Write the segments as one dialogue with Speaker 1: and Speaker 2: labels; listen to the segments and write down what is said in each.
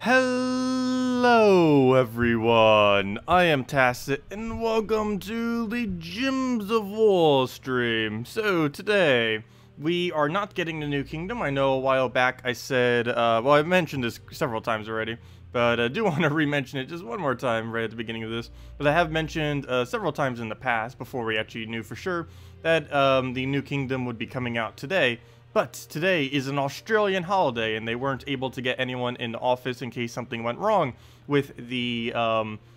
Speaker 1: Hello everyone, I am Tacet and welcome to the Gems of War stream. So today, we are not getting the new kingdom. I know a while back I said, well I've mentioned this several times already, but I do want to re-mention it just one more time right at the beginning of this. But I have mentioned several times in the past, before we actually knew for sure, that the new kingdom would be coming out today. But today is an Australian holiday, and they weren't able to get anyone in the office in case something went wrong with the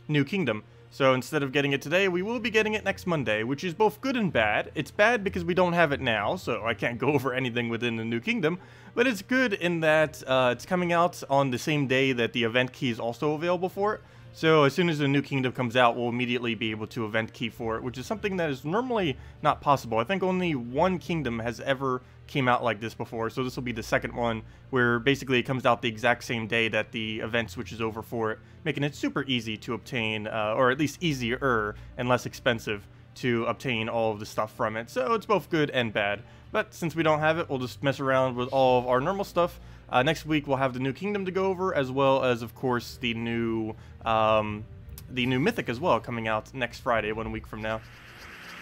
Speaker 1: new kingdom. So instead of getting it today, we will be getting it next Monday, which is both good and bad. It's bad because we don't have it now, so I can't go over anything within the new kingdom. But it's good in that it's coming out on the same day that the event key is also available for it. So as soon as the new kingdom comes out, we'll immediately be able to event key for it, which is something that is normally not possible. I think only one kingdom has ever came out like this before, so this will be the second one where basically it comes out the exact same day that the event switches over for it, making it super easy to obtain, or at least easier and less expensive to obtain all of the stuff from it. So it's both good and bad. But since we don't have it, we'll just mess around with all of our normal stuff. Next week we'll have the new kingdom to go over, as well as, of course, the new mythic as well, coming out next Friday, 1 week from now.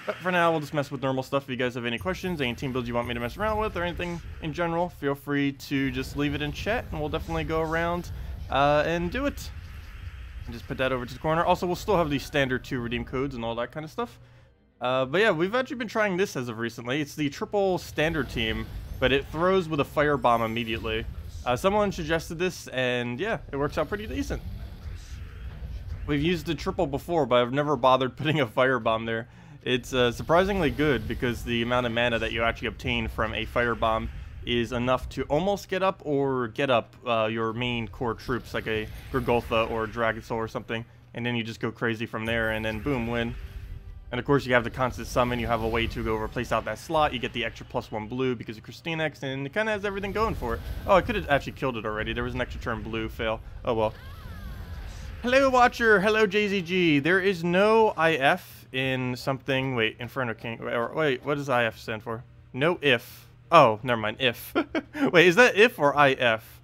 Speaker 1: But for now, we'll just mess with normal stuff. If you guys have any questions, any team builds you want me to mess around with, or anything in general, feel free to just leave it in chat, and we'll definitely go around and do it. And just put that over to the corner. Also, we'll still have the standard 2 redeem codes and all that kind of stuff. But yeah, we've actually been trying this as of recently. It's the triple standard team, but it throws with a firebomb immediately. Someone suggested this, and yeah, it works out pretty decent. We've used the triple before, but I've never bothered putting a firebomb there. It's surprisingly good because the amount of mana that you actually obtain from a firebomb is enough to almost get up or get up your main core troops, like a Golgotha or Dragon Soul or something, and then you just go crazy from there, and then boom, win. And of course you have the constant summon, you have a way to go replace out that slot, you get the extra +1 blue because of KrissTigger, and it kind of has everything going for it. Oh, I could have actually killed it already, there was an extra turn blue fail. Oh well. Hello Watcher, hello JZG, there is no IF in something, wait, Inferno King, wait, what does IF stand for? No if. Oh, never mind, if. Wait, is that if or IF?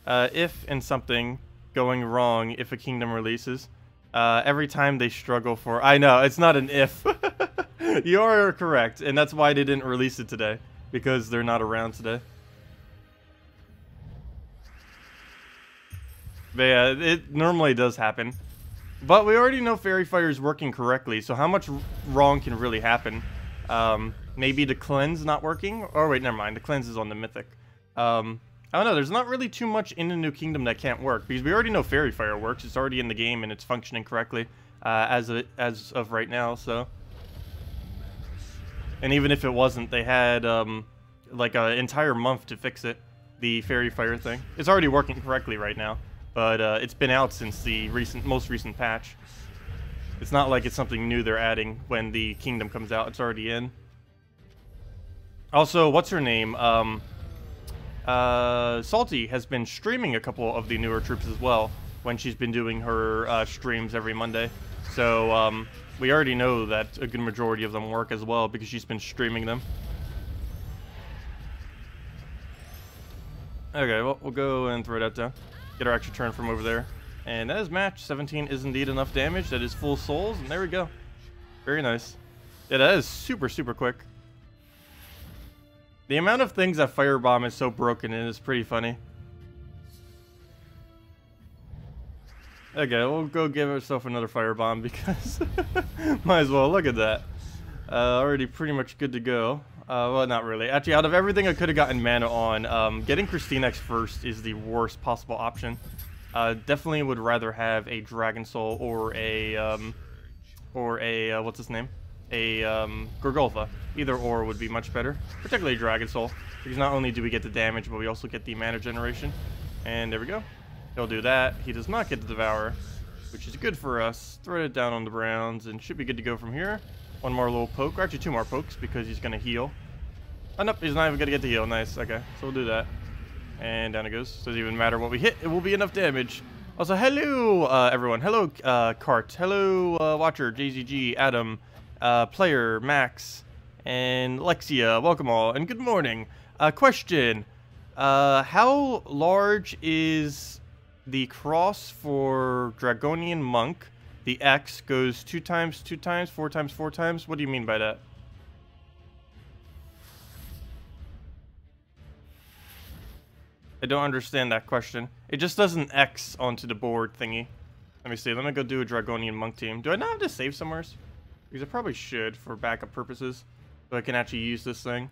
Speaker 1: If in something going wrong if a kingdom releases. Every time they struggle for... I know, it's not an if. You are correct, and that's why they didn't release it today. Because they're not around today. But yeah, it normally does happen. But we already know Fairy Fire is working correctly, so how much wrong can really happen? Maybe the cleanse not working? Oh wait, never mind, the cleanse is on the mythic. I don't know, there's not really too much in the new kingdom that can't work, because we already know Fairy Fire works, it's already in the game and it's functioning correctly as of right now, so. And even if it wasn't, they had like an entire month to fix it, the Fairy Fire thing. It's already working correctly right now, but it's been out since the most recent patch. It's not like it's something new they're adding when the kingdom comes out, it's already in. Also, what's her name? Salty has been streaming a couple of the newer troops as well when she's been doing her streams every Monday. So we already know that a good majority of them work as well because she's been streaming them. Okay, well, we'll go and throw that down. Get our extra turn from over there. And that is match. 17 is indeed enough damage. That is full souls, and there we go. Very nice. Yeah, that is super, super quick. The amount of things that Firebomb is so broken in is pretty funny. Okay, we'll go give ourselves another Firebomb because might as well. Look at that. Already pretty much good to go. Well, not really. Actually, out of everything I could have gotten mana on, getting KrissTigger first is the worst possible option. Definitely would rather have a Dragon Soul or a what's his name? A Golgotha. Either or would be much better, particularly Dragon Soul, because not only do we get the damage, but we also get the mana generation. And there we go. He'll do that. He does not get the Devour, which is good for us. Throw it down on the Browns, and should be good to go from here. One more little poke, or actually 2 more pokes, because he's going to heal. Oh, nope, he's not even going to get the heal. Nice, okay, so we'll do that. And down it goes. Doesn't even matter what we hit, it will be enough damage. Also, hello, everyone. Hello, Cart. Hello, Watcher, JZG, Adam, Player, Max, and Lexia. Welcome all, and good morning. Question. How large is the cross for Dragonian Monk, the X goes 2 times, 2 times, 4 times, 4 times. What do you mean by that? I don't understand that question. It just does an X onto the board thingy. Let me see. Let me go do a Dragonian Monk team. Do I not have to save somewhere? Because I probably should for backup purposes. So I can actually use this thing.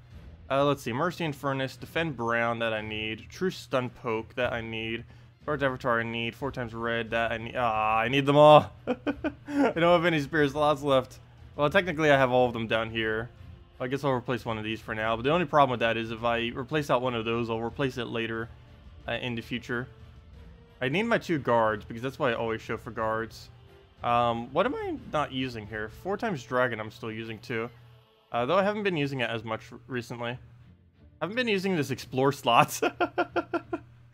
Speaker 1: Let's see. Mercy and Furnace. Defend Brown, that I need. True Stun Poke, that I need. Guard Avatar, I need. 4 times Red, that I need. Ah, I need them all. I don't have any spare slots left. Well, technically I have all of them down here. I guess I'll replace one of these for now. But the only problem with that is if I replace out one of those, I'll replace it later in the future. I need my 2 guards because that's why I always show for guards. What am I not using here? 4 times Dragon I'm still using too. Though I haven't been using it as much recently. I haven't been using this explore slots.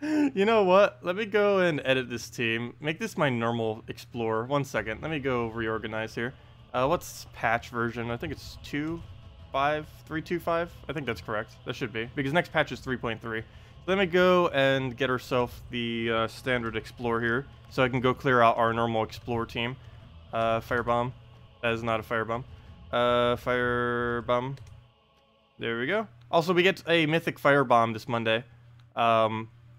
Speaker 1: You know what? Let me go and edit this team. Make this my normal explore. 1 second. Let me go reorganize here. What's patch version? I think it's 3.25. I think that's correct. That should be. Because next patch is 3.3. Let me go and get ourselves the standard explore here. So I can go clear out our normal explore team. Firebomb. That is not a firebomb. Firebomb. There we go. Also, we get a mythic firebomb this Monday.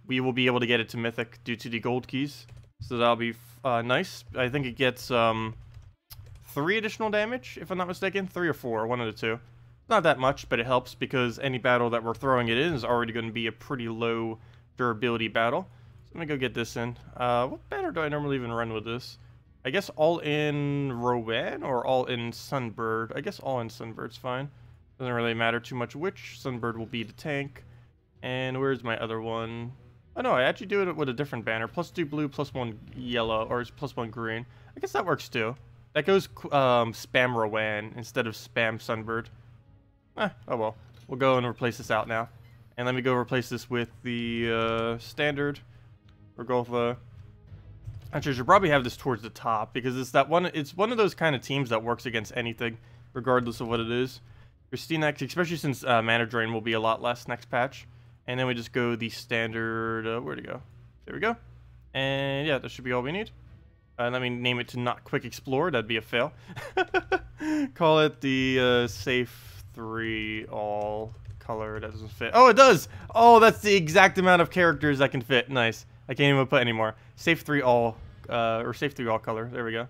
Speaker 1: We will be able to get it to mythic due to the gold keys. So that'll be nice. I think it gets 3 additional damage, if I'm not mistaken. 3 or 4, one of the two. Not that much, but it helps because any battle that we're throwing it in is already going to be a pretty low durability battle. So let me go get this in. What banner do I normally even run with this? I guess all in Rowan or all in Sunbird? I guess all in Sunbird's fine. Doesn't really matter too much which. Sunbird will be the tank. And where's my other one? Oh no, I actually do it with a different banner. +2 blue, +1 yellow, or +1 green. I guess that works too. That goes spam Rowan instead of spam Sunbird. Oh well. We'll go and replace this out now. And let me go replace this with the standard Rogolfa. Actually, I should probably have this towards the top because it's one of those kind of teams that works against anything, regardless of what it is. Christine, especially since mana drain will be a lot less next patch. And then we just go the standard, where'd it go? There we go. And yeah, that should be all we need. Let me name it to not quick explore, that'd be a fail. Call it the safe 3 all color, that doesn't fit. Oh, it does! Oh, that's the exact amount of characters that can fit, nice. I can't even put any more. Safe 3 all, or safe 3 all color, there we go.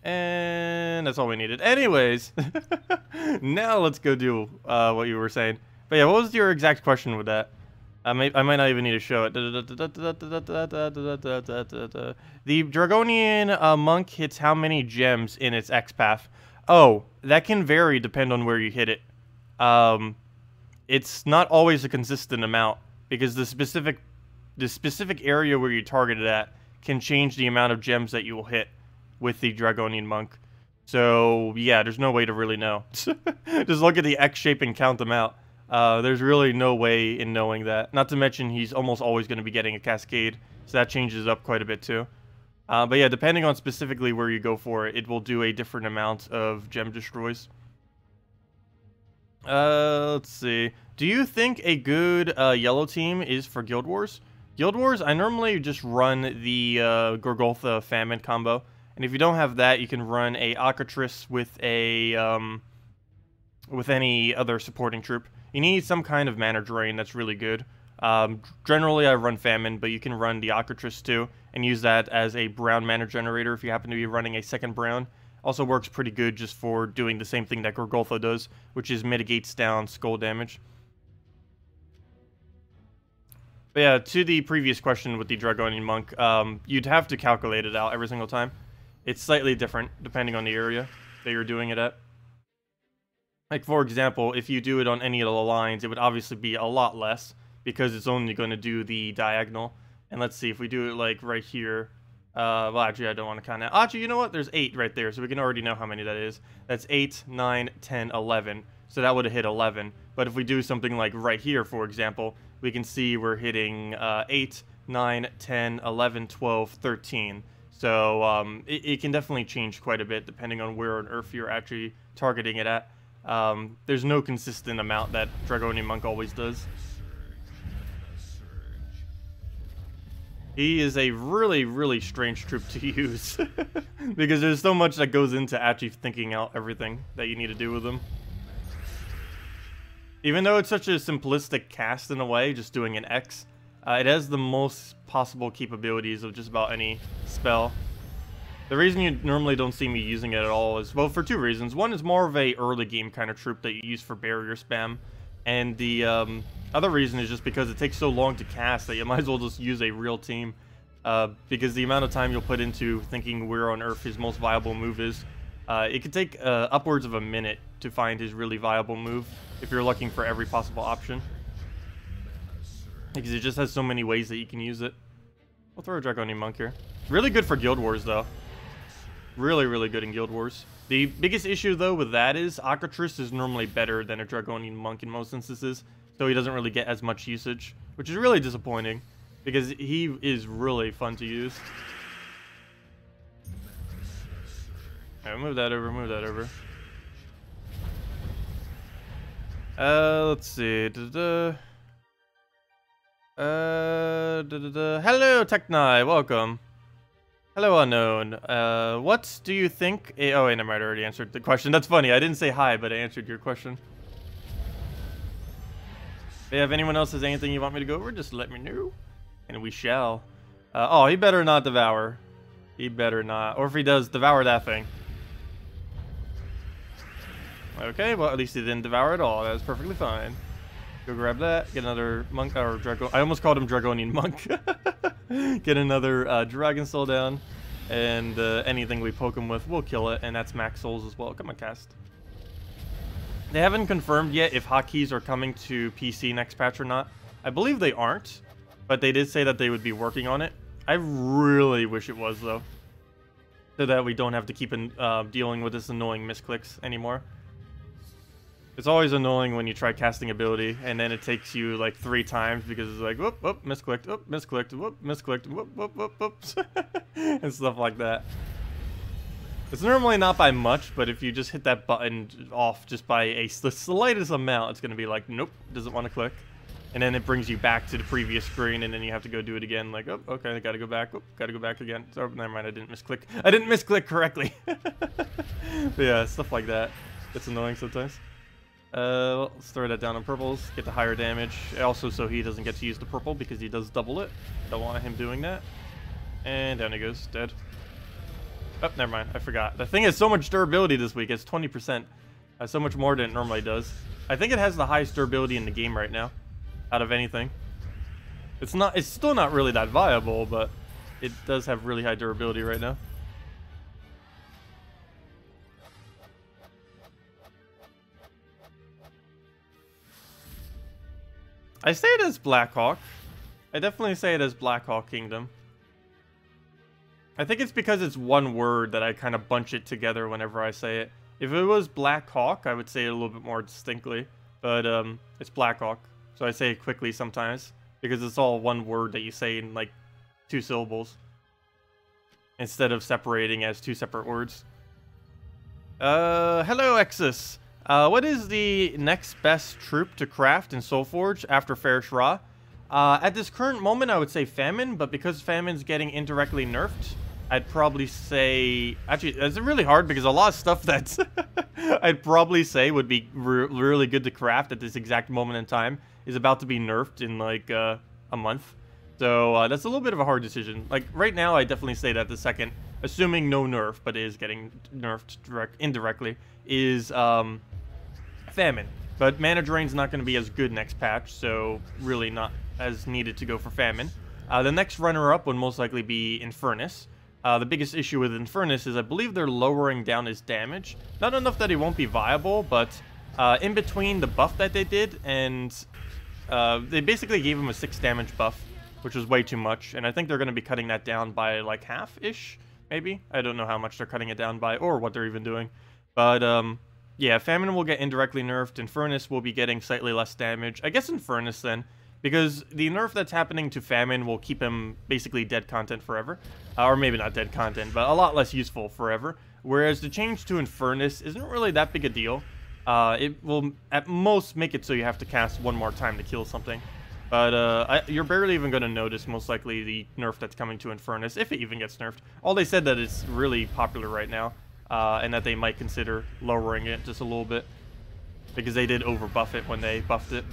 Speaker 1: And that's all we needed. Anyways, now let's go do what you were saying. But yeah, what was your exact question with that? I might not even need to show it. The Dragonian Monk hits how many gems in its X path? Oh, that can vary depending on where you hit it. It's not always a consistent amount because the specific area where you target it at can change the amount of gems that you will hit with the Dragonian Monk. So yeah, there's no way to really know. Just look at the X shape and count them out. There's really no way in knowing that. Not to mention he's almost always going to be getting a Cascade, so that changes up quite a bit too. But yeah, depending on specifically where you go for it, it will do a different amount of gem destroys. Let's see. Do you think a good yellow team is for Guild Wars? Guild Wars, I normally just run the Gorgoltha Famine combo. And if you don't have that, you can run a Alcatraz with a with any other supporting troop. You need some kind of mana drain that's really good. Generally, I run Famine, but you can run the Alcatraz too, and use that as a brown mana generator if you happen to be running a second brown. Also works pretty good just for doing the same thing that Gorgoltha does, which is mitigates down skull damage. But yeah, to the previous question with the Dragonian Monk, you'd have to calculate it out every single time. It's slightly different depending on the area that you're doing it at. Like, for example, if you do it on any of the lines, it would obviously be a lot less because it's only going to do the diagonal. And let's see, if we do it, like, right here. Well, actually, I don't want to count that. Actually, you know what? There's 8 right there, so we can already know how many that is. That's 8, 9, 10, 11. So that would have hit 11. But if we do something like right here, for example, we can see we're hitting 8, 9, 10, 11, 12, 13. So it can definitely change quite a bit depending on where on Earth you're actually targeting it at. There's no consistent amount that Dragonian Monk always does. He is a really, really strange troop to use. Because there's so much that goes into actually thinking out everything that you need to do with him. Even though it's such a simplistic cast in a way, just doing an X, it has the most possible capabilities of just about any spell. The reason you normally don't see me using it at all is, well, for two reasons. One is more of a early game kind of troop that you use for barrier spam. And the other reason is just because it takes so long to cast that you might as well just use a real team. Because the amount of time you'll put into thinking where on earth his most viable move is, it could take upwards of a minute to find his really viable move if you're looking for every possible option. Because it just has so many ways that you can use it. We'll throw a Draconian Monk here. Really good for Guild Wars, though. Really, really good in Guild Wars. The biggest issue, though, with that is Octotris is normally better than a Draconian Monk in most instances, so he doesn't really get as much usage, which is really disappointing, because he is really fun to use. Alright, move that over, move that over. Let's see. Hello, Techni, welcome. Hello, Unknown. What do you think? Oh, wait, never mind, I already answered the question. That's funny, I didn't say hi, but I answered your question. If anyone else has anything you want me to go over, just let me know, and we shall. Oh, he better not devour. He better not. Or if he does, devour that thing. Okay, well, at least he didn't devour at all. That was perfectly fine. Go grab that. Get another monk, or dragon. I almost called him Dragonian Monk. Get another Dragon Soul down. And anything we poke him with, we'll kill it. And that's max souls as well. Come on, cast. They haven't confirmed yet if hotkeys are coming to PC next patch or not. I believe they aren't. But they did say that they would be working on it. I really wish it was, though. So that we don't have to keep dealing with this annoying misclicks anymore. It's always annoying when you try casting ability, and then it takes you like 3 times because it's like, whoop, whoop, misclicked, whoop, misclicked, whoop, misclicked, whoop, whoop, whoop, whoops, and stuff like that. It's normally not by much, but if you just hit that button off just by the slightest amount, it's going to be like, nope, doesn't want to click. And then it brings you back to the previous screen, and then you have to go do it again, like, oh, okay, I gotta go back, oh, gotta go back again. So, never mind, I didn't misclick. I didn't misclick correctly. But yeah, stuff like that. It's annoying sometimes. Let's throw that down on purples, get the higher damage. Also, so he doesn't get to use the purple because he does double it. Don't want him doing that. And down he goes, dead. Oh, never mind, I forgot. The thing has so much durability this week, it's 20%. So much more than it normally does. I think it has the highest durability in the game right now, out of anything. It's still not really that viable, but it does have really high durability right now. I say it as Blackhawk. I definitely say it as Blackhawk Kingdom. I think it's because it's one word that I kind of bunch it together whenever I say it. If it was Blackhawk, I would say it a little bit more distinctly. But it's Blackhawk. So I say it quickly sometimes. Because it's all one word that you say in like 2 syllables. Instead of separating as 2 separate words. Hello, Exus. What is the next best troop to craft in Soulforge after Fairish Ra? At this current moment, I would say Famine, but because Famine's getting indirectly nerfed, I'd probably say... Actually, it's really hard because a lot of stuff that I'd probably say would be really good to craft at this exact moment in time is about to be nerfed in like a month. So that's a little bit of a hard decision. Like right now, I definitely say that the second, assuming no nerf, but it is getting nerfed indirectly, is... Famine, but Mana Drain's not going to be as good next patch, so really not as needed to go for Famine. The next runner-up would most likely be Infernus. The biggest issue with Infernus is I believe they're lowering down his damage. Not enough that he won't be viable, but in between the buff that they did, and they basically gave him a 6 damage buff, which was way too much, and I think they're going to be cutting that down by like half-ish, maybe? I don't know how much they're cutting it down by, or what they're even doing, but yeah, Famine will get indirectly nerfed. Infernus will be getting slightly less damage. I guess Infernus then, because the nerf that's happening to Famine will keep him basically dead content forever. Or maybe not dead content, but a lot less useful forever. Whereas the change to Infernus isn't really that big a deal. It will at most make it so you have to cast 1 more time to kill something. But you're barely even going to notice, most likely, the nerf that's coming to Infernus, if it even gets nerfed. All they said that it's really popular right now, and that they might consider lowering it just a little bit, because they did overbuff it when they buffed it.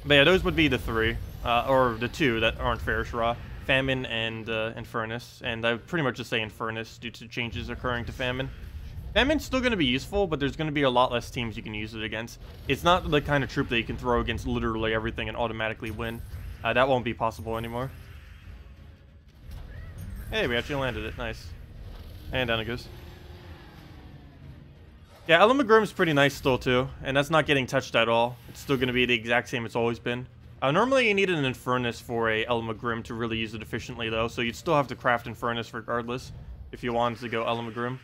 Speaker 1: But yeah, those would be the three, or the two that aren't Fairish Ra, Famine and Infernus, and I would pretty much just say Infernus due to changes occurring to Famine. Famine's still going to be useful, but there's going to be a lot less teams you can use it against. It's not the kind of troop that you can throw against literally everything and automatically win. That won't be possible anymore. Hey, we actually landed it. Nice. And down it goes. Yeah, Elamagrim's pretty nice still, too. And that's not getting touched at all. It's still going to be the exact same it's always been. Normally, you need an Infernus for a Elamagrim to really use it efficiently, though. So you'd still have to craft Infernus regardless if you wanted to go Elamagrim.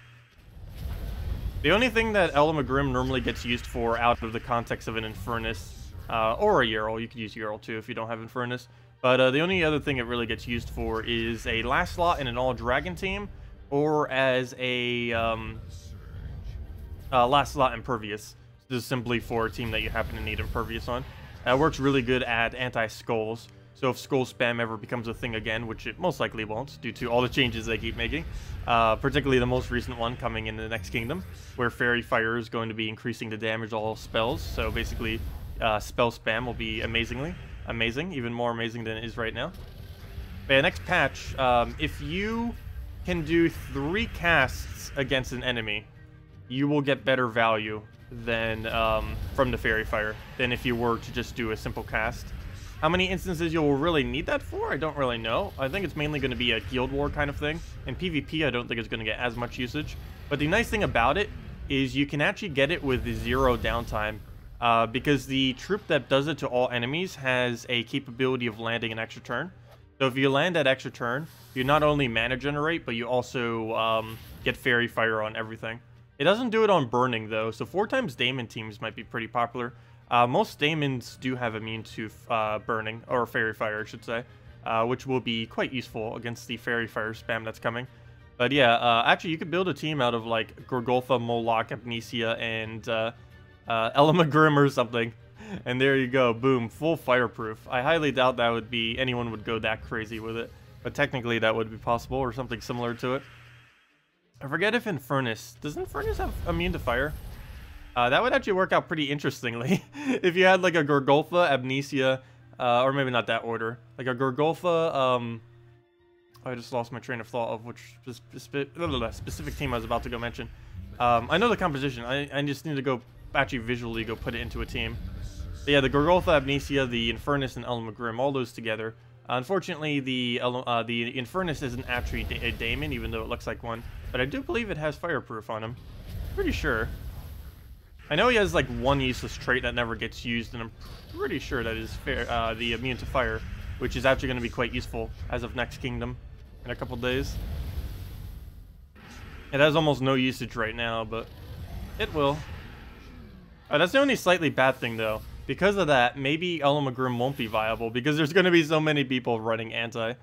Speaker 1: The only thing that Elamagrim normally gets used for out of the context of an Infernus, or a Jarl, you could use Jarl too if you don't have Infernus, but the only other thing it really gets used for is a last slot in an all-dragon team, or as a last slot Impervious. This is simply for a team that you happen to need Impervious on. It works really good at anti-skulls. So if skull spam ever becomes a thing again, which it most likely won't, due to all the changes they keep making, particularly the most recent one coming in the next kingdom, where Fairy Fire is going to be increasing the damage of all spells. So basically, spell spam will be amazing, even more amazing than it is right now. But yeah, next patch, if you can do 3 casts against an enemy, you will get better value than from the Fairy Fire than if you were to just do a simple cast. How many instances you'll really need that for, I don't really know. I think it's mainly going to be a Guild War kind of thing. In PvP, I don't think it's going to get as much usage. But the nice thing about it is you can actually get it with 0 downtime. Because the troop that does it to all enemies has a capability of landing an extra turn. So if you land that extra turn, you not only mana generate, but you also get Fairy Fire on everything. It doesn't do it on Burning, though, so 4x Daemon teams might be pretty popular. Most Daemons do have immune to Burning, or Fairy Fire, I should say, which will be quite useful against the Fairy Fire spam that's coming. But yeah, actually, you could build a team out of, like, Gorgolfa, Moloch, Amnesia, and Elamagrim or something. And there you go, boom, full fireproof. I highly doubt that would be, anyone would go that crazy with it. But technically, that would be possible, or something similar to it. I forget if Infernus, does Infernus have immune to fire? That would actually work out pretty interestingly. If you had like a Gorgolfa, Amnesia, or maybe not that order. Like a Gorgolfa, I just lost my train of thought of which specific team I was about to go mention. I know the composition, I just need to go, actually visually go put it into a team. But yeah, the Gorgolfa, Amnesia, the Infernus, and Elamagrim, all those together. Unfortunately, the Infernus isn't actually a Daemon, even though it looks like one. But I do believe it has fireproof on him. Pretty sure. I know he has like one useless trait that never gets used, and I'm pretty sure that is the immune to fire, which is actually going to be quite useful as of next kingdom in a couple days. It has almost no usage right now, but it will. That's the only slightly bad thing, though. Because of that, maybe Elamagrim won't be viable, because there's going to be so many people running anti-burn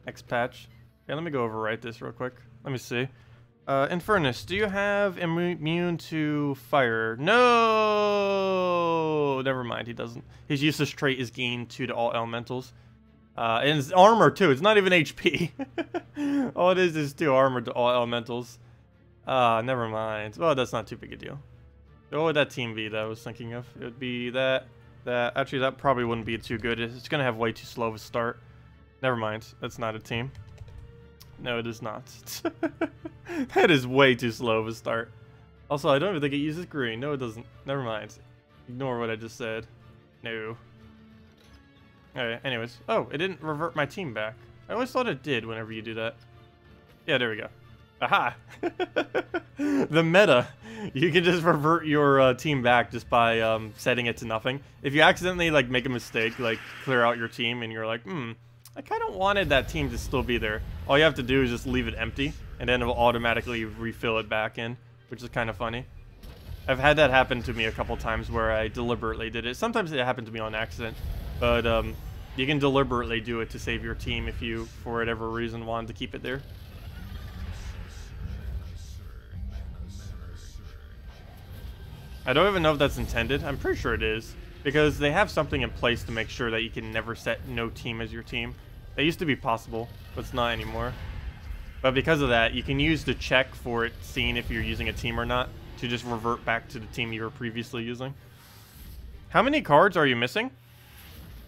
Speaker 1: next patch. Okay, let me go overwrite this real quick. Let me see. Infernus, do you have immune to fire? No! Never mind, he doesn't. His useless trait is gained 2 to all elementals. And his armor, too. It's not even HP. All it is 2 armor to all elementals. Never mind. Well, that's not too big a deal. What would that team be that I was thinking of? It would be that. Actually, that probably wouldn't be too good. It's going to have way too slow of a start. Never mind. That's not a team. No, it is not. That is way too slow of a start. Also, I don't even think it uses green. No, it doesn't. Never mind. Ignore what I just said. No. Alright, anyways. Oh, it didn't revert my team back. I always thought it did whenever you do that. Yeah, there we go. Aha! The meta. You can just revert your team back just by setting it to nothing. If you accidentally like make a mistake, like clear out your team and you're like, I kind of wanted that team to still be there. All you have to do is just leave it empty, and then it will automatically refill it back in, which is kind of funny. I've had that happen to me a couple times where I deliberately did it. Sometimes it happened to me on accident, but you can deliberately do it to save your team if you, for whatever reason, wanted to keep it there. I don't even know if that's intended. I'm pretty sure it is. Because they have something in place to make sure that you can never set no team as your team. That used to be possible, but it's not anymore. But because of that, you can use the check for it seeing if you're using a team or not to just revert back to the team you were previously using. How many cards are you missing?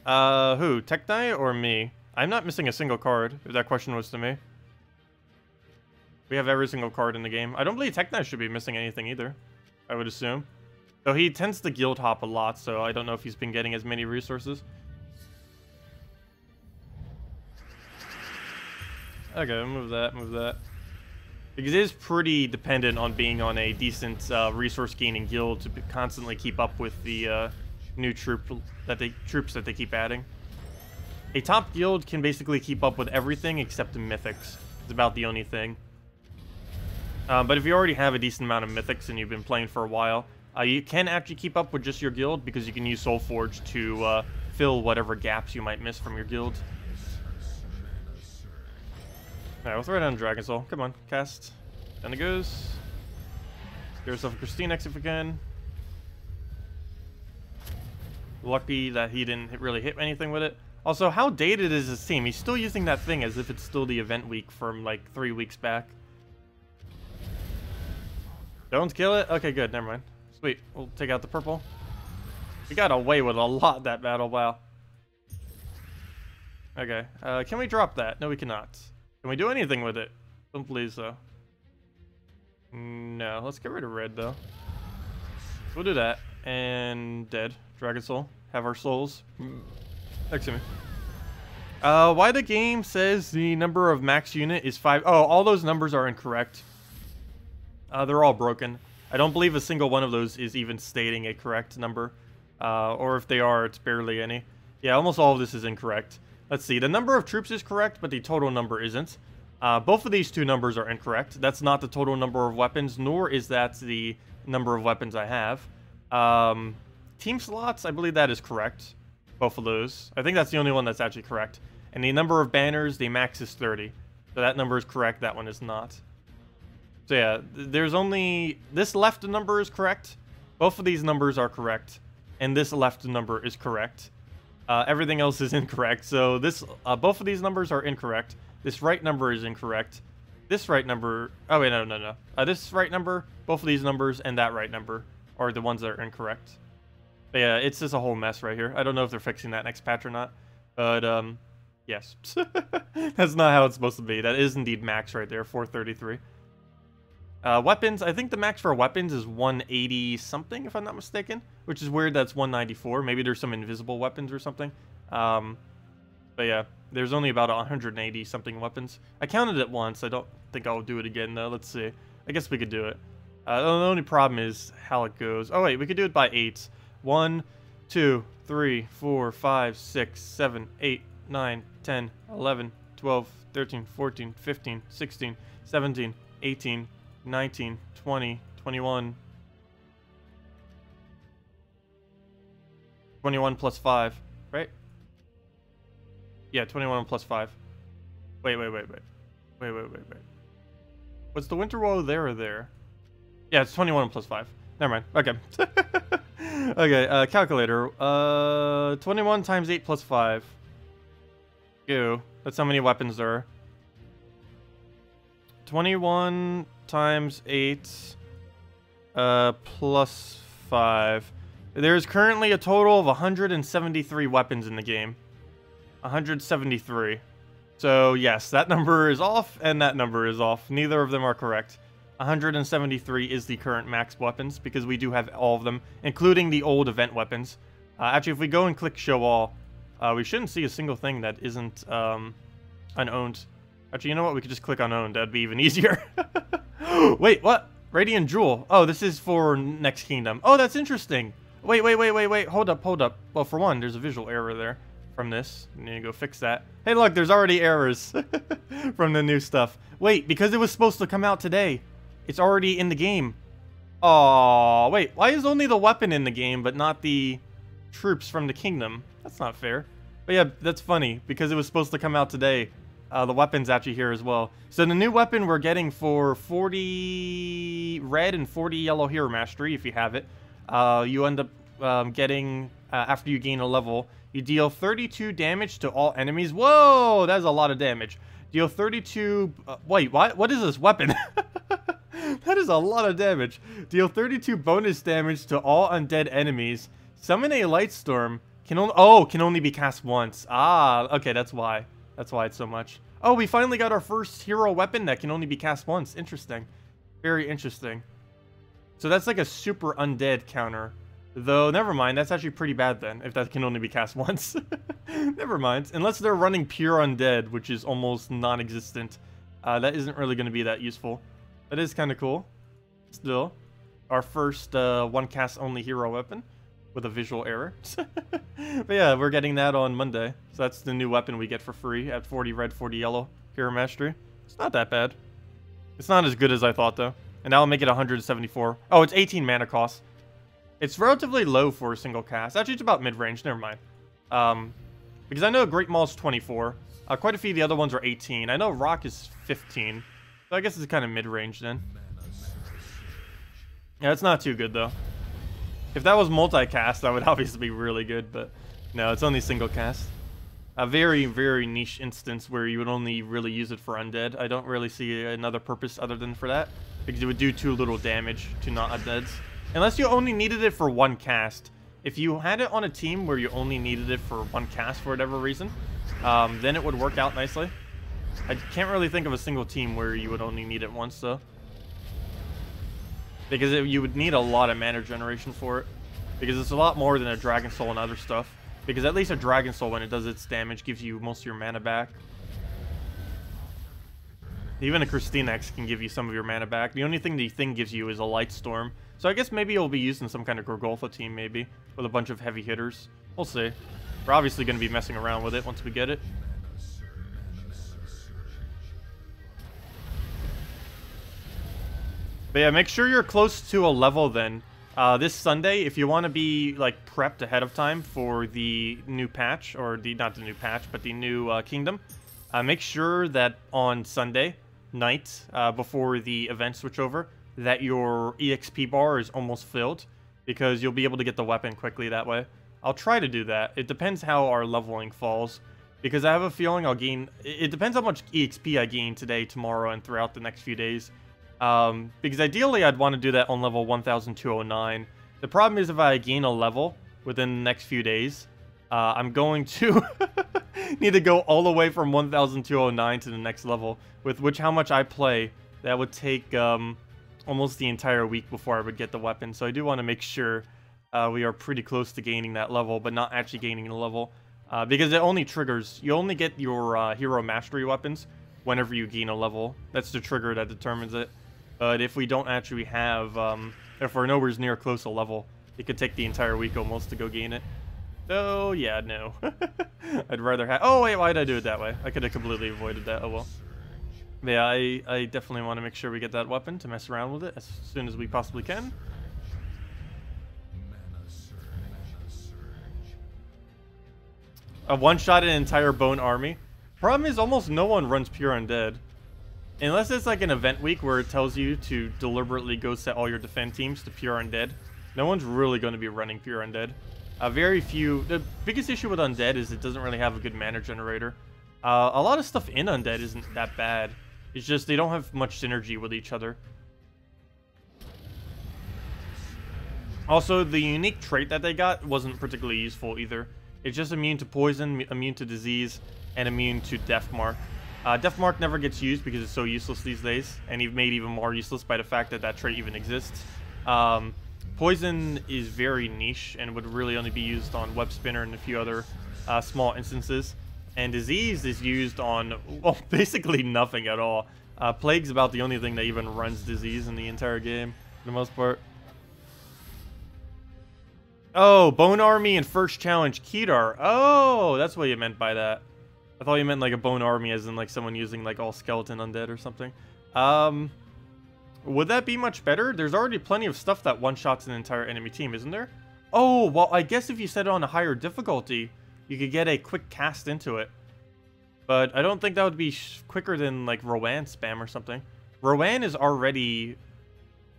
Speaker 1: Who? Tech Knight or me? I'm not missing a single card, if that question was to me. We have every single card in the game. I don't believe Tech Knight should be missing anything either, I would assume. Though he tends to guild hop a lot, so I don't know if he's been getting as many resources. Okay, move that, move that. Because it is pretty dependent on being on a decent resource gaining guild to constantly keep up with the new troops that they keep adding. A top guild can basically keep up with everything except the mythics. It's about the only thing. But if you already have a decent amount of mythics and you've been playing for a while, you can actually keep up with just your guild because you can use Soulforge to fill whatever gaps you might miss from your guild. Alright, we'll throw down Dragon Soul. Come on, cast. Down it goes. Get yourself a Christine X if we can. Lucky that he didn't really hit anything with it. Also, how dated is his team? He's still using that thing as if it's still the event week from like 3 weeks back. Don't kill it? Okay, good. Never mind. Sweet. We'll take out the purple. We got away with a lot that battle. Wow. Okay. Can we drop that? No, we cannot. Can we do anything with it? Don't believe so. No. Let's get rid of red, though. We'll do that. And dead. Dragon Soul. Have our souls. Next to me. Why the game says the number of max unit is 5. Oh, all those numbers are incorrect. They're all broken. I don't believe a single one of those is even stating a correct number. Or if they are, it's barely any. Yeah, almost all of this is incorrect. Let's see. The number of troops is correct, but the total number isn't. Both of these two numbers are incorrect. That's not the total number of weapons, nor is that the number of weapons I have. Team slots, I believe that is correct. Both of those. I think that's the only one that's actually correct. And the number of banners, the max is 30. So that number is correct, that one is not. So yeah, there's only... This left number is correct. Both of these numbers are correct. And this left number is correct. Everything else is incorrect. So this, both of these numbers are incorrect. This right number is incorrect. This right number... Oh wait, no. This right number, both of these numbers, and that right number are the ones that are incorrect. But yeah, it's just a whole mess right here. I don't know if they're fixing that next patch or not. But, yes. That's not how it's supposed to be. That is indeed max right there, 433. Weapons, I think the max for weapons is 180 something, if I'm not mistaken. Which is weird that's 194. Maybe there's some invisible weapons or something. But yeah, there's only about 180 something weapons. I counted it once. I don't think I'll do it again though. Let's see. I guess we could do it. The only problem is how it goes. Oh wait, we could do it by 8s. 1, 2, 3, 4, 5, 6, 7, 8, 9, 10, 11, 12, 13, 14, 15, 16, 17, 18, 19, 20, 21. 21 plus 5, right? Yeah, 21 plus 5. Wait. What's the winter woe there or there? Yeah, it's 21 plus 5. Never mind. Okay. Okay, calculator. 21 times 8 plus 5. Ew. That's how many weapons there are. 21 times 8 plus 5. There's currently a total of 173 weapons in the game. 173. So yes, that number is off and that number is off. Neither of them are correct. 173 is the current max weapons because we do have all of them, including the old event weapons. Actually, if we go and click show all, we shouldn't see a single thing that isn't unowned. Actually, you know what? We could just click unowned. That'd be even easier. Wait, what? Radiant Jewel. Oh, this is for next kingdom. Oh, that's interesting. Wait. Hold up. Well, for one, there's a visual error there from this. I need to go fix that. Hey, look, there's already errors from the new stuff. Wait, because it was supposed to come out today. It's already in the game. Oh, wait. Why is only the weapon in the game, but not the troops from the kingdom? That's not fair. But yeah, that's funny, because it was supposed to come out today. The weapon's actually here as well. So the new weapon we're getting for 40 red and 40 yellow hero mastery, if you have it. you end up getting, after you gain a level, you deal 32 damage to all enemies. Whoa, that's a lot of damage. Deal 32, wait, what is this weapon? That is a lot of damage. Deal 32 bonus damage to all undead enemies. Summon a light storm. Can only be cast once. Ah, okay, that's why. That's why it's so much. Oh, we finally got our first hero weapon that can only be cast once. Interesting. Very interesting. So that's like a super undead counter. Though, never mind. That's actually pretty bad then, if that can only be cast once. Never mind. Unless they're running pure undead, which is almost non-existent. That isn't really going to be that useful. That is kind of cool. Still, our first one cast only hero weapon with a visual error. But yeah, we're getting that on Monday. So that's the new weapon we get for free at 40 red, 40 yellow hero mastery. It's not that bad. It's not as good as I thought though. And that'll make it 174. Oh, it's 18 mana cost. It's relatively low for a single cast. Actually, it's about mid-range. Never mind. Because I know Great Maul's 24. Quite a few of the other ones are 18. I know Rock is 15. So I guess it's kind of mid-range then. Yeah, it's not too good though. If that was multi-cast, that would obviously be really good, but no, it's only single cast. A very, very niche instance where you would only really use it for undead. I don't really see another purpose other than for that, because it would do too little damage to not undeads. Unless you only needed it for one cast. If you had it on a team where you only needed it for one cast for whatever reason, then it would work out nicely. I can't really think of a single team where you would only need it once, though. Because you would need a lot of mana generation for it. Because it's a lot more than a Dragon Soul and other stuff. Because at least a Dragon Soul, when it does its damage, gives you most of your mana back. Even a KrissTigger can give you some of your mana back. The only thing the thing gives you is a Light Storm. So I guess maybe it'll be used in some kind of Gorgolfa team, maybe. With a bunch of heavy hitters. We'll see. We're obviously going to be messing around with it once we get it. But yeah, make sure you're close to a level then. This Sunday, if you want to be like prepped ahead of time for the new patch, or not the new patch, but the new kingdom, make sure that on Sunday night, before the event switch over, that your EXP bar is almost filled, because you'll be able to get the weapon quickly that way. I'll try to do that. It depends how our leveling falls, because I have a feeling I'll gain... It depends how much EXP I gain today, tomorrow, and throughout the next few days. Because ideally I'd want to do that on level 1209. The problem is if I gain a level within the next few days, I'm going to need to go all the way from 1209 to the next level, with which how much I play, that would take almost the entire week before I would get the weapon. So I do want to make sure we are pretty close to gaining that level, but not actually gaining the level. Because it only triggers, you only get your hero mastery weapons whenever you gain a level. That's the trigger that determines it. But if we don't actually have, if we're nowhere near close to level, it could take the entire week almost to go gain it. So, yeah, no. I'd rather have... Oh, wait, why did I do it that way? I could have completely avoided that. Oh, well. But yeah, I definitely want to make sure we get that weapon to mess around with it as soon as we possibly can. A one-shot an entire bone army. Problem is, almost no one runs pure undead. Unless it's like an event week where it tells you to deliberately go set all your defend teams to pure undead. No one's really going to be running pure undead. Very few... The biggest issue with undead is it doesn't really have a good mana generator. A lot of stuff in undead isn't that bad. It's just they don't have much synergy with each other. Also, the unique trait that they got wasn't particularly useful either. It's just immune to poison, immune to disease, and immune to death mark. Death mark never gets used because it's so useless these days, and made even more useless by the fact that that trait even exists. Poison is very niche and would really only be used on Web Spinner and a few other small instances. And disease is used on, well, basically nothing at all. Plague's about the only thing that even runs disease in the entire game, for the most part. Oh, Bone Army and first challenge Kedar. Oh, that's what you meant by that. I thought you meant like a bone army as in like someone using like all skeleton undead or something. Would that be much better? There's already plenty of stuff that one-shots an entire enemy team, isn't there? Oh, well, I guess if you set it on a higher difficulty, you could get a quick cast into it. But I don't think that would be quicker than like Rowan spam or something. Rowan is already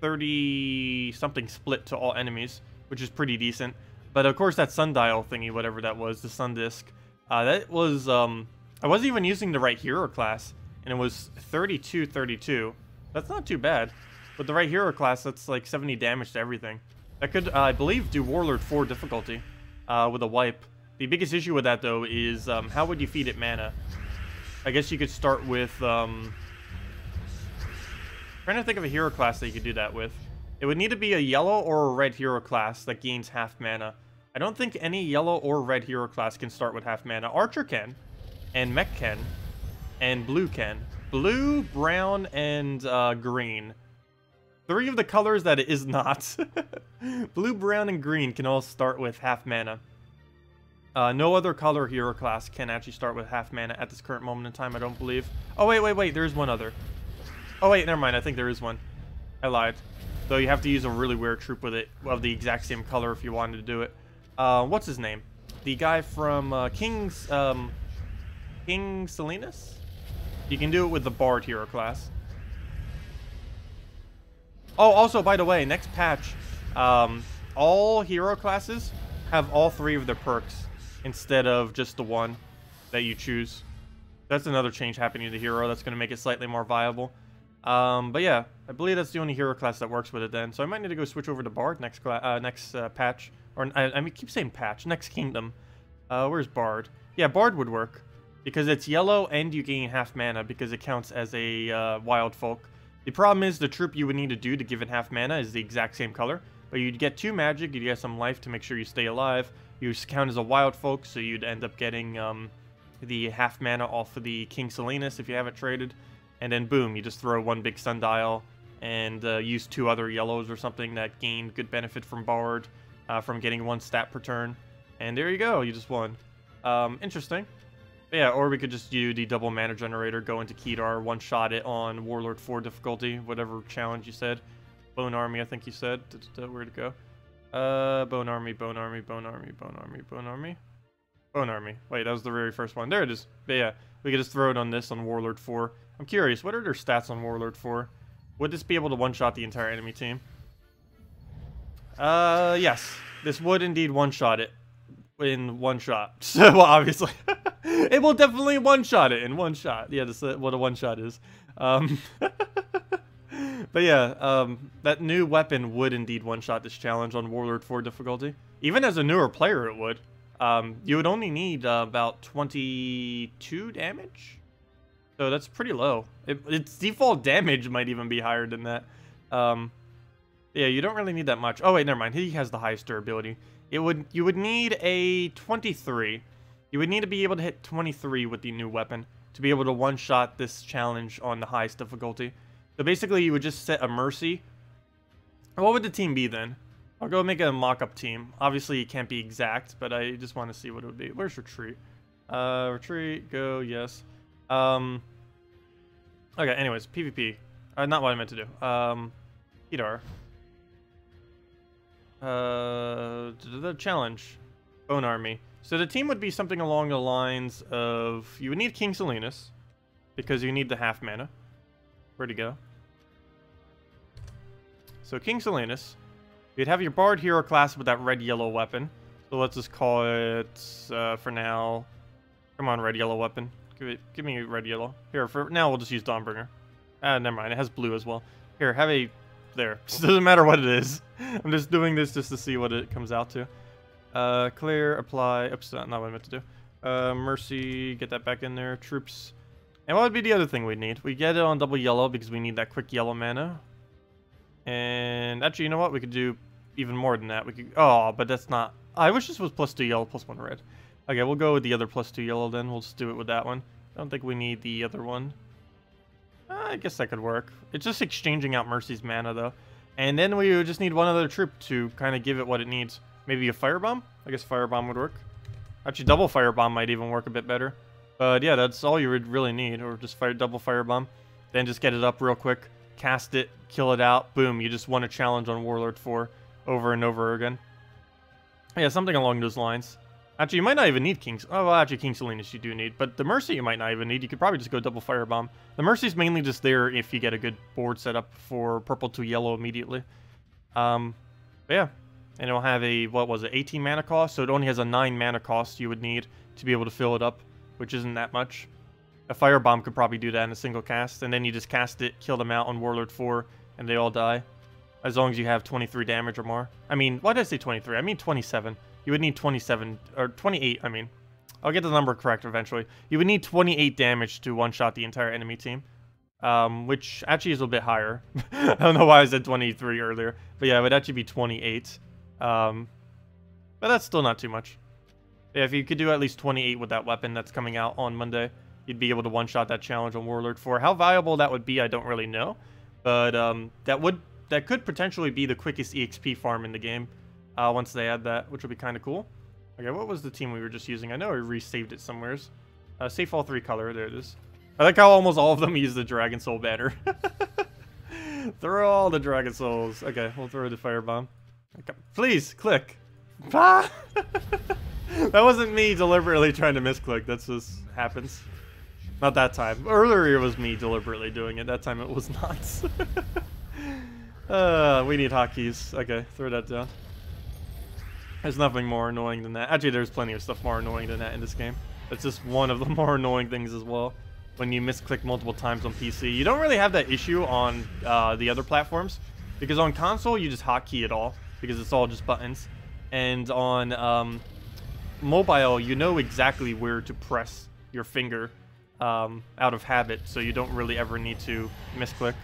Speaker 1: 30-something split to all enemies. which is pretty decent. But of course that sundial thingy, whatever that was, the sun disk, that was, I wasn't even using the right hero class, and it was 32. That's not too bad. With the right hero class, that's like 70 damage to everything. That could, I believe, do Warlord 4 difficulty with a wipe. The biggest issue with that, though, is how would you feed it mana? I guess you could start with, trying to think of a hero class that you could do that with. It would need to be a yellow or a red hero class that gains half mana. I don't think any yellow or red hero class can start with half mana. Archer can, and Mech can, and Blue can. Blue, brown, and green. 3 of the colors that it is not. Blue, brown, and green can all start with half mana. No other color hero class can actually start with half mana at this current moment in time, I don't believe. Oh, wait, there's one other. Oh, wait, never mind, I think there is one. I lied. Though you have to use a really weird troop with it, of the exact same color if you wanted to do it. What's his name? The guy from King Salinas? You can do it with the Bard hero class. Oh, also, by the way, next patch, all hero classes have all 3 of their perks instead of just the one that you choose. That's another change happening to the hero that's going to make it slightly more viable. But yeah, I believe that's the only hero class that works with it then. So I might need to go switch over to Bard next patch. Or, I keep saying patch. Next kingdom. Where's Bard? Yeah, Bard would work. Because it's yellow and you gain half mana because it counts as a wild folk. The problem is the troop you would need to do to give it half mana is the exact same color. But you'd get 2 magic, you'd get some life to make sure you stay alive. You count as a wild folk, so you'd end up getting the half mana off of the King Salinas if you have it traded. And then boom, you just throw 1 big sundial and use 2 other yellows or something that gain good benefit from Bard from getting 1 stat per turn. And there you go, you just won. Interesting. But yeah, or we could just do the double mana generator, go into Kedar, one-shot it on Warlord 4 difficulty, whatever challenge you said. Bone Army, I think you said. Where'd it go? Bone Army. Wait, that was the very first one. There it is. But yeah, we could just throw it on this on Warlord 4. I'm curious, what are their stats on Warlord 4? Would this be able to one-shot the entire enemy team? Yes. This would indeed one-shot it in 1 shot. So, well, obviously, it will definitely one-shot it in 1 shot. Yeah, that's what a one-shot is. But yeah, that new weapon would indeed one-shot this challenge on Warlord 4 difficulty. Even as a newer player, it would. You would only need about 22 damage. So that's pretty low. Its default damage might even be higher than that. Yeah, you don't really need that much. Oh wait, never mind. He has the highest durability. You would need a 23. You would need to be able to hit 23 with the new weapon to be able to one-shot this challenge on the highest difficulty. So basically, you would just set a Mercy. What would the team be then? I'll go make a mock-up team. Obviously, it can't be exact, but I just want to see what it would be. Where's Retreat? Retreat, go, yes. Okay, anyways, PvP. Not what I meant to do. Kedar. The challenge. Bone Army. So the team would be something along the lines of... You would need King Salinas, because you need the half mana. Where'd he go? So King Salinas. You'd have your Bard hero class with that red-yellow weapon. So let's just call it, for now... Come on, red-yellow weapon. Give me red-yellow. Here, for now we'll just use Dawnbringer. Never mind, it has blue as well. Here, have a... There. It doesn't matter what it is. I'm just doing this just to see what it comes out to. Clear, apply... Oops, not what I meant to do. Mercy, get that back in there. Troops. And what would be the other thing we'd need? We get it on double yellow because we need that quick yellow mana. And actually, you know what? We could do even more than that. We could... Oh, but that's not... I wish this was +2 yellow, +1 red. Okay, we'll go with the other +2 yellow then. We'll just do it with that one. I don't think we need the other one. I guess that could work. It's just exchanging out Mercy's mana, though. And then we would just need one other troop to kind of give it what it needs. Maybe a Firebomb? I guess Firebomb would work. Actually, double Firebomb might even work a bit better. But yeah, that's all you would really need. Or just double Firebomb. Then just get it up real quick. Cast it. Kill it out. Boom. You just won a challenge on Warlord 4 over and over again. Yeah, something along those lines. Actually, you might not even need King's... Oh, well, actually, King Salinas you do need. But the Mercy you might not even need. You could probably just go double Firebomb. The Mercy's mainly just there if you get a good board set up for purple to yellow immediately. But yeah. And it'll have a, what was it, 18 mana cost? So it only has a 9 mana cost you would need to be able to fill it up, which isn't that much. A Firebomb could probably do that in a single cast, and then you just cast it, kill them out on Warlord 4, and they all die. As long as you have 23 damage or more. I mean, why did I say 23? I mean 27. You would need 27, or 28, I mean. I'll get the number correct eventually. You would need 28 damage to one-shot the entire enemy team. Which actually is a bit higher. I don't know why I said 23 earlier. But yeah, it would actually be 28. But that's still not too much. Yeah, if you could do at least 28 with that weapon that's coming out on Monday, you'd be able to one-shot that challenge on Warlord 4. How viable that would be, I don't really know. But that could potentially be the quickest EXP farm in the game once they add that, which would be kind of cool. Okay, what was the team we were just using? I know I resaved it somewheres. Save all 3 color, there it is. I like how almost all of them use the Dragon Soul banner. Throw all the Dragon Souls. Okay, we'll throw the Firebomb. Okay, please, click. Ah! That wasn't me deliberately trying to misclick, that just happens. Not that time. Earlier it was me deliberately doing it, that time it was not. We need hotkeys. Okay, throw that down. There's nothing more annoying than that. Actually, there's plenty of stuff more annoying than that in this game. It's just one of the more annoying things as well. When you misclick multiple times on PC. You don't really have that issue on the other platforms. Because on console, you just hotkey it all. Because it's all just buttons. And on mobile, you know exactly where to press your finger out of habit. So you don't really ever need to misclick.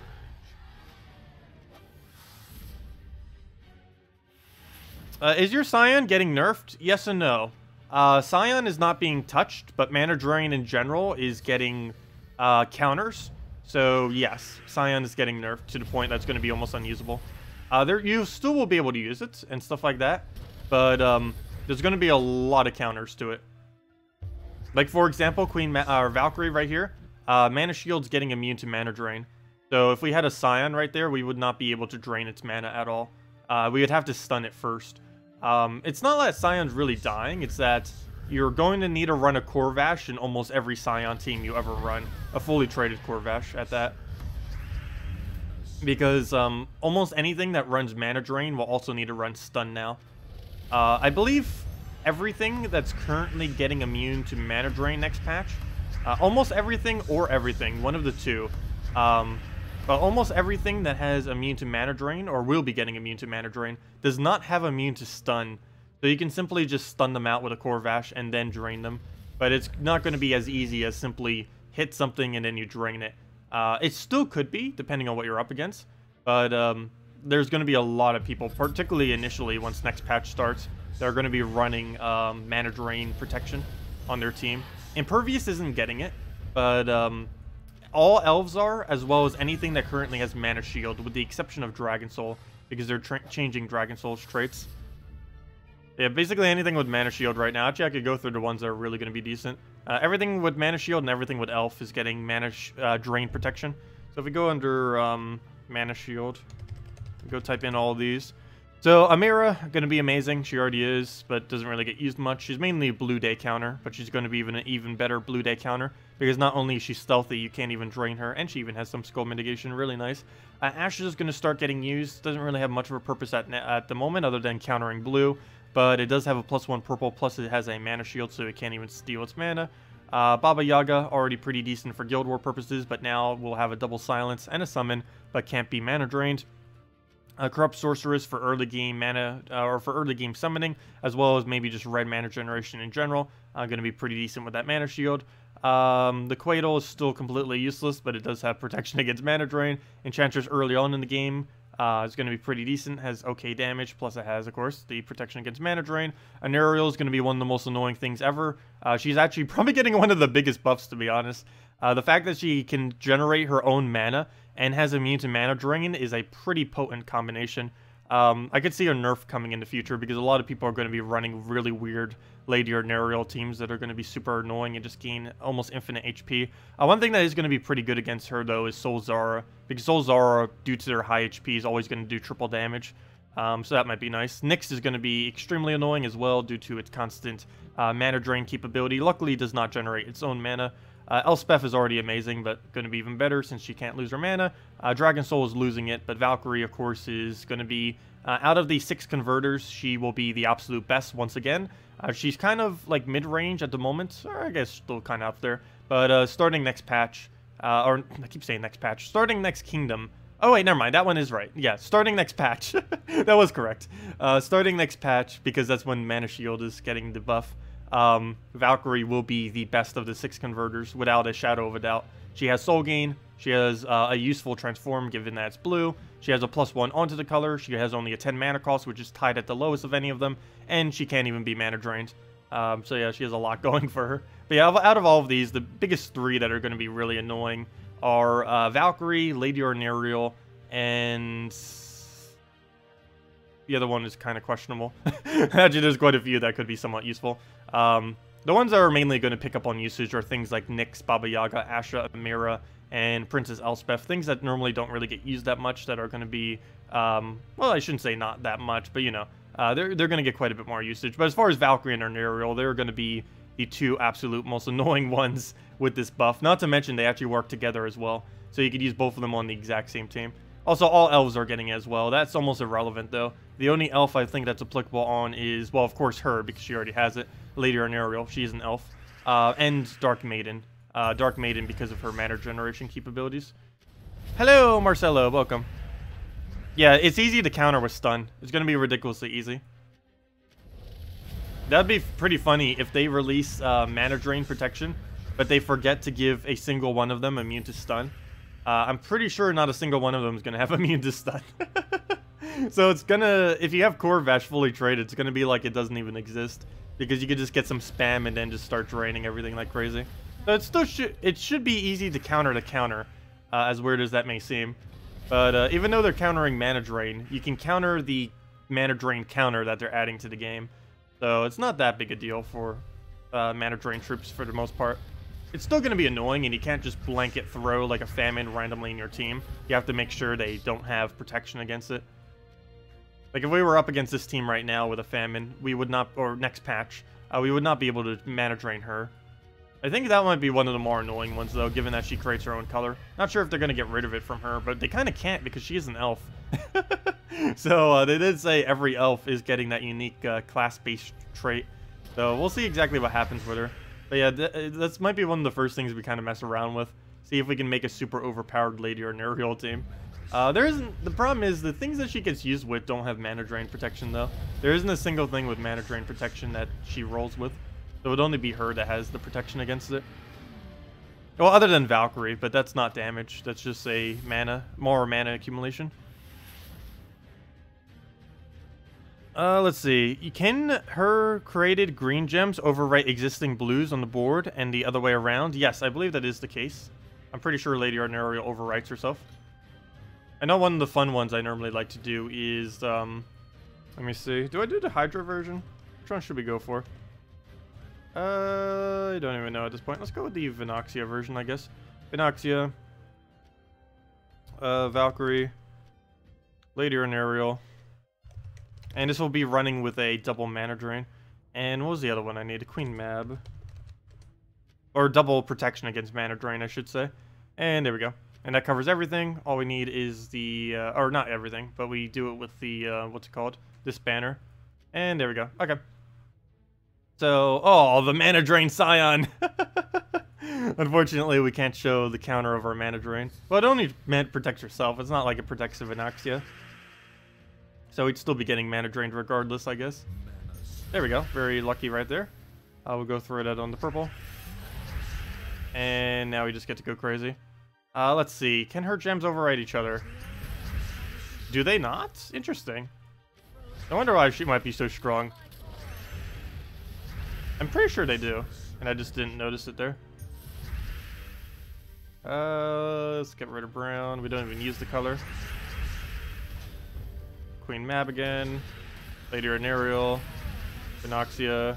Speaker 1: Is your Scion getting nerfed? Yes and no. Scion is not being touched, but Mana Drain in general is getting counters. So yes, Scion is getting nerfed to the point that's going to be almost unusable. You still will be able to use it and stuff like that, but there's going to be a lot of counters to it. Like for example, Valkyrie right here, Mana Shield's getting immune to Mana Drain. So if we had a Scion right there, we would not be able to drain its mana at all. We would have to stun it first. It's not that Scion's really dying, it's that you're going to need to run a Corvash in almost every Scion team you ever run. A fully traded Corvash at that. Because almost anything that runs Mana Drain will also need to run Stun now. I believe everything that's currently getting immune to Mana Drain next patch, almost everything or everything, one of the two, but almost everything that has immune to Mana Drain, or will be getting immune to Mana Drain, does not have immune to Stun. So you can simply just stun them out with a Corvash and then drain them. But it's not going to be as easy as simply hit something and then you drain it. It still could be, depending on what you're up against. But there's going to be a lot of people, particularly initially once next patch starts, that are going to be running Mana Drain protection on their team. Impervious isn't getting it, but all elves are, as well as anything that currently has Mana Shield, with the exception of Dragon Soul, because they're changing Dragon Soul's traits. Yeah, basically anything with Mana Shield right now. Actually, I could go through the ones that are really going to be decent. Everything with Mana Shield and everything with Elf is getting Mana Drain protection. So if we go under Mana Shield, go type in all of these. So Amira, going to be amazing. She already is, but doesn't really get used much. She's mainly a Blue Day counter, but she's going to be an even better Blue Day counter, because not only is she stealthy, you can't even drain her, and she even has some skull mitigation. Really nice. Ashe is going to start getting used. Doesn't really have much of a purpose at the moment, other than countering blue, but it does have a +1 purple, plus it has a Mana Shield, so it can't even steal its mana. Baba Yaga, already pretty decent for Guild War purposes, but now will have a double silence and a summon, but can't be mana drained. Corrupt Sorceress for early game mana, or for early game summoning, as well as maybe just red mana generation in general. Going to be pretty decent with that Mana Shield. The Quaidle is still completely useless, but it does have protection against Mana Drain. Enchantress early on in the game is going to be pretty decent, has okay damage, plus it has, of course, the protection against Mana Drain. Anariel is going to be one of the most annoying things ever. She's actually probably getting one of the biggest buffs, to be honest. The fact that she can generate her own mana and has immune to Mana Drain is a pretty potent combination. I could see a nerf coming in the future, because a lot of people are going to be running really weird Lady Ordinarial teams that are going to be super annoying and just gain almost infinite HP. One thing that is going to be pretty good against her, though, is Soul Zara, because Soul Zara, due to their high HP, is always going to do triple damage. So that might be nice. Nyx is going to be extremely annoying as well, due to its constant Mana Drain capability. Luckily, it does not generate its own mana. Elspeth is already amazing, but going to be even better since she can't lose her mana. Dragon Soul is losing it, but Valkyrie, of course, is going to be, out of the 6 converters, she will be the absolute best once again. She's kind of like mid-range at the moment, or I guess still kind of up there. But starting next patch, or I keep saying next patch, starting next kingdom. Oh wait, never mind, that one is right. Yeah, starting next patch. That was correct. Starting next patch, because that's when Mana Shield is getting the buff. Valkyrie will be the best of the 6 converters, without a shadow of a doubt. She has Soul Gain, she has a useful transform given that it's blue, she has a +1 onto the color, she has only a 10 mana cost, which is tied at the lowest of any of them, and she can't even be mana drained. So yeah, she has a lot going for her. But yeah, out of all of these, the biggest 3 that are going to be really annoying are Valkyrie, Lady Arnerial, and the other one is kind of questionable. Actually, there's quite a few that could be somewhat useful. The ones that are mainly going to pick up on usage are things like Nyx, Baba Yaga, Asha, Amira, and Princess Elspeth. Things that normally don't really get used that much that are going to be, well, I shouldn't say not that much, but you know, they're going to get quite a bit more usage. But as far as Valkyrie and Arnerial, they're going to be the 2 absolute most annoying ones with this buff. Not to mention they actually work together as well, so you could use both of them on the exact same team. Also, all elves are getting it as well. That's almost irrelevant, though. The only elf I think that's applicable on is, well, of course, her, because she already has it. Lady Arnerial, she's an elf. And Dark Maiden. Dark Maiden because of her mana generation capabilities. Hello, Marcelo. Welcome. Yeah, it's easy to counter with stun. It's going to be ridiculously easy. That'd be pretty funny if they release mana drain protection, but they forget to give a single one of them immune to stun. I'm pretty sure not a single one of them is going to have immune to stun. So it's going to, if you have Corvash fully traded, it's going to be like it doesn't even exist. Because you could just get some spam and then just start draining everything like crazy. So it still should be easy to counter, as weird as that may seem. But even though they're countering mana drain, you can counter the mana drain counter that they're adding to the game. So it's not that big a deal for mana drain troops for the most part. It's still going to be annoying, and you can't just blanket throw like a famine randomly in your team. You have to make sure they don't have protection against it. Like if we were up against this team right now with a famine, we would not, or next patch, we would not be able to mana drain her. I think that might be one of the more annoying ones though, given that she creates her own color. Not sure if they're going to get rid of it from her, but they kind of can't because she is an elf. So they did say every elf is getting that unique class-based trait. So we'll see exactly what happens with her. But yeah, this might be one of the first things we kind of mess around with. See if we can make a super overpowered Lady or Arnerial team. The problem is the things that she gets used with don't have mana drain protection though. There isn't a single thing with mana drain protection that she rolls with. So it would only be her that has the protection against it. Well, other than Valkyrie, but that's not damage. That's just a more mana accumulation. Let's see. Can her created green gems overwrite existing blues on the board and the other way around? Yes, I believe that is the case. I'm pretty sure Lady Arnerial overwrites herself. I know one of the fun ones I normally like to do is, let me see. Do I do the Hydra version? Which one should we go for? I don't even know at this point. Let's go with the Venoxia version, I guess. Venoxia. Valkyrie. Lady Arnerial. And this will be running with a double mana drain. And what was the other one I need? Queen Mab. Or double protection against mana drain, I should say. And there we go. And that covers everything. All we need is the, or not everything, but we do it with the, what's it called? This banner. And there we go. Okay. So, oh, the mana drain Scion. Unfortunately, we can't show the counter of our mana drain. Well, it only protects herself. It's not like it protects the Venoxia. So we'd still be getting mana drained regardless, I guess. There we go. Very lucky right there. We'll go through that on the purple. And now we just get to go crazy. Let's see. Can her gems override each other? Do they not? Interesting. I wonder why she might be so strong. I'm pretty sure they do. And I just didn't notice it there. Let's get rid of brown. We don't even use the color. Queen Mab again. Lady Arnerial. Venoxia.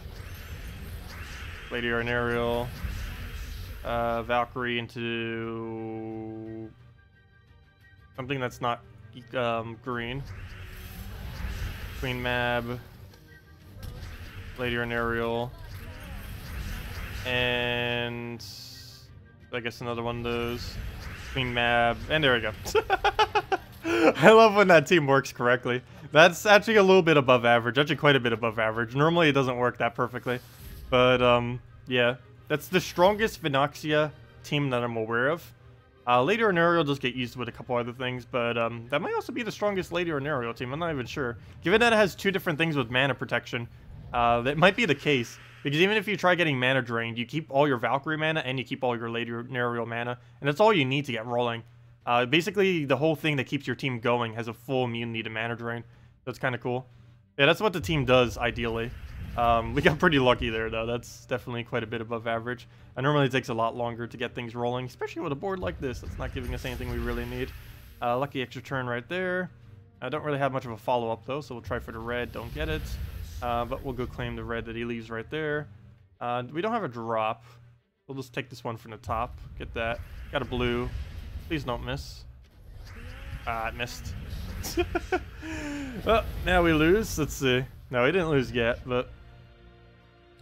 Speaker 1: Lady Arnerial. Valkyrie into something that's not green. Queen Mab. Lady Arnerial. And I guess another one of those. Queen Mab, and there we go. I love when that team works correctly. That's actually a little bit above average, actually quite a bit above average. Normally it doesn't work that perfectly. But, yeah. That's the strongest Vinoxia team that I'm aware of. Lady Arnarial does get used with a couple other things, but that might also be the strongest Lady Arnarial team. I'm not even sure. Given that it has 2 different things with mana protection, that might be the case. Because even if you try getting mana drained, you keep all your Valkyrie mana and you keep all your Lady Arnarial mana, and that's all you need to get rolling. Basically, the whole thing that keeps your team going has a full immunity to mana drain. That's kind of cool. Yeah, that's what the team does, ideally. We got pretty lucky there, though. That's definitely quite a bit above average. It normally takes a lot longer to get things rolling, especially with a board like this that's not giving us anything we really need. Lucky extra turn right there. I don't really have much of a follow-up, though, so we'll try for the red. Don't get it. But we'll go claim the red that he leaves right there. We don't have a drop. We'll just take this one from the top. Get that. Got a blue. Please don't miss. Ah, it missed. Well, now we lose. Let's see. No, we didn't lose yet, but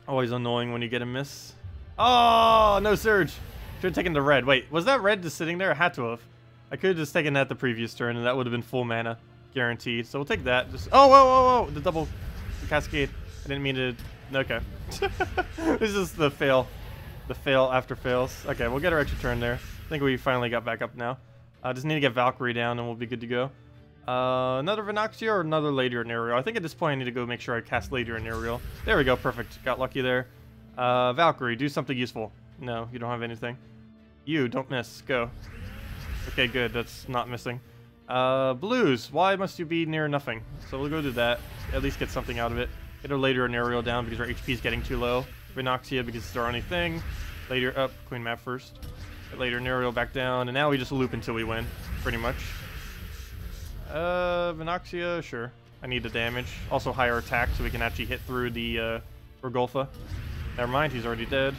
Speaker 1: always annoying when you get a miss. Oh, no surge. Should have taken the red. Wait, was that red just sitting there? I had to have. I could have just taken that the previous turn, and that would have been full mana. Guaranteed. So we'll take that. Just oh, whoa, whoa, whoa. The double cascade. I didn't mean to... Okay. This is the fail. The fail after fails. Okay, we'll get our extra turn there. I think we finally got back up now. Just need to get Valkyrie down and we'll be good to go. Another Vinoxia or another Lady Arnarial? I think at this point I need to go make sure I cast Lady Arnarial. There we go, perfect. Got lucky there. Valkyrie, do something useful. No, you don't have anything. You, don't miss. Go. Okay, good. That's not missing. Blues, why must you be near nothing? So we'll go do that. At least get something out of it. Get our Lady Arnarial down because our HP is getting too low. Vinoxia because it's our only thing. Later up, Queen Map first. Get Lady Arnarial back down, and now we just loop until we win, pretty much. Vinoxia, sure. I need the damage. Also higher attack so we can actually hit through the Rogolfa. Never mind, he's already dead.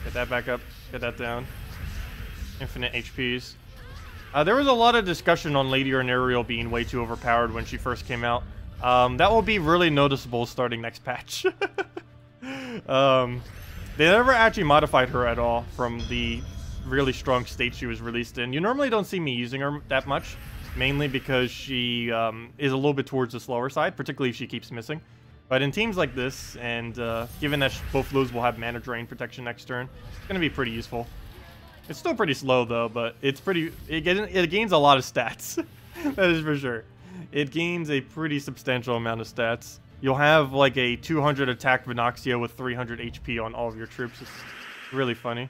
Speaker 1: Get that back up. Get that down. Infinite HPs. There was a lot of discussion on Lady Arnarial being way too overpowered when she first came out. That will be really noticeable starting next patch. They never actually modified her at all from the really strong state she was released in. You normally don't see me using her that much, mainly because she is a little bit towards the slower side, particularly if she keeps missing. But in teams like this, and given that both of those will have mana drain protection next turn, it's going to be pretty useful. It's still pretty slow though, but it's pretty. It gains a lot of stats. That is for sure. It gains a pretty substantial amount of stats. You'll have like a 200 attack Vinoxia with 300 HP on all of your troops. It's really funny.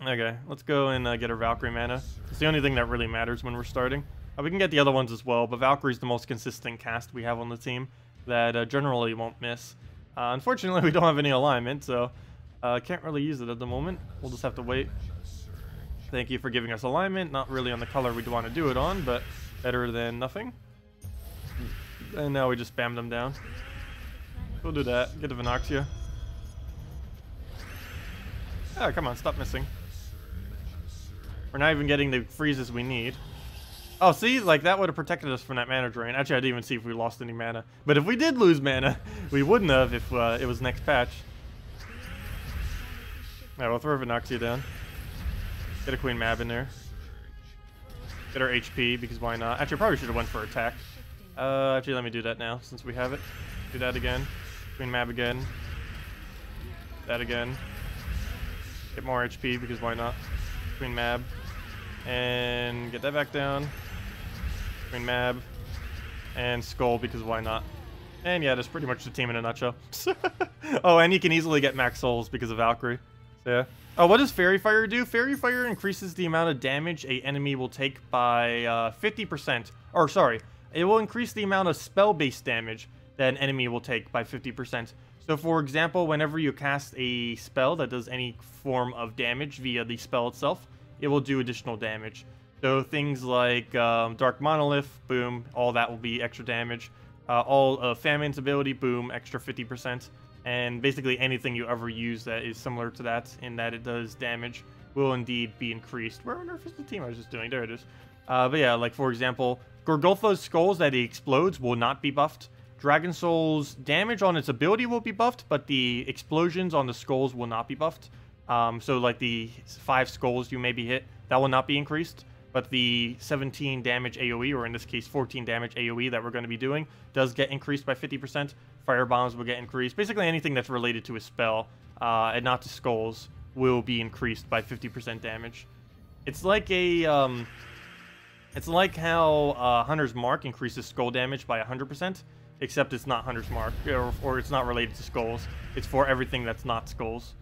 Speaker 1: Okay, let's go and get our Valkyrie mana. It's the only thing that really matters when we're starting. We can get the other ones as well, but Valkyrie's the most consistent cast we have on the team that generally won't miss. Unfortunately, we don't have any alignment, so can't really use it at the moment. We'll just have to wait. Thank you for giving us alignment. Not really on the color we'd want to do it on, but better than nothing. And now we just spam them down. We'll do that. Get the Vinoxia. Oh, come on, stop missing. We're not even getting the freezes we need. Oh, see? Like, that would have protected us from that mana drain. Actually, I didn't even see if we lost any mana. But if we did lose mana, we wouldn't have if it was next patch. Alright, we'll throw Vinoxia down. Get a Queen Mab in there. Get our HP, because why not? Actually, I probably should have went for attack. Actually, let me do that now, since we have it. Do that again. Queen Mab again. That again. Get more HP, because why not? Queen Mab. And get that back down. Queen Mab. And Skull, because why not? And yeah, that's pretty much the team in a nutshell. Oh, and you can easily get max souls because of Valkyrie. So, yeah. Oh, what does Fairy Fire do? Fairy Fire increases the amount of damage a enemy will take by 50%. Or, sorry. It will increase the amount of spell-based damage that an enemy will take by 50%. So, for example, whenever you cast a spell that does any form of damage via the spell itself, it will do additional damage. So, things like Dark Monolith, boom, all that will be extra damage. All of Famine's ability, boom, extra 50%. And basically anything you ever use that is similar to that, in that it does damage, will indeed be increased. Where on earth is the team I was just doing? There it is. But yeah, like for example, Gorgolfa's skulls that he explodes will not be buffed. Dragon Soul's damage on its ability will be buffed, but the explosions on the skulls will not be buffed. So like the 5 skulls you maybe hit, that will not be increased. But the 17 damage AoE, or in this case 14 damage AoE that we're going to be doing, does get increased by 50%. Fire bombs will get increased. Basically anything that's related to a spell, and not to skulls, will be increased by 50% damage. It's like a, it's like how Hunter's Mark increases skull damage by 100%, except it's not Hunter's Mark, or it's not related to skulls. It's for everything that's not skulls.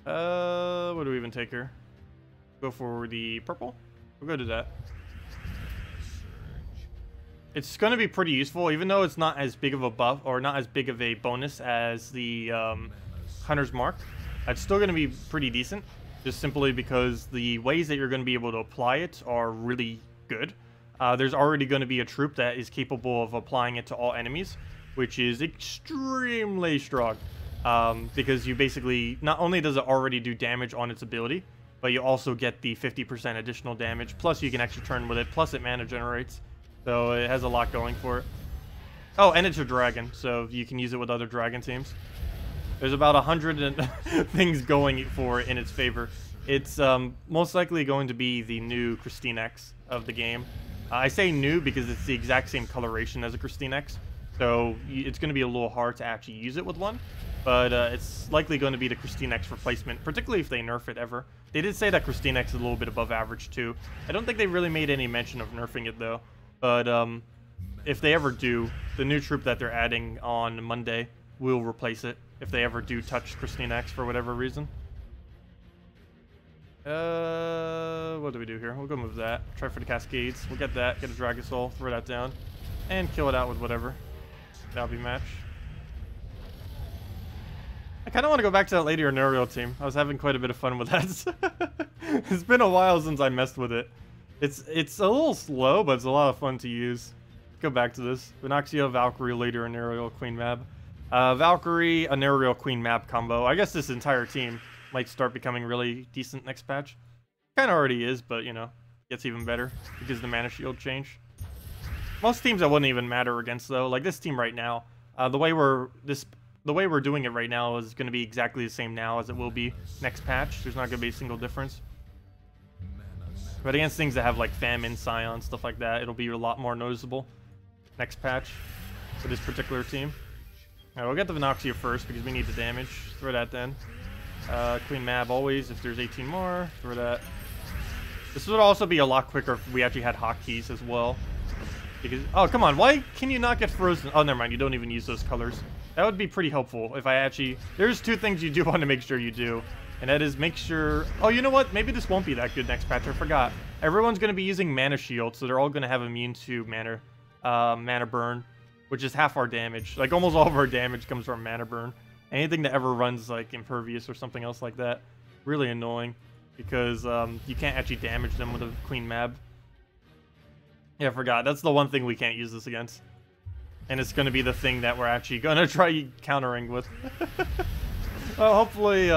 Speaker 1: What do we even take here? Go for the purple? We'll go to that. It's going to be pretty useful, even though it's not as big of a buff, or not as big of a bonus as the Hunter's Mark. It's still going to be pretty decent, just simply because the ways that you're going to be able to apply it are really good. There's already going to be a troop that is capable of applying it to all enemies, which is extremely strong. Because you basically, not only does it already do damage on its ability, but you also get the 50% additional damage, plus you can actually turn with it, plus it mana generates. So it has a lot going for it. Oh, and it's a dragon, so you can use it with other dragon teams. There's about 100 things going for it in its favor. It's most likely going to be the new KrissTigger of the game. I say new because it's the exact same coloration as a KrissTigger, so it's going to be a little hard to actually use it with one. But it's likely going to be the KrissTigger replacement, particularly if they nerf it ever. They did say that KrissTigger is a little bit above average too. I don't think they really made any mention of nerfing it though. But if they ever do, the new troop that they're adding on Monday will replace it if they ever do touch KrissTigger for whatever reason. What do we do here? We'll go move that. Try for the Cascades. We'll get that. Get a Dragon Soul. Throw that down. And kill it out with whatever. That'll be match. I kind of want to go back to that Lady Arnorial team. I was having quite a bit of fun with that. It's been a while since I messed with it. It's a little slow, but it's a lot of fun to use. Let's go back to this. Vinoxia, Valkyrie, Lady Arnorial, Queen Mab. Valkyrie, Arnorial, Queen Mab combo. I guess this entire team might start becoming really decent next patch. Kind of already is, but you know, gets even better because the mana shield change. Most teams that wouldn't even matter against though, like this team right now, the way we're doing it right now is going to be exactly the same now as it will be next patch. There's not going to be a single difference. But against things that have like Famine, Scion, stuff like that, it'll be a lot more noticeable next patch for this particular team. Alright, we'll get the Vinoxia first because we need the damage. Throw that then. Queen Mab always, if there's 18 more, throw that. This would also be a lot quicker if we actually had hotkeys as well. Because, oh, come on, why can you not get frozen? Oh, never mind, you don't even use those colors. That would be pretty helpful if I actually... There's 2 things you do want to make sure you do. And that is make sure... Oh, you know what? Maybe this won't be that good next patch. I forgot. Everyone's going to be using Mana Shield, so they're all going to have immune to Mana Burn, which is half our damage. Like, almost all of our damage comes from Mana Burn. Anything that ever runs, like, Impervious or something else like that. Really annoying. Because you can't actually damage them with a Queen Mab. Yeah, I forgot. That's the one thing we can't use this against. And it's going to be the thing that we're actually going to try countering with. Well, hopefully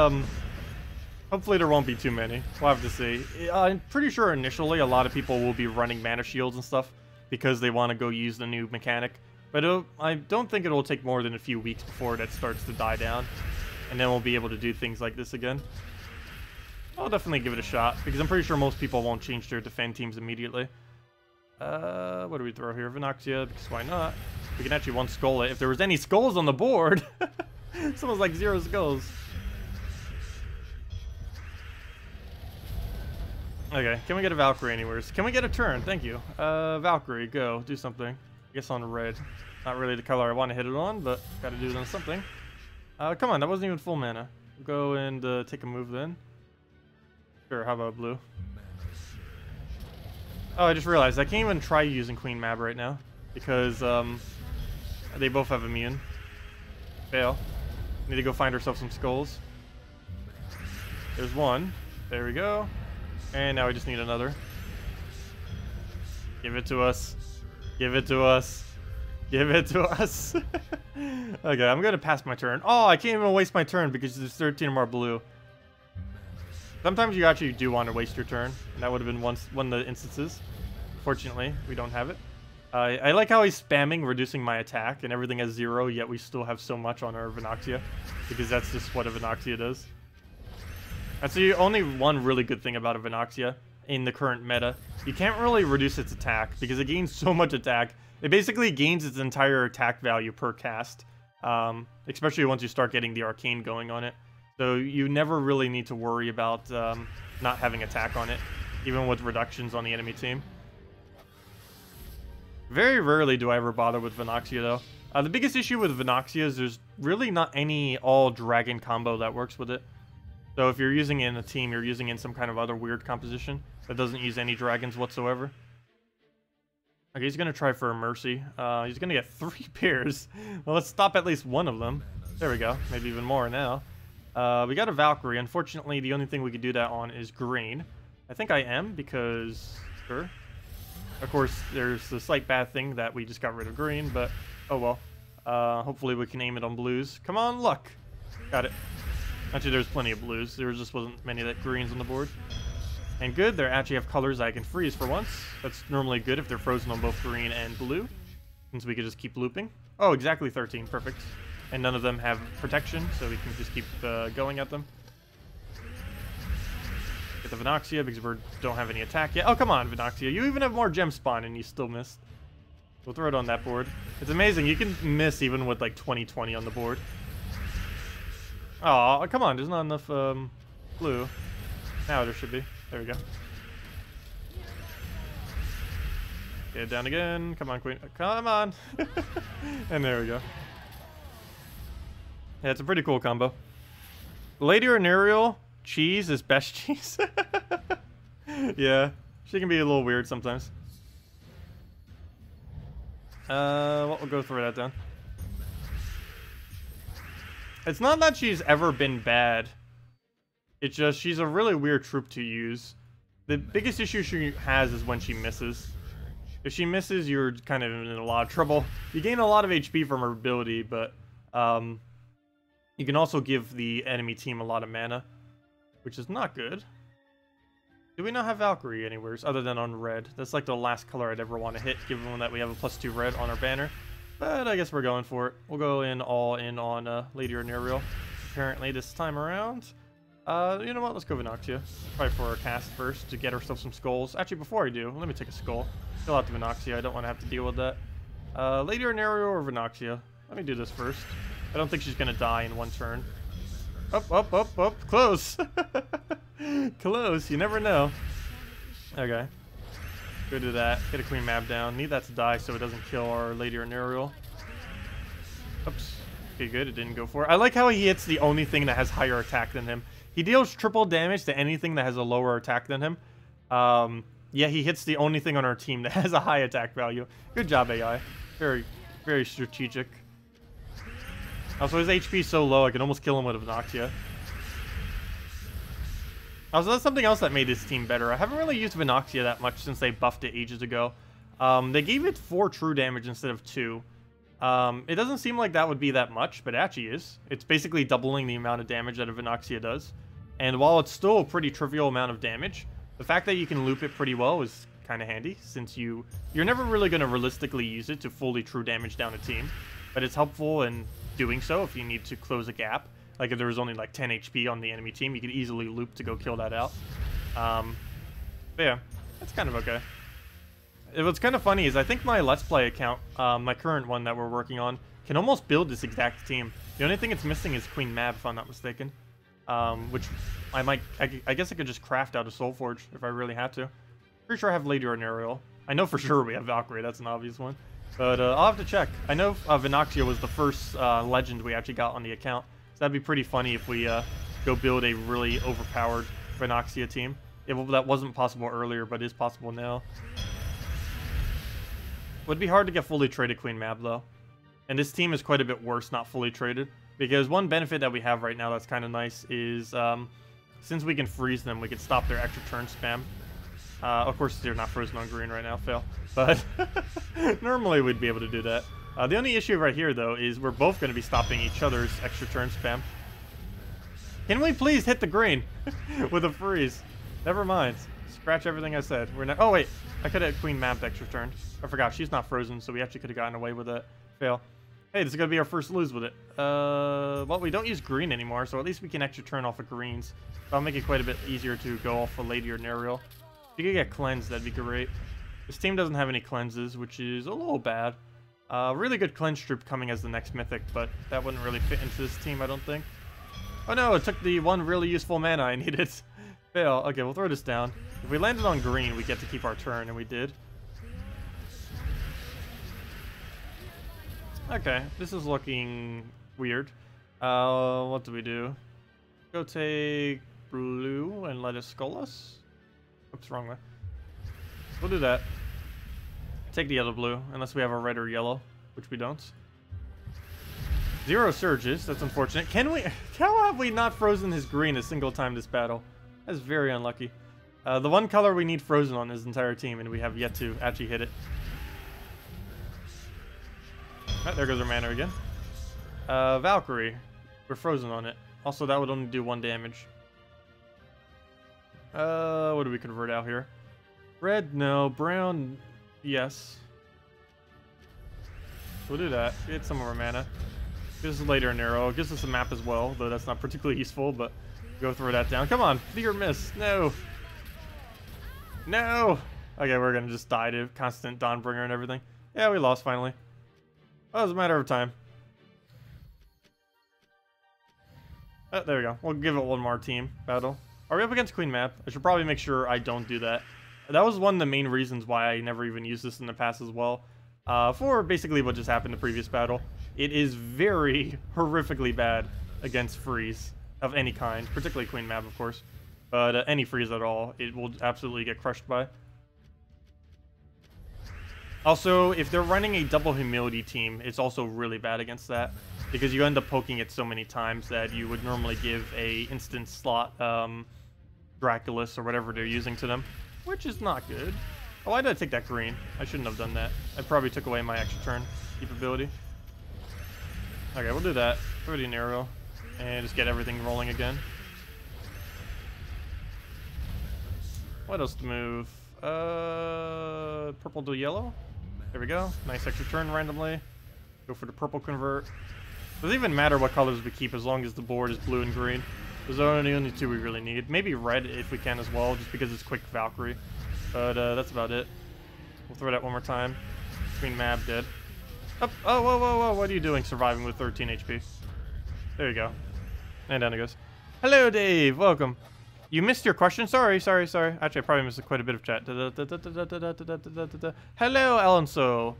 Speaker 1: there won't be too many. We'll have to see. I'm pretty sure initially a lot of people will be running Mana Shields and stuff because they want to go use the new mechanic. But I don't think it'll take more than a few weeks before that starts to die down. And then we'll be able to do things like this again. I'll definitely give it a shot because I'm pretty sure most people won't change their defend teams immediately. What do we throw here? Vinoxia, because why not? We can actually one skull it. If there was any skulls on the board, it's almost like 0 skulls. Okay, can we get a Valkyrie anywhere? Can we get a turn? Thank you. Valkyrie, go. Do something. I guess on red. Not really the color I want to hit it on, but gotta do it on something. Come on, that wasn't even full mana. We'll go and take a move then. Sure, how about blue? Oh, I just realized I can't even try using Queen Mab right now because they both have immune. Fail. Need to go find ourselves some skulls. There's one. There we go. And now we just need another. Give it to us. Give it to us. Give it to us. Okay, I'm gonna pass my turn. Oh, I can't even waste my turn because there's 13 more blue. Sometimes you actually do want to waste your turn, and that would have been one of the instances. Fortunately, we don't have it. I like how he's spamming, reducing my attack, and everything has 0, yet we still have so much on our Vinoxia, because that's just what a Vinoxia does. That's the only one really good thing about a Vinoxia in the current meta. You can't really reduce its attack, because it gains so much attack. It basically gains its entire attack value per cast, especially once you start getting the arcane going on it. So you never really need to worry about not having attack on it, even with reductions on the enemy team. Very rarely do I ever bother with Vinoxia, though. The biggest issue with Vinoxia is there's really not any all-dragon combo that works with it. So if you're using it in a team, you're using it in some kind of other weird composition that doesn't use any dragons whatsoever. Okay, he's going to try for a Mercy. He's going to get 3 pairs. Well, let's stop at least one of them. There we go. Maybe even more now. We got a Valkyrie. Unfortunately, the only thing we could do that on is green. I think I am, because... Sure. Of course, there's the slight bad thing that we just got rid of green, but oh well. Hopefully we can aim it on blues. Come on, luck! Got it. Actually, there's plenty of blues. There just wasn't many that greens on the board. And good, they actually have colors I can freeze for once. That's normally good if they're frozen on both green and blue, since we could just keep looping. Oh, exactly 13. Perfect. And none of them have protection, so we can just keep going at them. Get the Vinoxia because we don't have any attack yet. Oh, come on, Vinoxia. You even have more gem spawn and you still missed. We'll throw it on that board. It's amazing. You can miss even with like 20/20 on the board. Oh, come on. There's not enough blue. Now there should be. There we go. Get it down again. Come on, Queen. Come on. And there we go. Yeah, it's a pretty cool combo. Lady or Nerial, cheese is best cheese. Yeah, she can be a little weird sometimes. We'll go throw that down. It's not that she's ever been bad. It's just she's a really weird troop to use. The biggest issue she has is when she misses. If she misses, you're kind of in a lot of trouble. You gain a lot of HP from her ability, but you can also give the enemy team a lot of mana, which is not good. Do we not have Valkyrie anywhere other than on red? That's like the last color I'd ever want to hit, given that we have a +2 red on our banner. But I guess we're going for it. We'll go all in on Lady or Nerial, apparently this time around. You know what? Let's go Vinoxia. Try for our cast first to get ourselves some skulls. Actually, before I do, let me take a skull. Fill out the Vinoxia. I don't want to have to deal with that. Lady or Nerial or Vinoxia? Let me do this first. I don't think she's going to die in one turn. Up, up, up, up. Close. Close. You never know. Okay. Go do that. Get a Queen Mab down. Need that to die so it doesn't kill our Lady or Nerial. Oops. Okay, good. It didn't go for it. I like how he hits the only thing that has higher attack than him. He deals triple damage to anything that has a lower attack than him. Yeah, he hits the only thing on our team that has a high attack value. Good job, AI. Very, very strategic. Also, his HP is so low, I can almost kill him with a Vinoxia. Also, that's something else that made this team better. I haven't really used Vinoxia that much since they buffed it ages ago. They gave it 4 true damage instead of 2. It doesn't seem like that would be that much, but it actually is. It's basically doubling the amount of damage that a Vinoxia does. And while it's still a pretty trivial amount of damage, the fact that you can loop it pretty well is kind of handy, since you're never really going to realistically use it to fully true damage down a team. But it's helpful in doing so if you need to close a gap. Like if there was only like 10 HP on the enemy team, you could easily loop to go kill that out. But yeah, that's kind of okay. What's kind of funny is I think my Let's Play account, my current one that we're working on, can almost build this exact team. The only thing it's missing is Queen Mab, if I'm not mistaken. Which I guess I could just craft out of Soulforge if I really had to. Pretty sure I have Lady or Nerial. I know for sure we have Valkyrie, that's an obvious one. But I'll have to check. I know Vinoxia was the first legend we actually got on the account. So that'd be pretty funny if we go build a really overpowered Vinoxia team. That wasn't possible earlier, but is possible now. Would be hard to get fully traded Queen Mab, though. And this team is quite a bit worse not fully traded. Because one benefit that we have right now that's kind of nice is, since we can freeze them, we can stop their extra turn spam. Of course, they're not frozen on green right now, fail. But normally we'd be able to do that. The only issue right here, though, is we're both going to be stopping each other's extra turn spam. Can we please hit the green with a freeze? Never mind. Scratch everything I said. We're not. Oh wait, I could have Queen Map extra turn. I forgot she's not frozen, so we actually could have gotten away with it. Fail. Hey, this is gonna be our first lose with it. Well, we don't use green anymore, so at least we can extra turn off of greens. That'll make it quite a bit easier to go off a Lady or an Aerial. If you could get cleansed, that'd be great. This team doesn't have any cleanses, which is a little bad. Really good cleanse troop coming as the next mythic, but that wouldn't really fit into this team, I don't think. Oh no, it took the one really useful mana I needed. Fail. Okay, we'll throw this down. If we landed on green, we get to keep our turn, and we did. Okay, this is looking weird. What do we do? Go take blue and let it skull us? Oops, wrong way. We'll do that. Take the other blue, unless we have a red or yellow, which we don't. 0 surges, that's unfortunate. How have we not frozen his green a single time this battle? That's very unlucky. The one color we need frozen on his entire team, and we have yet to actually hit it. Right, there goes our mana again. Valkyrie. We're frozen on it. Also, that would only do 1 damage. What do we convert out here? Red, no. Brown, yes. We'll do that. Get some of our mana. Gives us later an arrow. Gives us a map as well, though that's not particularly useful, but go throw that down. Come on, fear miss. No. No. Okay, we're gonna just die to constant Dawnbringer and everything. Yeah, we lost finally. Well, it was a matter of time. Oh, there we go. We'll give it one more team battle. Are we up against Queen Map? I should probably make sure I don't do that. That was one of the main reasons why I never even used this in the past as well. For basically what just happened in the previous battle. It is very horrifically bad against freeze of any kind, particularly Queen Map, of course. But any freeze at all, it will absolutely get crushed by. Also, if they're running a double humility team, it's also really bad against that, because you end up poking it so many times that you would normally give a instant slot Draculus or whatever they're using to them, which is not good. Oh, why did I take that green? I shouldn't have done that. I probably took away my extra turn capability. Okay, we'll do that. Throw the arrow and just get everything rolling again. What else to move? Purple to yellow. There we go. Nice extra turn randomly. Go for the purple convert. Doesn't even matter what colors we keep as long as the board is blue and green. Those are the only 2 we really need. Maybe red if we can as well, just because it's quick Valkyrie. But that's about it. We'll throw that one more time. Queen Mab dead. Up. Oh, whoa, whoa, whoa. What are you doing surviving with 13 HP? There you go. And down it goes. Hello, Dave. Welcome. You missed your question? Sorry. Actually, I probably missed quite a bit of chat. Hello, Alonso.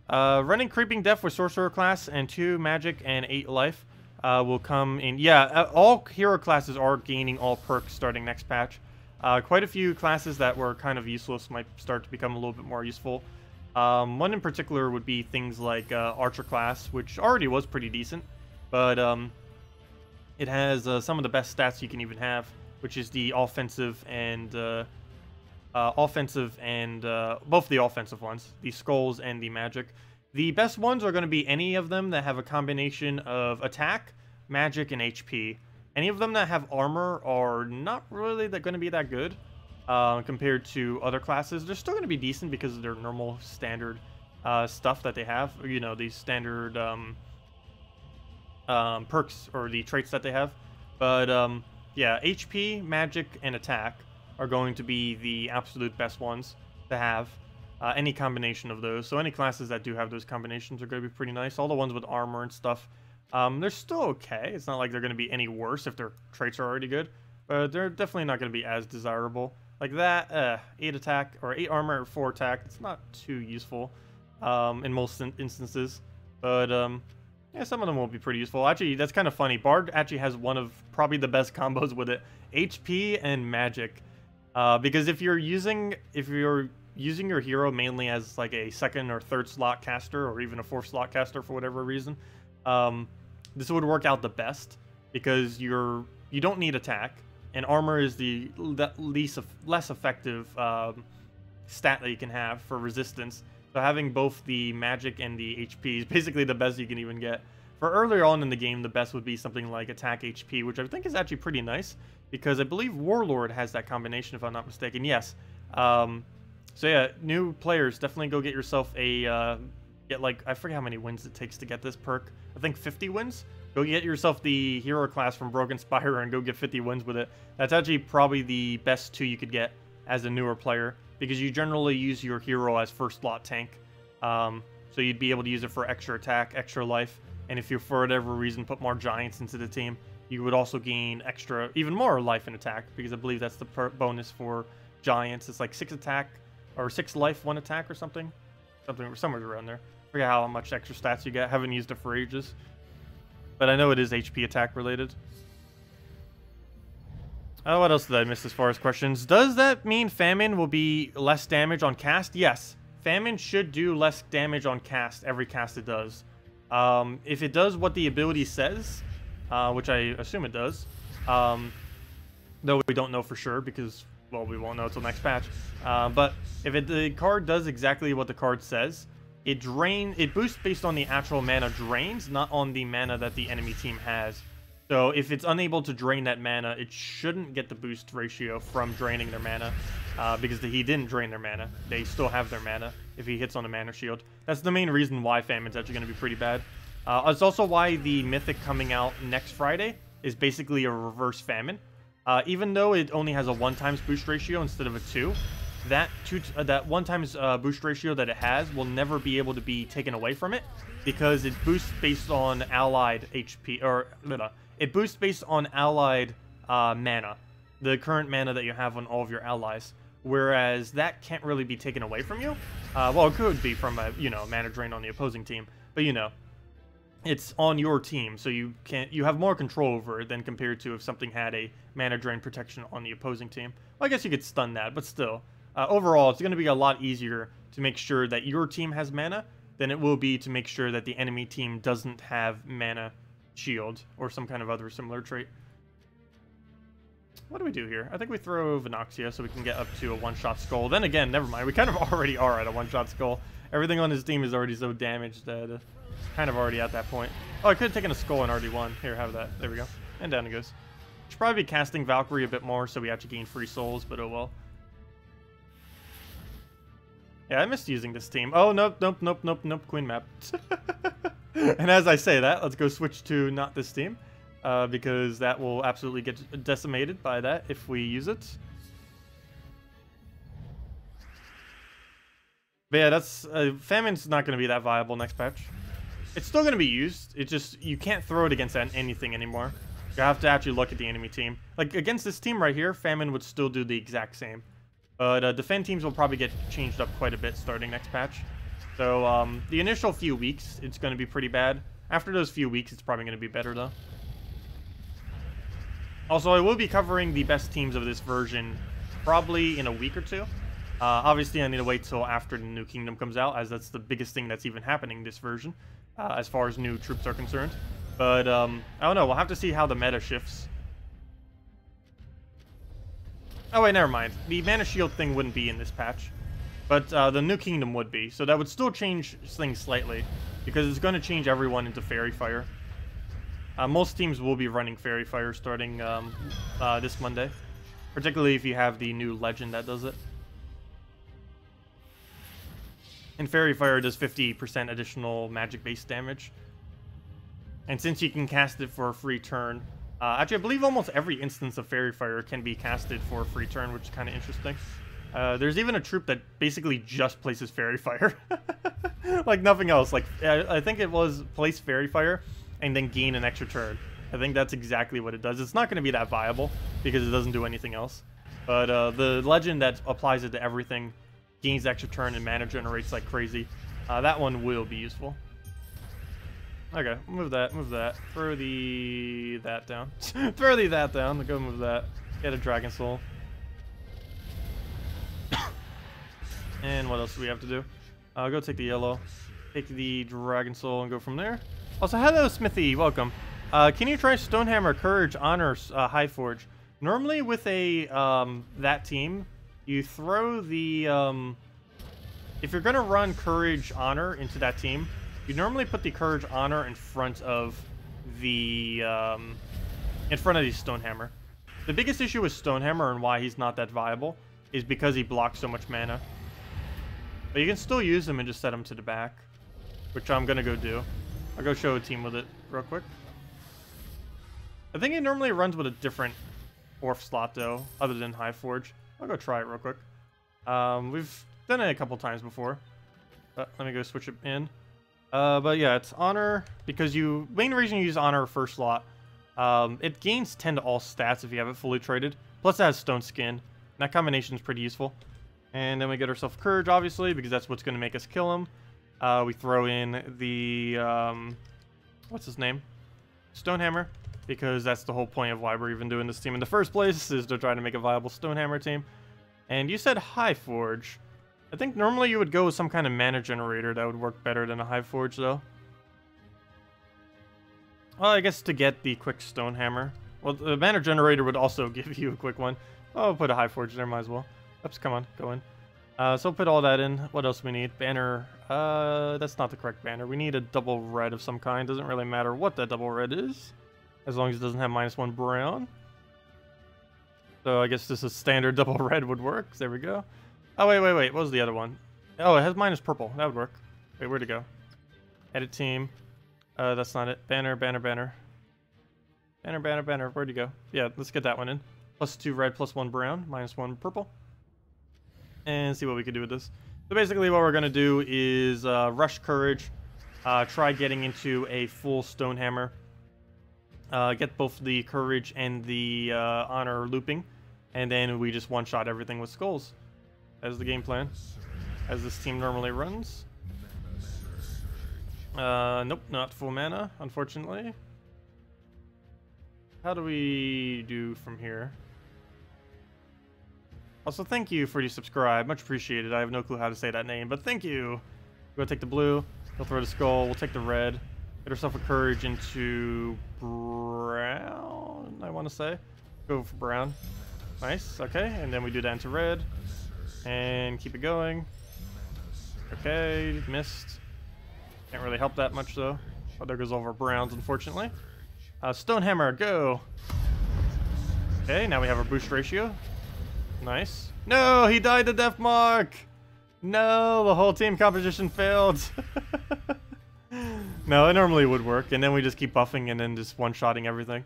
Speaker 1: Running Creeping Death with Sorcerer class and 2 Magic and 8 Life will come in. Yeah, all hero classes are gaining all perks starting next patch. Quite a few classes that were kind of useless might start to become a little bit more useful. One in particular would be things like Archer class, which already was pretty decent, but it has some of the best stats you can even have, which is the offensive and both the offensive ones, the skulls and the magic. The best ones are going to be any of them that have a combination of attack, magic, and HP. Any of them that have armor are not really going to be that good compared to other classes. They're still going to be decent because of their normal standard stuff that they have. You know, these standard perks or the traits that they have. But yeah, HP, magic, and attack are going to be the absolute best ones to have. Any combination of those. So any classes that do have those combinations are going to be pretty nice. All the ones with armor and stuff, they're still okay. It's not like they're going to be any worse if their traits are already good. But they're definitely not going to be as desirable. Like that, 8 attack, or 8 armor, or 4 attack. It's not too useful in most instances. But yeah, some of them will be pretty useful. Actually, that's kind of funny. Bard actually has one of probably the best combos with it. HP and magic. Because if you're using your hero mainly as like a 2nd or 3rd slot caster, or even a 4th slot caster for whatever reason, this would work out the best because you don't need attack, and armor is the less effective stat that you can have for resistance. So having both the magic and the HP is basically the best you can even get For earlier on in the game, the best would be something like attack HP, which I think is actually pretty nice, because I believe Warlord has that combination, if I'm not mistaken. Yes. So yeah, new players, definitely go get yourself a, get like, I forget how many wins it takes to get this perk. I think 50 wins? Go get yourself the hero class from Broken Spire and go get 50 wins with it. That's actually probably the best 2 you could get as a newer player, because you generally use your hero as first slot tank. So you'd be able to use it for extra attack, extra life, and if you, for whatever reason, put more giants into the team, you would also gain extra, even more life and attack, because I believe that's the bonus for giants. It's like 6 attack, or 6 life, 1 attack, or something. Somewhere around there. I forget how much extra stats you get. Haven't used it for ages. But I know it is HP attack related. What else did I miss as far as questions? Does that mean Famine will be less damage on cast? Yes. Famine should do less damage on cast, every cast it does. If it does what the ability says, which I assume it does, though we don't know for sure because, well, we won't know until next patch. But if the card does exactly what the card says, it boosts based on the actual mana drains, not on the mana that the enemy team has. So if it's unable to drain that mana, it shouldn't get the boost ratio from draining their mana, because he didn't drain their mana. They still have their mana if he hits on a mana shield. That's the main reason why Famine's actually going to be pretty bad. It's also why the Mythic coming out next Friday is basically a reverse Famine. Even though it only has a 1x boost ratio instead of a 2, that 1x boost ratio that it has will never be able to be taken away from it, because it boosts based on allied HP, or it boosts based on allied mana, the current mana that you have on all of your allies, whereas that can't really be taken away from you. Well, it could be from a, mana drain on the opposing team, but it's on your team, so you have more control over it than compared to if something had a mana drain protection on the opposing team. Well, I guess you could stun that, but still. Overall, it's going to be a lot easier to make sure that your team has mana than it will be to make sure that the enemy team doesn't have mana shield or some kind of other similar trait. What do we do here? I think we throw Venoxia so we can get up to a one-shot skull. Then again, never mind. We kind of already are at a one-shot skull. Everything on his team is already so damaged that kind of already at that point. Oh, I could have taken a skull and already won. Here, have that. There we go. And down it goes. Should probably be casting Valkyrie a bit more so we actually gain free souls, but oh well. Yeah, I missed using this team. Oh, nope, Queen map. And as I say that, let's go switch to not this team, because that will absolutely get decimated by that if we use it. But yeah, that's Famine's not going to be that viable next patch. It's still going to be used. It's just you can't throw it against anything anymore. You have to actually look at the enemy team. Like against this team right here, Famine would still do the exact same. But defend teams will probably get changed up quite a bit starting next patch. So the initial few weeks, it's going to be pretty bad. After those few weeks, it's probably going to be better though. Also, I will be covering the best teams of this version probably in a week or two. Obviously, I need to wait till after the new kingdom comes out, as that's the biggest thing that's even happening this version, as far as new troops are concerned. But I don't know. We'll have to see how the meta shifts. Oh wait, never mind. The mana shield thing wouldn't be in this patch, but the new kingdom would be. So that would still change things slightly, because it's going to change everyone into Fairy Fire. Most teams will be running Fairy Fire starting this Monday, particularly if you have the new legend that does it. And Fairy Fire does 50% additional magic-based damage. And since you can cast it for a free turn, actually I believe almost every instance of Fairy Fire can be casted for a free turn, which is kind of interesting. There's even a troop that basically just places Fairy Fire. Like nothing else. Like I think it was place Fairy Fire and then gain an extra turn. I think that's exactly what it does. It's not going to be that viable because it doesn't do anything else. But the legend that applies it to everything, gains extra turn and mana generates like crazy. That one will be useful. Okay, move that. Throw that down. Throw that down. Go move that. Get a Dragon Soul. And what else do we have to do? Go take the yellow. Take the Dragon Soul and go from there. Also, hello Smithy, welcome. Can you try Stonehammer, Courage, Honor, Highforge? Normally with a that team, you throw the if you're gonna run Courage, Honor into that team, you normally put the Courage Honor in front of the Stonehammer. The biggest issue with Stonehammer and why he's not that viable is because he blocks so much mana. But you can still use him and just set him to the back, which I'm gonna go do. I'll go show a team with it real quick. I think it normally runs with a different Orf slot though, other than Highforge. I'll go try it real quick. We've done it a couple times before, but let me go switch it in. But yeah, it's Honor, because main reason you use Honor first slot, it gains 10 to all stats if you have it fully traded, plus it has Stone Skin. That combination is pretty useful. And then we get ourselves Courage, obviously, because that's what's going to make us kill him. We throw in the, what's his name? Stonehammer, because that's the whole point of why we're even doing this team in the first place, is to try to make a viable Stonehammer team. And you said Highforge. I think normally you would go with some kind of mana generator that would work better than a Highforge, though. Well, I guess to get the quick Stonehammer. Well, the mana generator would also give you a quick one. Oh, I'll put a Highforge there, might as well. Oops, come on, go in. So we'll put all that in. What else we need? Banner. That's not the correct banner. We need a double red of some kind. Doesn't really matter what that double red is, as long as it doesn't have -1 brown. So I guess this is standard double red would work. There we go. Oh, wait. What was the other one? Oh, it has -purple. That would work. Wait, where'd it go? Edit team. That's not it. Banner. Banner. Where'd you go? Yeah, let's get that one in. +2 red, +1 brown, -1 purple. And see what we can do with this. So basically what we're going to do is rush Courage, try getting into a full Stonehammer, get both the Courage and the Honor looping, and then we just one-shot everything with Skulls. As the game plan, as this team normally runs. Nope, not full mana, unfortunately. How do we do from here? Also, thank you for your subscribe. Much appreciated. I have no clue how to say that name, but thank you. We'll take the blue. We'll throw the skull. We'll take the red. Get ourselves a Courage into brown, I want to say. Go for brown. Nice. Okay, and then we do that into red. And keep it going. Okay, missed. Can't really help that much, though. Oh, there goes all of our browns, unfortunately. Stonehammer, go! Okay, now we have our boost ratio. Nice. No, he died to Death Mark! No, the whole team composition failed. No, it normally would work, and then we just keep buffing and then just one-shotting everything.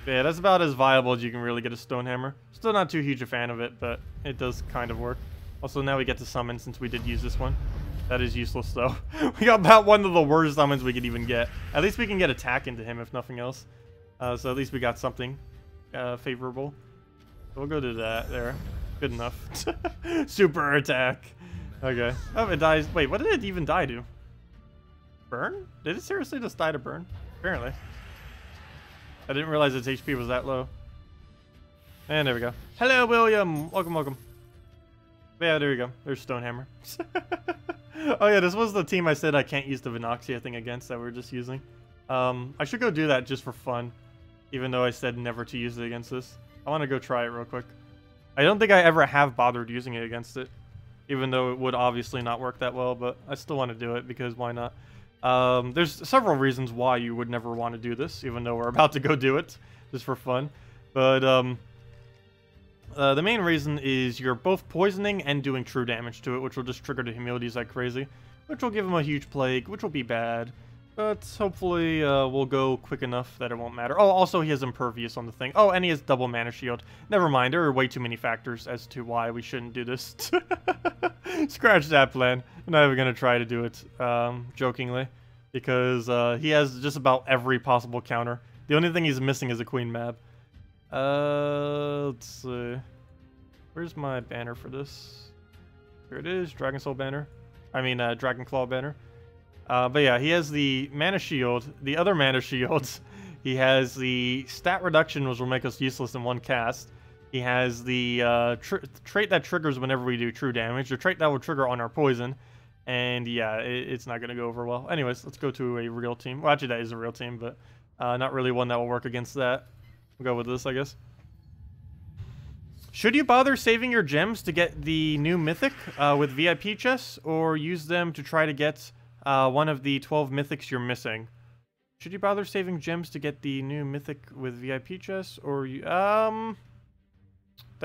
Speaker 1: Yeah, that's about as viable as you can really get a Stonehammer. Still not too huge a fan of it, but it does kind of work. Also, now we get to summon since we did use this one. That is useless, though. We got about one of the worst summons we could even get. At least we can get attack into him, if nothing else. So at least we got something favorable. We'll go to that there. Good enough. Super attack. Okay. Oh, it dies. Wait, what did it even die to? Burn? Did it seriously just die to burn? Apparently. I didn't realize its HP was that low. And there we go. Hello, William. Welcome. Yeah, there you go. There's Stonehammer. Oh yeah, this was the team I said I can't use the Vinoxia thing against that we were just using. I should go do that just for fun, even though I said never to use it against this. I want to go try it real quick. I don't think I ever have bothered using it against it, even though it would obviously not work that well, but I still want to do it because why not? There's several reasons why you would never want to do this, even though we're about to go do it, just for fun. But, the main reason is you're both poisoning and doing true damage to it, which will just trigger the humilities like crazy, which will give him a huge plague, which will be bad. But hopefully we'll go quick enough that it won't matter. Oh, also he has Impervious on the thing. Oh, and he has double mana shield. Never mind, there are way too many factors as to why we shouldn't do this. Scratch that plan. I'm not even going to try to do it, jokingly, because he has just about every possible counter. The only thing he's missing is a Queen map. Let's see. Where's my banner for this? Here it is, Dragon Soul banner. I mean, Dragon Claw banner. But yeah, he has the mana shield, the other mana shields. He has the stat reduction, which will make us useless in one cast. He has the trait that triggers whenever we do true damage, the trait that will trigger on our poison. And yeah, it's not going to go over well. Anyways, let's go to a real team. Well, actually, that is a real team, but not really one that will work against that. We'll go with this, I guess. Should you bother saving your gems to get the new mythic with VIP chests, or use them to try to get one of the 12 mythics you're missing? Should you bother saving gems to get the new mythic with VIP chests, or you, that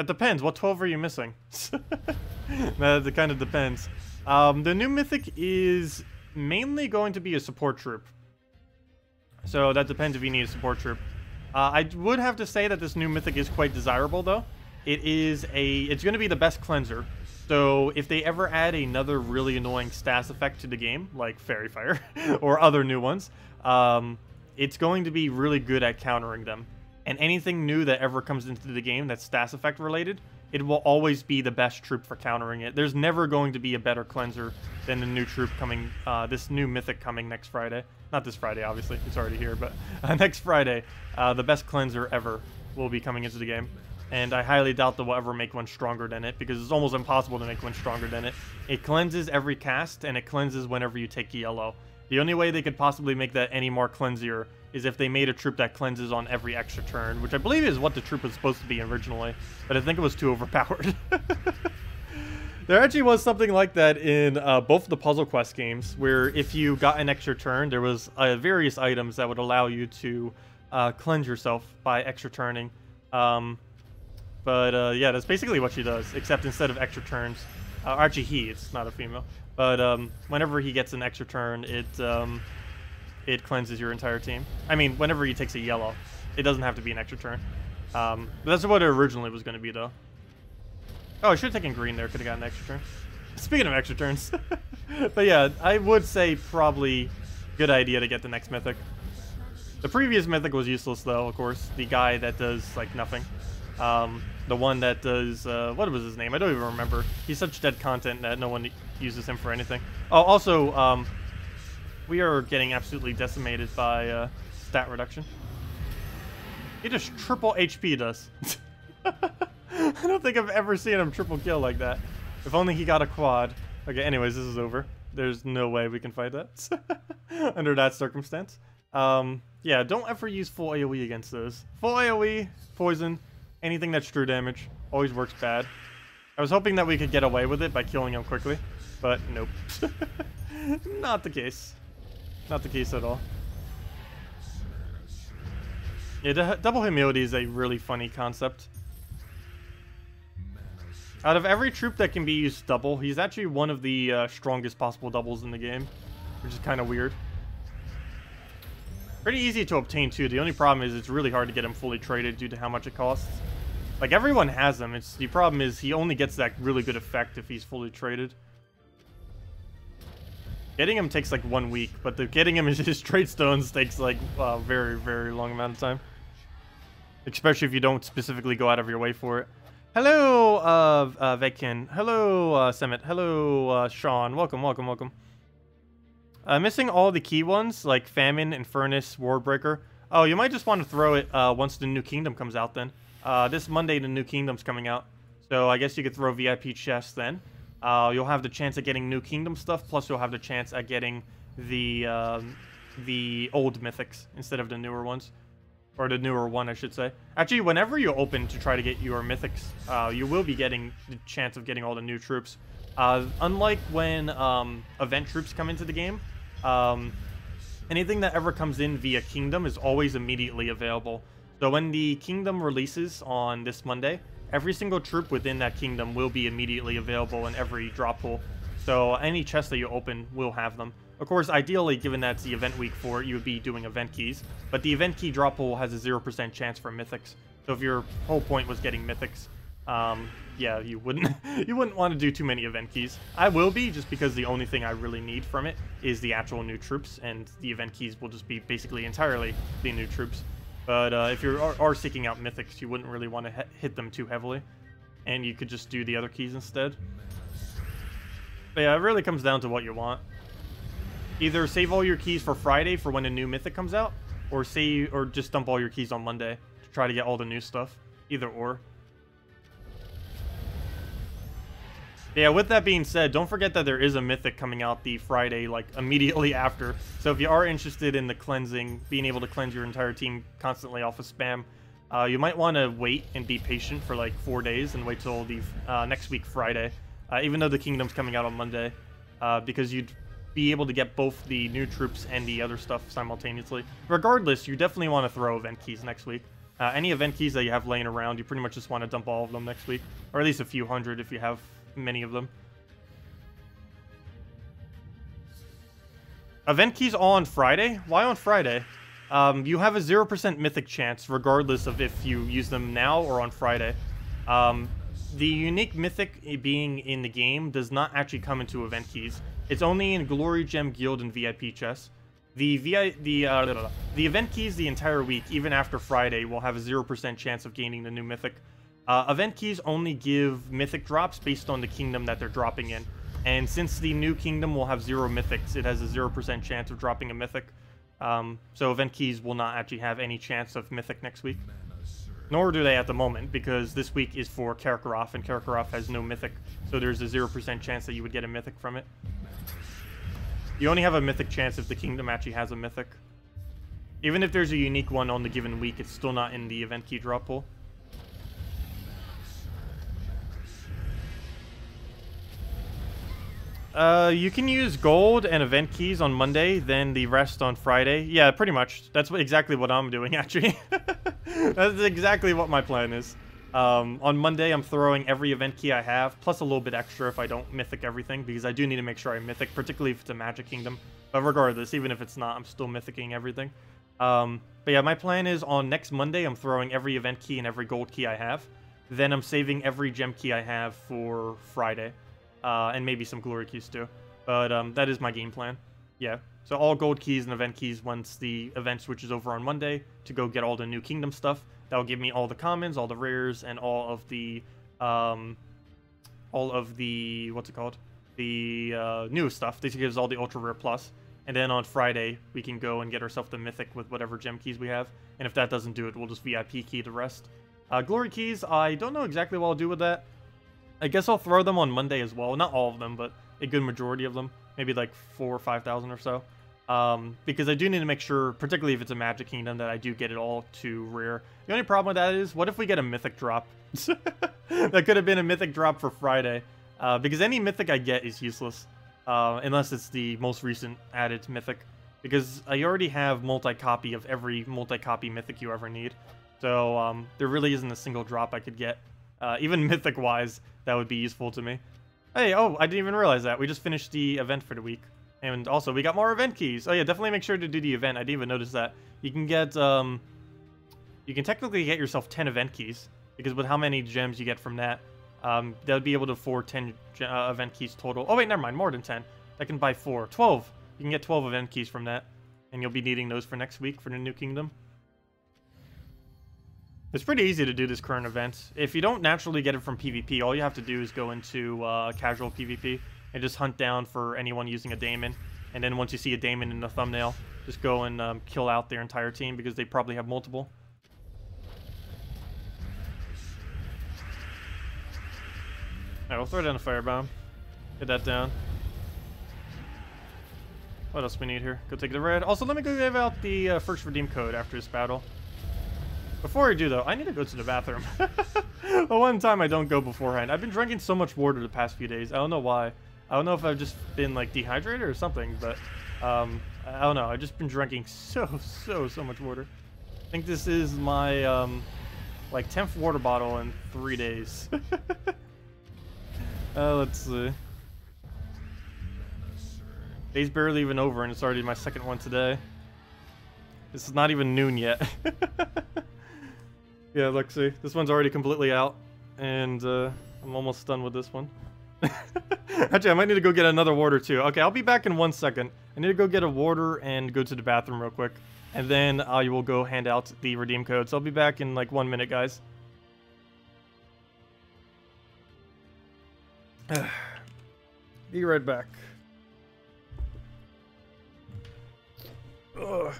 Speaker 1: depends. What 12 are you missing? That kind of depends. The new mythic is mainly going to be a support troop. So that depends if you need a support troop. I would have to say that this new mythic is quite desirable, though. It's going to be the best cleanser. So if they ever add another really annoying stas effect to the game, like Fairy Fire or other new ones, it's going to be really good at countering them. And anything new that ever comes into the game that's stas effect related, it will always be the best troop for countering it. There's never going to be a better cleanser than the new troop coming, this new mythic coming next Friday. Not this Friday, obviously. It's already here, but next Friday, the best cleanser ever will be coming into the game. And I highly doubt they'll ever make one stronger than it, because it's almost impossible to make one stronger than it. It cleanses every cast, and it cleanses whenever you take yellow. The only way they could possibly make that any more cleansier is if they made a troop that cleanses on every extra turn, which I believe is what the troop was supposed to be originally, but I think it was too overpowered. There actually was something like that in both the Puzzle Quest games, where if you got an extra turn, there was various items that would allow you to cleanse yourself by extra turning. Yeah, that's basically what she does, except instead of extra turns, actually it's not a female, but whenever he gets an extra turn, it cleanses your entire team. I mean, whenever he takes a yellow, it doesn't have to be an extra turn. But that's what it originally was going to be, though. Oh, I should have taken green there, could have gotten an extra turn. Speaking of extra turns. But yeah, I would say probably good idea to get the next mythic. The previous mythic was useless, though, of course. The guy that does, like, nothing. The one that does, what was his name? I don't even remember. He's such dead content that no one uses him for anything. Oh, also, we are getting absolutely decimated by stat reduction. He just triple HP does. I don't think I've ever seen him triple kill like that. If only he got a quad. Okay, anyways, this is over. There's no way we can fight that under that circumstance. Yeah, don't ever use full AoE against those. Full AoE, poison, anything that's true damage, always works bad. I was hoping that we could get away with it by killing him quickly, but nope. Not the case. Not the case at all. Yeah, double humility is a really funny concept. Out of every troop that can be used double, he's actually one of the strongest possible doubles in the game, which is kind of weird. Pretty easy to obtain too. The only problem is it's really hard to get him fully traded due to how much it costs. Like, everyone has them. The problem is he only gets that really good effect if he's fully traded. Getting him takes like 1 week, but getting him his trade stones takes like a very, very long amount of time. Especially if you don't specifically go out of your way for it. Hello, Vekin. Hello, Semet. Hello, Sean. Welcome, welcome, welcome. Missing all the key ones, like Famine, Infernus, Warbreaker. Oh, you might just want to throw it once the new kingdom comes out then. This Monday, the new kingdom's coming out. So I guess you could throw VIP chests then. You'll have the chance at getting new kingdom stuff, plus you'll have the chance at getting the old mythics instead of the newer ones. Or the newer one, I should say. Actually, whenever you open to try to get your mythics, you will be getting the chance of getting all the new troops. Unlike when event troops come into the game, anything that ever comes in via kingdom is always immediately available. So when the kingdom releases on this Monday, every single troop within that kingdom will be immediately available in every drop pool. So any chest that you open will have them. Of course, ideally, given that's the event week for it, you would be doing event keys. But the event key drop pool has a 0% chance for mythics. So if your whole point was getting mythics, yeah, you wouldn't want to do too many event keys. I will be, just because the only thing I really need from it is the actual new troops, and the event keys will just be basically entirely the new troops. But if you are seeking out mythics, you wouldn't really want to hit them too heavily, and you could just do the other keys instead. But yeah, it really comes down to what you want. Either save all your keys for Friday for when a new mythic comes out, or just dump all your keys on Monday to try to get all the new stuff. Either or. Yeah, with that being said, don't forget that there is a mythic coming out the Friday, like, immediately after. So if you are interested in the cleansing, being able to cleanse your entire team constantly off of spam, You might want to wait and be patient for like 4 days and wait till the next week Friday, even though the kingdom's coming out on Monday, because you'd be able to get both the new troops and the other stuff simultaneously. Regardless, you definitely want to throw event keys next week. Any event keys that you have laying around, you pretty much just want to dump all of them next week, or at least a few hundred if you have many of them. Event keys all on Friday? Why on Friday? You have a 0% mythic chance, regardless of if you use them now or on Friday. The unique mythic being in the game does not actually come into event keys. It's only in Glory Gem, Guild, and VIP chests. The event keys the entire week, even after Friday, will have a 0% chance of gaining the new mythic. Event keys only give mythic drops based on the kingdom that they're dropping in. And since the new kingdom will have 0 mythics, it has a 0% chance of dropping a mythic. So event keys will not actually have any chance of mythic next week. Nor do they at the moment, because this week is for Karkaroff, and Karkaroff has no mythic. So there's a 0% chance that you would get a mythic from it. You only have a mythic chance if the kingdom actually has a mythic. Even if there's a unique one on the given week, it's still not in the event key drop pool. You can use gold and event keys on Monday, then the rest on Friday. Yeah, pretty much. That's exactly what I'm doing, actually. That's exactly what my plan is. On Monday, I'm throwing every event key I have, plus a little bit extra if I don't mythic everything, because I do need to make sure I mythic, particularly if it's a magic kingdom. But regardless, even if it's not, I'm still mythicking everything. But yeah, my plan is on next Monday, I'm throwing every event key and every gold key I have. Then I'm saving every gem key I have for Friday. And maybe some glory keys too. But that is my game plan. Yeah. So all gold keys and event keys once the event switches over on Monday to go get all the new kingdom stuff. That'll give me all the commons, all the rares, and all of the what's it called? The new stuff. This gives all the ultra rare plus. And then on Friday, we can go and get ourselves the mythic with whatever gem keys we have. And if that doesn't do it, we'll just VIP key the rest. Glory keys, I don't know exactly what I'll do with that. I guess I'll throw them on Monday as well. Not all of them, but a good majority of them. Maybe like 4,000 or 5,000 or so. Because I do need to make sure, particularly if it's a Magic Kingdom, that I do get it all to rare. The only problem with that is, what if we get a Mythic drop? That could have been a Mythic drop for Friday. Because any Mythic I get is useless. Unless it's the most recent added Mythic. Because I already have multi-copy of every multi-copy Mythic you ever need. So there really isn't a single drop I could get. Even Mythic-wise, that would be useful to me. Hey, oh, I didn't even realize that. We just finished the event for the week. And also, we got more event keys. Oh yeah, definitely make sure to do the event. I didn't even notice that. You can get, you can technically get yourself 10 event keys. Because with how many gems you get from that, that would be able to afford 10 event keys total. Oh wait, never mind, more than 10. I can buy 4. 12. You can get 12 event keys from that. And you'll be needing those for next week for the new kingdom. It's pretty easy to do this current event. If you don't naturally get it from PvP, all you have to do is go into casual PvP and just hunt down for anyone using a daemon. And then once you see a daemon in the thumbnail, just go and kill out their entire team because they probably have multiple. Alright, we'll throw down a firebomb. Get that down. What else we need here? Go take the red. Also, let me go give out the first redeem code after this battle. Before I do, though, I need to go to the bathroom. The one time I don't go beforehand. I've been drinking so much water the past few days. I don't know why. I don't know if I've just been, like, dehydrated or something, but, I don't know. I've just been drinking so much water. I think this is my, like, 10th water bottle in 3 days. Let's see. Day's barely even over, and it's already my second one today. This is not even noon yet. Yeah, look, see. This one's already completely out, and I'm almost done with this one. Actually, I might need to go get another water, too. Okay, I'll be back in 1 second. I need to go get a water and go to the bathroom real quick, and then I will go hand out the redeem code. So I'll be back in, like, 1 minute, guys. Be right back. Ugh.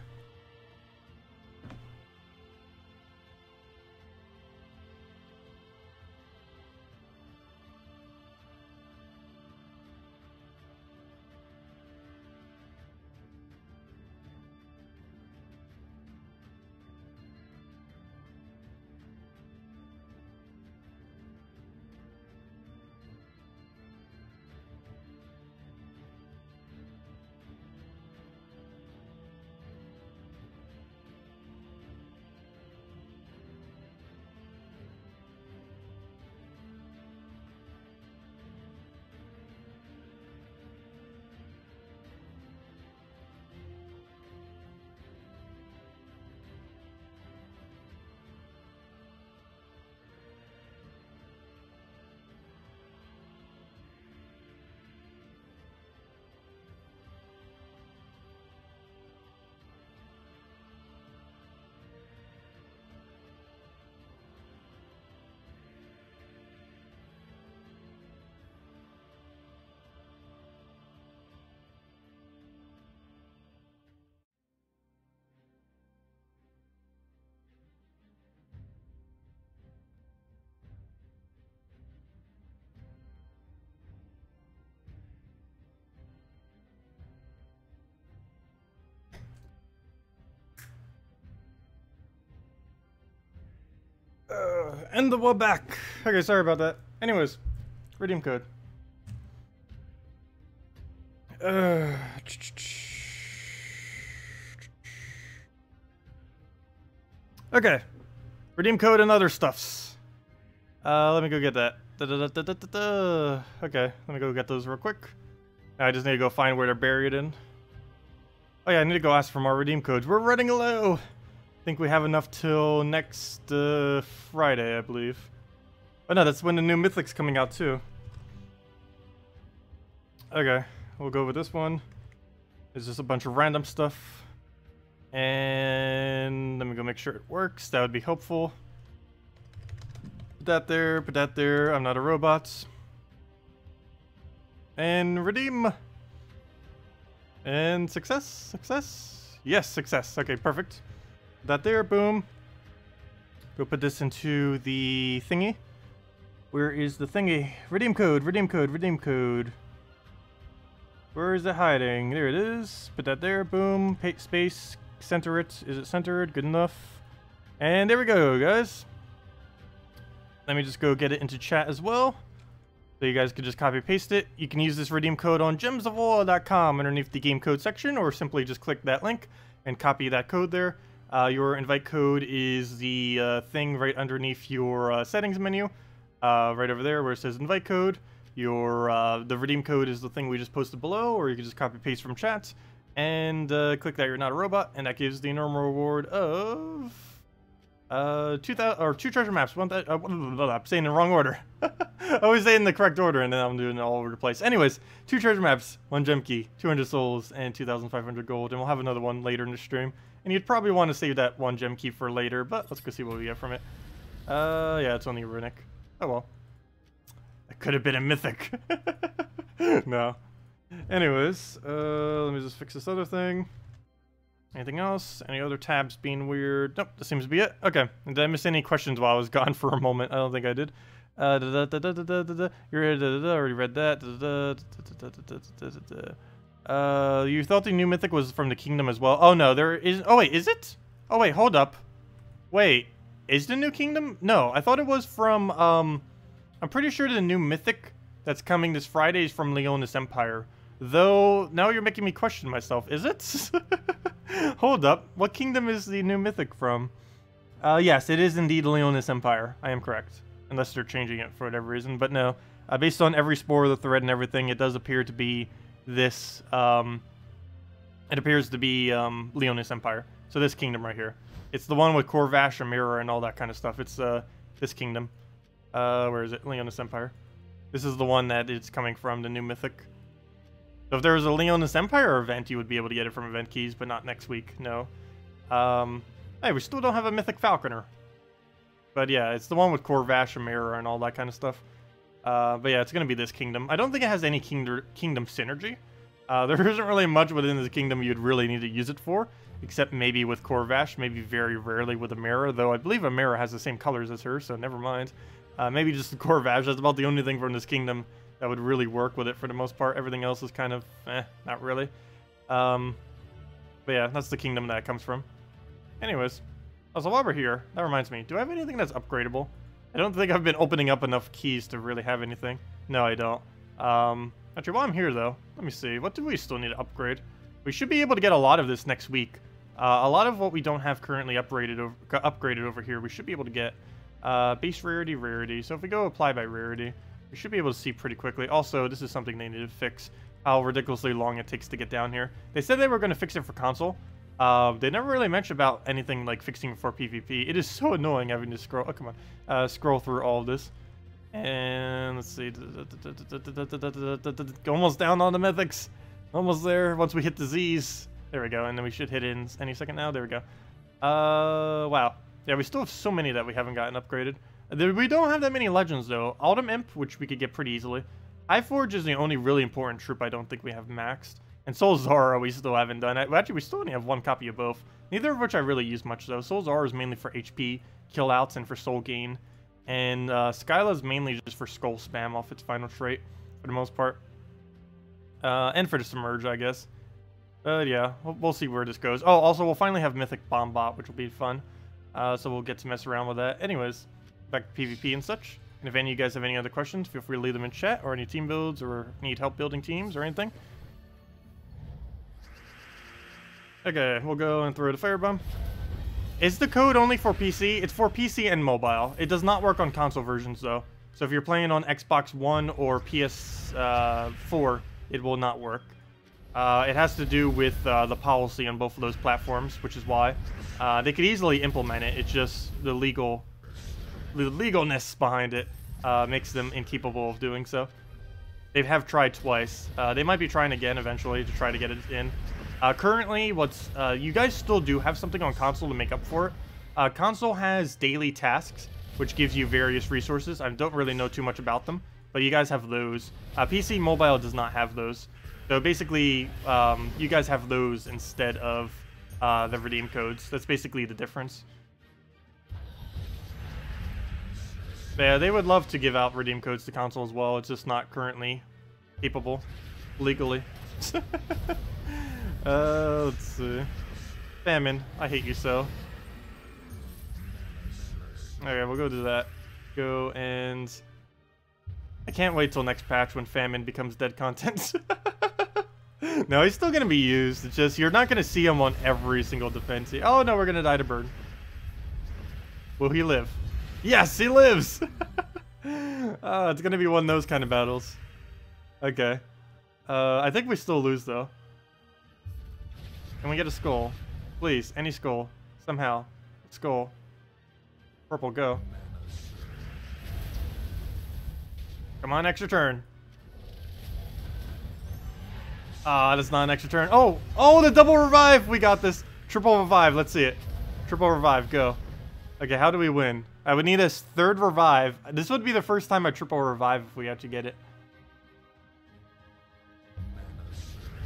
Speaker 1: And we're back. Okay, sorry about that. Anyways, redeem code. Okay. Redeem code and other stuffs. Let me go get that. Okay, let me go get those real quick. I just need to go find where they're buried in. Oh yeah, I need to go ask for more redeem codes. We're running low. I think we have enough till next Friday, I believe. Oh no, that's when the new Mythic's coming out too. Okay, we'll go with this one. It's just a bunch of random stuff. And let me go make sure it works. That would be helpful. Put that there, put that there. I'm not a robot. And redeem. And success, success. Yes, success. Okay, perfect. Put that there, boom. Go put this into the thingy. Where is the thingy? Redeem code, redeem code, redeem code. Where is it hiding? There it is. Put that there, boom. Space, center it. Is it centered? Good enough. And there we go, guys. Let me just go get it into chat as well. So you guys can just copy paste it. You can use this redeem code on gemsofwall.com underneath the game code section, or simply just click that link and copy that code there. Your invite code is the thing right underneath your settings menu, right over there where it says invite code. The redeem code is the thing we just posted below, or you can just copy paste from chat and click that you're not a robot, and that gives the normal reward of 2,000 or 2 treasure maps. I'm saying in the wrong order. I always say in the correct order, and then I'm doing it all over the place. Anyways, 2 treasure maps, 1 gem key, 200 souls, and 2,500 gold. And we'll have another one later in the stream. And you'd probably want to save that 1 gem key for later, but let's go see what we get from it. Yeah, it's only runic. Oh well. That could have been a mythic. No. Anyways, let me just fix this other thing. Anything else? Any other tabs being weird? Nope, that seems to be it. Okay. Did I miss any questions while I was gone for a moment? I don't think I did. You already read that. You thought the new mythic was from the kingdom as well? Oh no, there is. Oh wait, is it? Oh wait, hold up. Wait, is the new kingdom? No, I thought it was from. I'm pretty sure the new mythic that's coming this Friday is from Leonis Empire. Though now you're making me question myself. Is it? Hold up. What kingdom is the new mythic from? Yes, it is indeed Leonis Empire. I am correct. Unless they're changing it for whatever reason. But no. Based on every spore of the thread and everything, it does appear to be this. It appears to be Leonis Empire. So this kingdom right here. It's the one with Corvash, a mirror, and all that kind of stuff. It's this kingdom. Where is it? Leonis Empire. This is the one that it's coming from, the new mythic. So if there was a Leonis Empire event, you would be able to get it from event keys, but not next week, no. Hey, we still don't have a Mythic Falconer. But yeah, it's the one with Corvash, a mirror, and all that kind of stuff. But yeah, it's going to be this kingdom. I don't think it has any kingdom synergy. There isn't really much within this kingdom you'd really need to use it for, except maybe with Corvash, maybe very rarely with a mirror, though I believe a mirror has the same colors as her, so never mind. Maybe just the Corvash, that's about the only thing from this kingdom that would really work with it for the most part. Everything else is kind of, not really. But yeah, that's the kingdom that it comes from. Anyways, so while we're here, that reminds me, do I have anything that's upgradable? I don't think I've been opening up enough keys to really have anything. No, I don't. Actually, while I'm here though, let me see, what do we still need to upgrade? We should be able to get a lot of this next week. A lot of what we don't have currently upgraded over here, we should be able to get. Base rarity, rarity. So if we go apply by rarity, we should be able to see pretty quickly. Also, this is something they need to fix, how ridiculously long it takes to get down here. They said they were going to fix it for console. They never really mentioned about anything like fixing it for PvP. It is so annoying having to scroll. Oh, come on. Scroll through all of this. And let's see. Almost down on the mythics. Almost there. Once we hit the Z's. There we go. And then we should hit in any second now. There we go. Wow. Yeah, we still have so many that we haven't gotten upgraded. We don't have that many legends, though. Autumn Imp, which we could get pretty easily. Highforge is the only really important troop I don't think we have maxed. And Soul Zara, we still haven't done it. Well, actually, we still only have 1 copy of both. Neither of which I really use much, though. Soul Zara is mainly for HP, killouts, and for soul gain. And Skyla is mainly just for skull spam off its final trait, for the most part. And for the Submerge, I guess. Yeah, we'll see where this goes. Oh, also, we'll finally have Mythic Bomb Bot, which will be fun. So we'll get to mess around with that. Anyways, back to PvP and such. And if any of you guys have any other questions, feel free to leave them in chat, or any team builds, or need help building teams or anything. Okay, we'll go and throw the firebomb. Is the code only for PC? It's for PC and mobile. It does not work on console versions though. So if you're playing on Xbox One or PS4, it will not work. It has to do with the policy on both of those platforms, which is why they could easily implement it. It's just the legalness behind it makes them incapable of doing so. They have tried twice. They might be trying again eventually to try to get it in. Currently, you guys still do have something on console to make up for it. Console has daily tasks, which gives you various resources. I don't really know too much about them, but you guys have those. PC Mobile does not have those. So basically, you guys have those instead of the redeem codes. That's basically the difference. But yeah, they would love to give out redeem codes to console as well. It's just not currently capable legally. Let's see. Famine. I hate you so. Okay, we'll go do that. Go and... I can't wait till next patch when Famine becomes dead content. No, he's still gonna be used. It's just, you're not gonna see him on every single defense. Oh no, we're gonna die to bird. Will he live? Yes, he lives! It's gonna be one of those kind of battles. Okay. I think we still lose though. Can we get a skull? Please, any skull. Somehow. Skull. Purple, go. Come on, extra turn. That's not an extra turn. Oh! Oh, the double revive! We got this. Triple revive, let's see it. Triple revive, go. Okay, how do we win? I would need a third revive. This would be the first time I triple revive if we actually get it.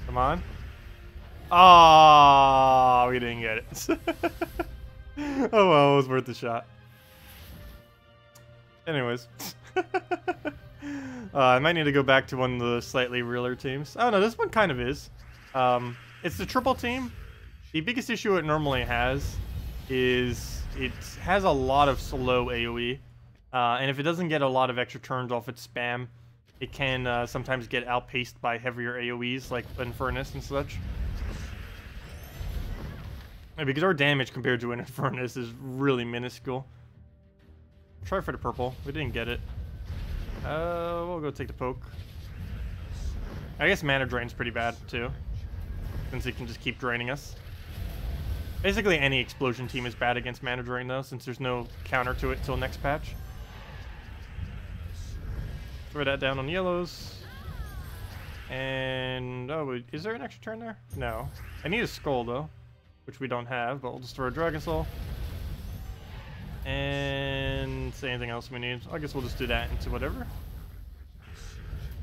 Speaker 1: Come on. Oh, we didn't get it. Oh well, it was worth the shot. Anyways. I might need to go back to one of the slightly realer teams. Oh no, this one kind of is. It's the triple team. The biggest issue it normally has is it has a lot of slow AoE. And if it doesn't get a lot of extra turns off its spam, it can sometimes get outpaced by heavier AoEs like Infernus and such. Because our damage compared to an Infernus is really minuscule. Try for the purple. We didn't get it. We'll go take the poke. I guess mana drain's pretty bad too, since it can just keep draining us. Basically any explosion team is bad against mana drain though, since there's no counter to it till next patch. Throw that down on yellows. And oh, is there an extra turn there? No. I need a skull though, which we don't have, but we'll just throw a Dragon Soul. And say anything else we need. I guess we'll just do that into whatever.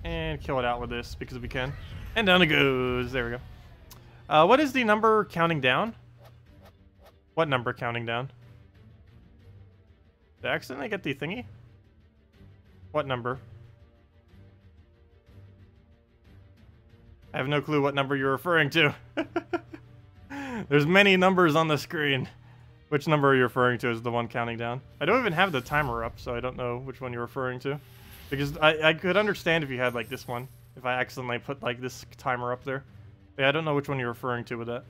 Speaker 1: And kill it out with this because we can. And down it goes. There we go. What is the number counting down? What number counting down? Did I accidentally get the thingy? What number? I have no clue what number you're referring to. There's many numbers on the screen. Which number are you referring to as the one counting down? I don't even have the timer up, so I don't know which one you're referring to. Because I could understand if you had like this one. If I accidentally put like this timer up there. Yeah, I don't know which one you're referring to with that.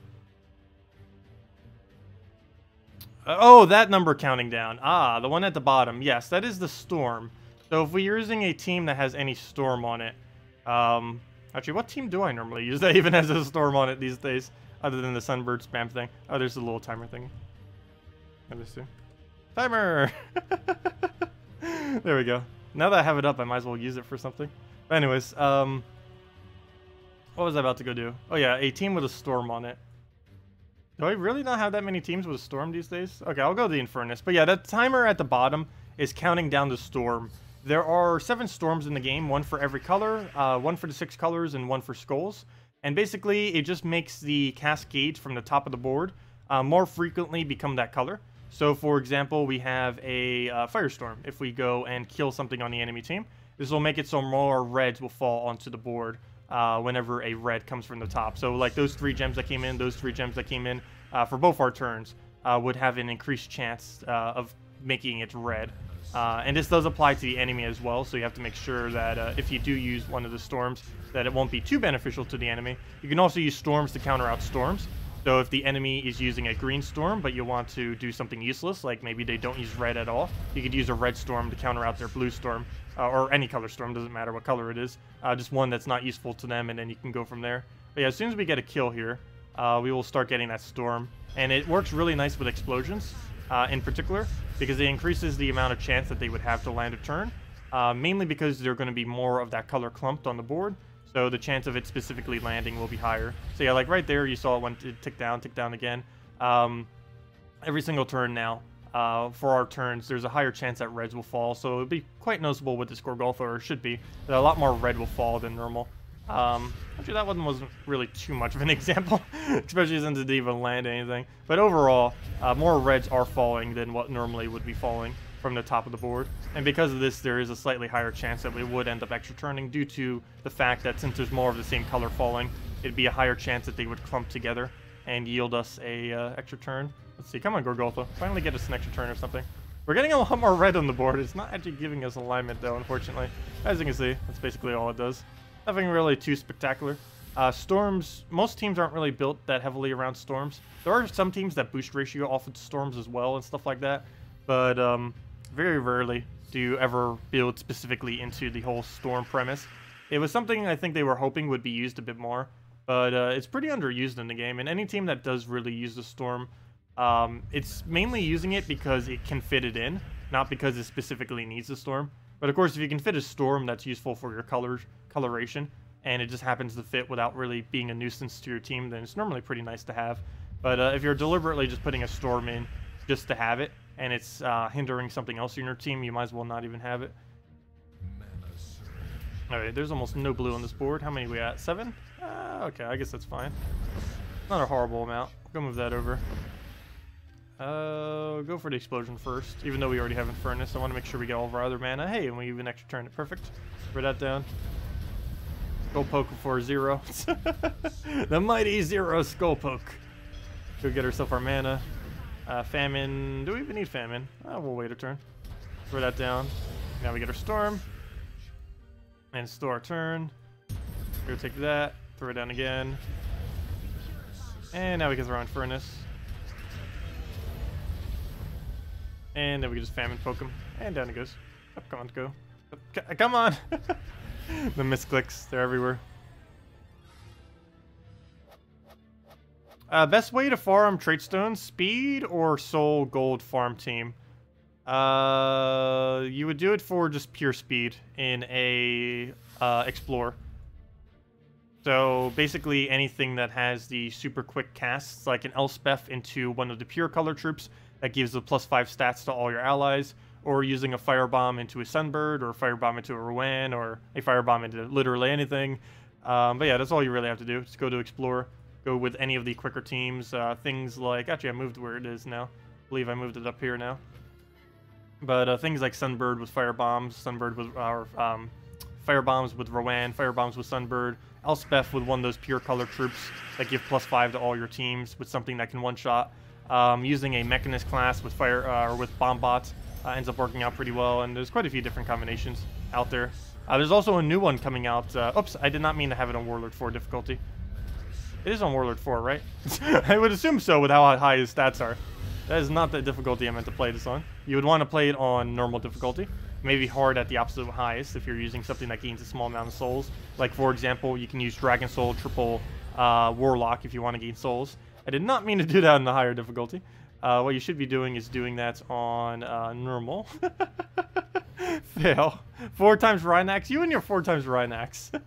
Speaker 1: Oh, that number counting down. Ah, the one at the bottom. Yes, that is the storm. So if we're using a team that has any storm on it. Actually, what team do I normally use that even has a storm on it these days? Other than the Sunbird spam thing. Oh, there's a little timer thing. Let me see. Timer! There we go. Now that I have it up, I might as well use it for something. But anyways, what was I about to go do? Oh yeah, a team with a storm on it. Do I really not have that many teams with a storm these days? Okay, I'll go the Infernus. But yeah, that timer at the bottom is counting down the storm. There are 7 storms in the game, 1 for every color, 1 for the 6 colors, and 1 for skulls. And basically, it just makes the cascades from the top of the board more frequently become that color. So, for example, we have a Firestorm. If we go and kill something on the enemy team, this will make it so more reds will fall onto the board whenever a red comes from the top. So, like those 3 gems that came in, those 3 gems that came in for both our turns would have an increased chance of making it red. And this does apply to the enemy as well, so you have to make sure that if you do use one of the storms, that it won't be too beneficial to the enemy. You can also use storms to counter out storms. So if the enemy is using a green storm, but you want to do something useless, like maybe they don't use red at all, you could use a red storm to counter out their blue storm, or any color storm, doesn't matter what color it is. Just one that's not useful to them, and then you can go from there. But yeah, as soon as we get a kill here, we will start getting that storm. And it works really nice with explosions, in particular, because it increases the amount of chance that they would have to land a turn, mainly because they're going to be more of that color clumped on the board. So the chance of it specifically landing will be higher. So yeah, like right there, you saw it went to tick down again. Every single turn now, for our turns, there's a higher chance that reds will fall. So it'll be quite noticeable with this Gorgulfa, or should be, that a lot more red will fall than normal. Actually, that one wasn't really too much of an example, especially since it didn't even land anything. But overall, more reds are falling than what normally would be falling from the top of the board. And because of this, there is a slightly higher chance that we would end up extra turning due to the fact that since there's more of the same color falling, it'd be a higher chance that they would clump together and yield us a extra turn. Let's see, come on Gorgulfa, finally get us an extra turn or something. We're getting a lot more red on the board. It's not actually giving us alignment though, unfortunately. As you can see, that's basically all it does. Nothing really too spectacular. Storms, most teams aren't really built that heavily around storms. There are some teams that boost ratio off of storms as well and stuff like that, but very rarely do you ever build specifically into the whole storm premise. It was something I think they were hoping would be used a bit more, but it's pretty underused in the game, and any team that does really use the storm, it's mainly using it because it can fit it in, not because it specifically needs the storm. But of course, if you can fit a storm that's useful for your coloration, and it just happens to fit without really being a nuisance to your team, then it's normally pretty nice to have. But if you're deliberately just putting a storm in just to have it, and it's hindering something else in your team, you might as well not even have it. Alright, there's almost no blue on this board. How many we at? 7? Okay, I guess that's fine. Not a horrible amount. Go move that over. Go for the explosion first, even though we already have Infernus. I want to make sure we get all of our other mana. Hey, and we even extra turn it. Perfect. Throw that down. Skull poke for 0. The mighty 0 skull poke. Go get ourselves our mana. Famine. Do we even need famine? We'll wait a turn. Throw that down. Now we get our storm. And store our turn. Go take that. Throw it down again. And now we can throw Infernus. And then we can just famine poke him. And down he goes. Oh, come on, go. Oh, come on! The misclicks, they're everywhere. Best way to farm trait stones, speed or soul gold farm team? You would do it for just pure speed in a explore. So basically anything that has the super quick casts, like an Elspeth into one of the pure color troops, that gives the +5 stats to all your allies, or using a firebomb into a Sunbird, or a firebomb into a Rowan, or a firebomb into literally anything. But yeah, that's all you really have to do. Just go to explore, go with any of the quicker teams. Things like, actually I moved where it is now. I believe I moved it up here now. But things like Sunbird with firebombs, Sunbird with firebombs with Rowan, firebombs with Sunbird, Elspeth with one of those pure color troops that give +5 to all your teams with something that can one-shot. Using a Mechanist class with fire or with bomb bots ends up working out pretty well, and there's quite a few different combinations out there. There's also a new one coming out. Oops, I did not mean to have it on Warlord 4 difficulty. It is on Warlord 4, right? I would assume so with how high his stats are. That is not the difficulty I meant to play this on. You would want to play it on normal difficulty. Maybe hard at the absolute highest if you're using something that gains a small amount of souls. Like, for example, you can use Dragon Soul triple Warlock if you want to gain souls. I did not mean to do that on the higher difficulty. What you should be doing is doing that on normal. Fail. 4 times Rhinax. You and your 4 times Rhinax.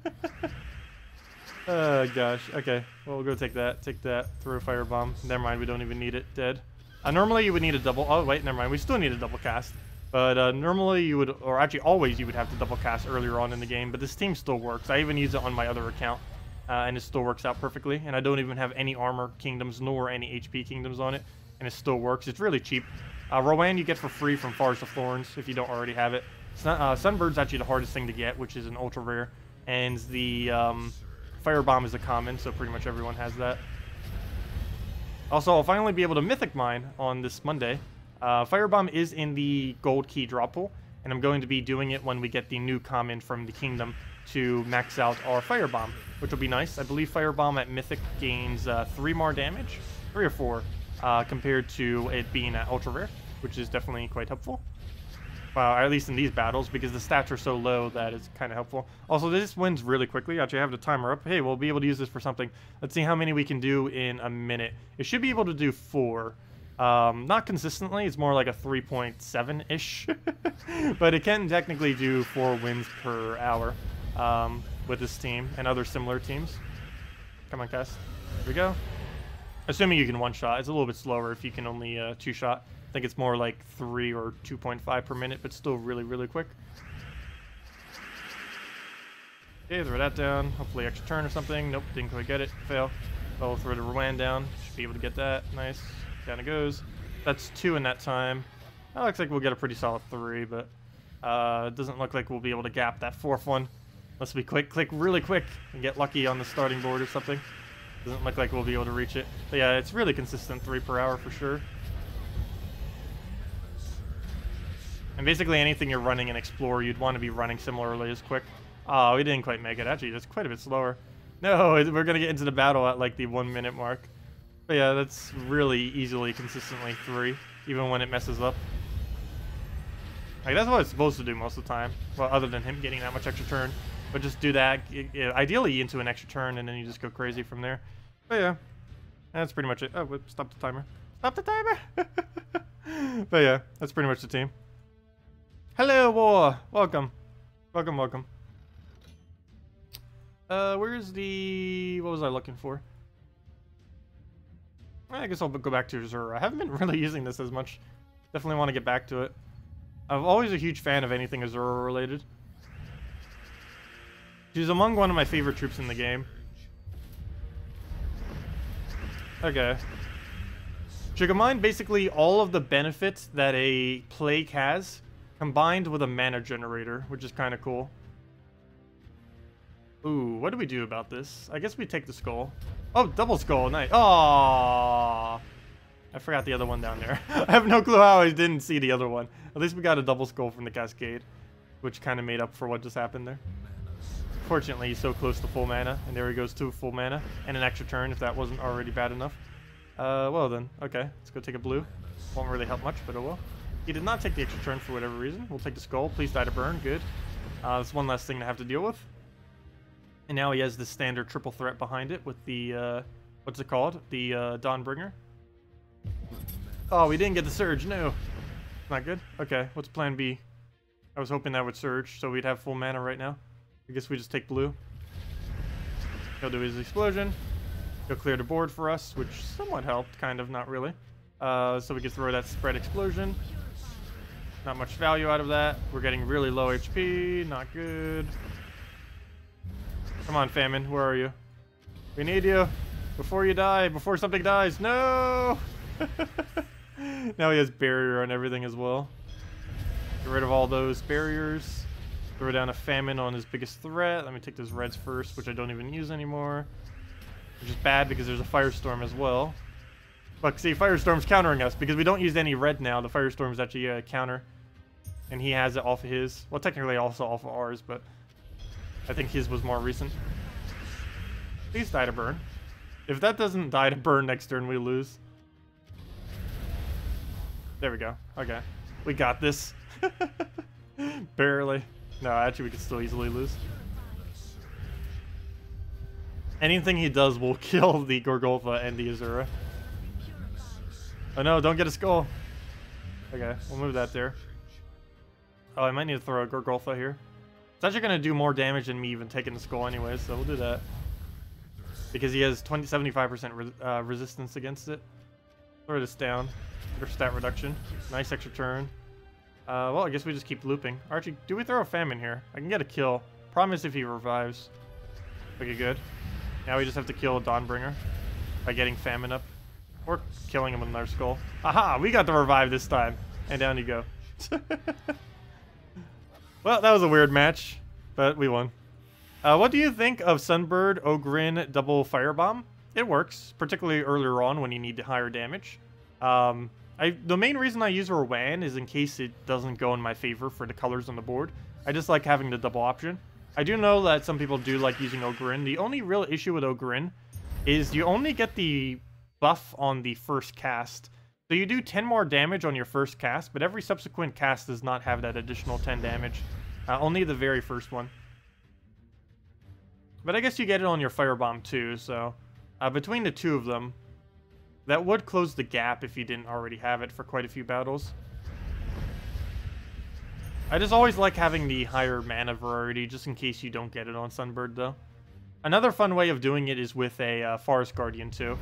Speaker 1: Oh, gosh. Okay. Well, we'll go take that. Take that. Throw a firebomb. Never mind. We don't even need it. Dead. Normally, you would need a double... Oh, wait. Never mind. We still need a double cast. But normally, you would... Or actually, always, you would have to double cast earlier on in the game. But this team still works. I even use it on my other account. And it still works out perfectly. And I don't even have any armor kingdoms nor any HP kingdoms on it. And it still works. It's really cheap. Rowan you get for free from Forest of Thorns if you don't already have it. Sunbird's actually the hardest thing to get, which is an ultra rare. And the Firebomb is a common, so pretty much everyone has that. Also, I'll finally be able to Mythic Mine on this Monday. Firebomb is in the gold key drop pool, and I'm going to be doing it when we get the new common from the kingdom to max out our Firebomb, which will be nice. I believe Firebomb at Mythic gains 3 more damage, 3 or 4, compared to it being at Ultra Rare, which is definitely quite helpful. At least in these battles, because the stats are so low that it's kind of helpful. Also, this wins really quickly. Actually, I have the timer up. Hey, we'll be able to use this for something. Let's see how many we can do in a minute. It should be able to do 4. Not consistently. It's more like a 3.7-ish. But it can technically do 4 wins per hour with this team and other similar teams. Come on, cast. Here we go. Assuming you can one-shot. It's a little bit slower if you can only 2-shot. I think it's more like 3 or 2.5 per minute, but still really, really quick. Okay, throw that down. Hopefully extra turn or something. Nope, didn't quite get it. Fail. I'll throw the Rowan down. Should be able to get that. Nice. Down it goes. That's 2 in that time. That looks like we'll get a pretty solid 3, but it doesn't look like we'll be able to gap that 4th one. Unless we click really quick and get lucky on the starting board or something. Doesn't look like we'll be able to reach it. But yeah, it's really consistent 3 per hour for sure. And basically anything you're running in Explore, you'd want to be running similarly as quick. Oh, we didn't quite make it. Actually, that's quite a bit slower. No, we're going to get into the battle at like the 1 minute mark. But yeah, that's really easily, consistently 3, even when it messes up. Like, that's what it's supposed to do most of the time. Well, other than him getting that much extra turn. But just do that, ideally into an extra turn, and then you just go crazy from there. But yeah, that's pretty much it. Oh, whoops, stop the timer. Stop the timer! But yeah, that's pretty much the team. Hello, War! Welcome. Welcome, welcome. Where's the... What was I looking for? I guess I'll go back to Azura. I haven't been really using this as much. Definitely want to get back to it. I'm always a huge fan of anything Azura related. She's among one of my favorite troops in the game. Okay. She combined basically all of the benefits that a plague has, combined with a mana generator, which is kind of cool. Ooh, what do we do about this? I guess we take the skull. Oh, double skull, nice. Aww. I forgot the other one down there. I have no clue how I didn't see the other one. At least we got a double skull from the Cascade, which kind of made up for what just happened there. Fortunately, he's so close to full mana, and there he goes to full mana, and an extra turn if that wasn't already bad enough. Well then, okay, let's go take a blue. Won't really help much, but oh well. He did not take the extra turn for whatever reason. We'll take the skull. Please die to burn. Good. That's one less thing to have to deal with. And now he has the standard triple threat behind it with the, what's it called? The Dawnbringer. Oh, we didn't get the Surge. No. Not good. Okay, what's plan B? I was hoping that would Surge, so we'd have full mana right now. I guess we just take blue. He'll do his explosion. He'll clear the board for us, which somewhat helped, kind of, not really. So we can throw that spread explosion. Not much value out of that. We're getting really low HP, not good. Come on, Famine, where are you? We need you. Before you die, before something dies. No! Now he has barrier on everything as well. Get rid of all those barriers. Throw down a Famine on his biggest threat. Let me take those reds first, which I don't even use anymore. Which is bad because there's a Firestorm as well. But see, Firestorm's countering us because we don't use any red now. The Firestorm's actually a counter. And he has it off of his. Well, technically also off of ours, but I think his was more recent. Please die to burn. If that doesn't die to burn next turn, we lose. There we go. Okay. We got this. Barely. No, actually we could still easily lose. Anything he does will kill the Gorgolfa and the Azura. Oh no, don't get a skull. Okay, we'll move that there. Oh, I might need to throw a Gorgolfa here. It's actually going to do more damage than me even taking the skull anyways, so we'll do that. Because he has 75% resistance against it. Throw this down. For stat reduction. Nice extra turn. Well, I guess we just keep looping. Archie, do we throw a Famine here? I can get a kill. Promise if he revives. Okay, good. Now we just have to kill a Dawnbringer by getting Famine up. Or killing him with another skull. Aha! We got the revive this time. And down you go. Well, that was a weird match. But we won. What do you think of Sunbird, Ogrin, double Firebomb? It works. Particularly earlier on when you need higher damage. The main reason I use Rowan is in case it doesn't go in my favor for the colors on the board. I just like having the double option. I do know that some people do like using oTheRani. The only real issue with oTheRani is you only get the buff on the first cast. So you do 10 more damage on your first cast, but every subsequent cast does not have that additional 10 damage. Only the very first one. But I guess you get it on your Firebomb too, so... between the two of them, that would close the gap if you didn't already have it for quite a few battles. I just always like having the higher mana variety, just in case you don't get it on Sunbird, though. Another fun way of doing it is with a Forest Guardian, too.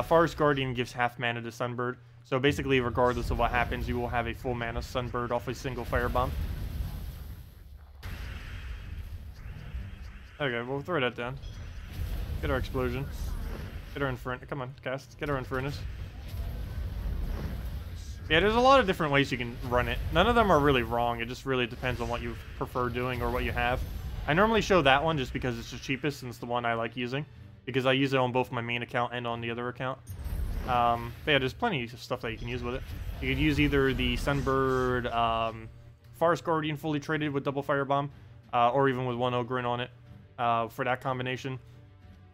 Speaker 1: Forest Guardian gives half mana to Sunbird, so basically, regardless of what happens, you will have a full mana Sunbird off a single Firebomb. Okay, we'll throw that down. Get our Explosion. Get our Inferno. Come on, cast. Get our Infernos. Yeah, there's a lot of different ways you can run it. None of them are really wrong. It just really depends on what you prefer doing or what you have. I normally show that one just because it's the cheapest and it's the one I like using. Because I use it on both my main account and on the other account. But yeah, there's plenty of stuff that you can use with it. You could use either the Sunbird Forest Guardian fully traded with double Firebomb, or even with one oTheRani on it for that combination.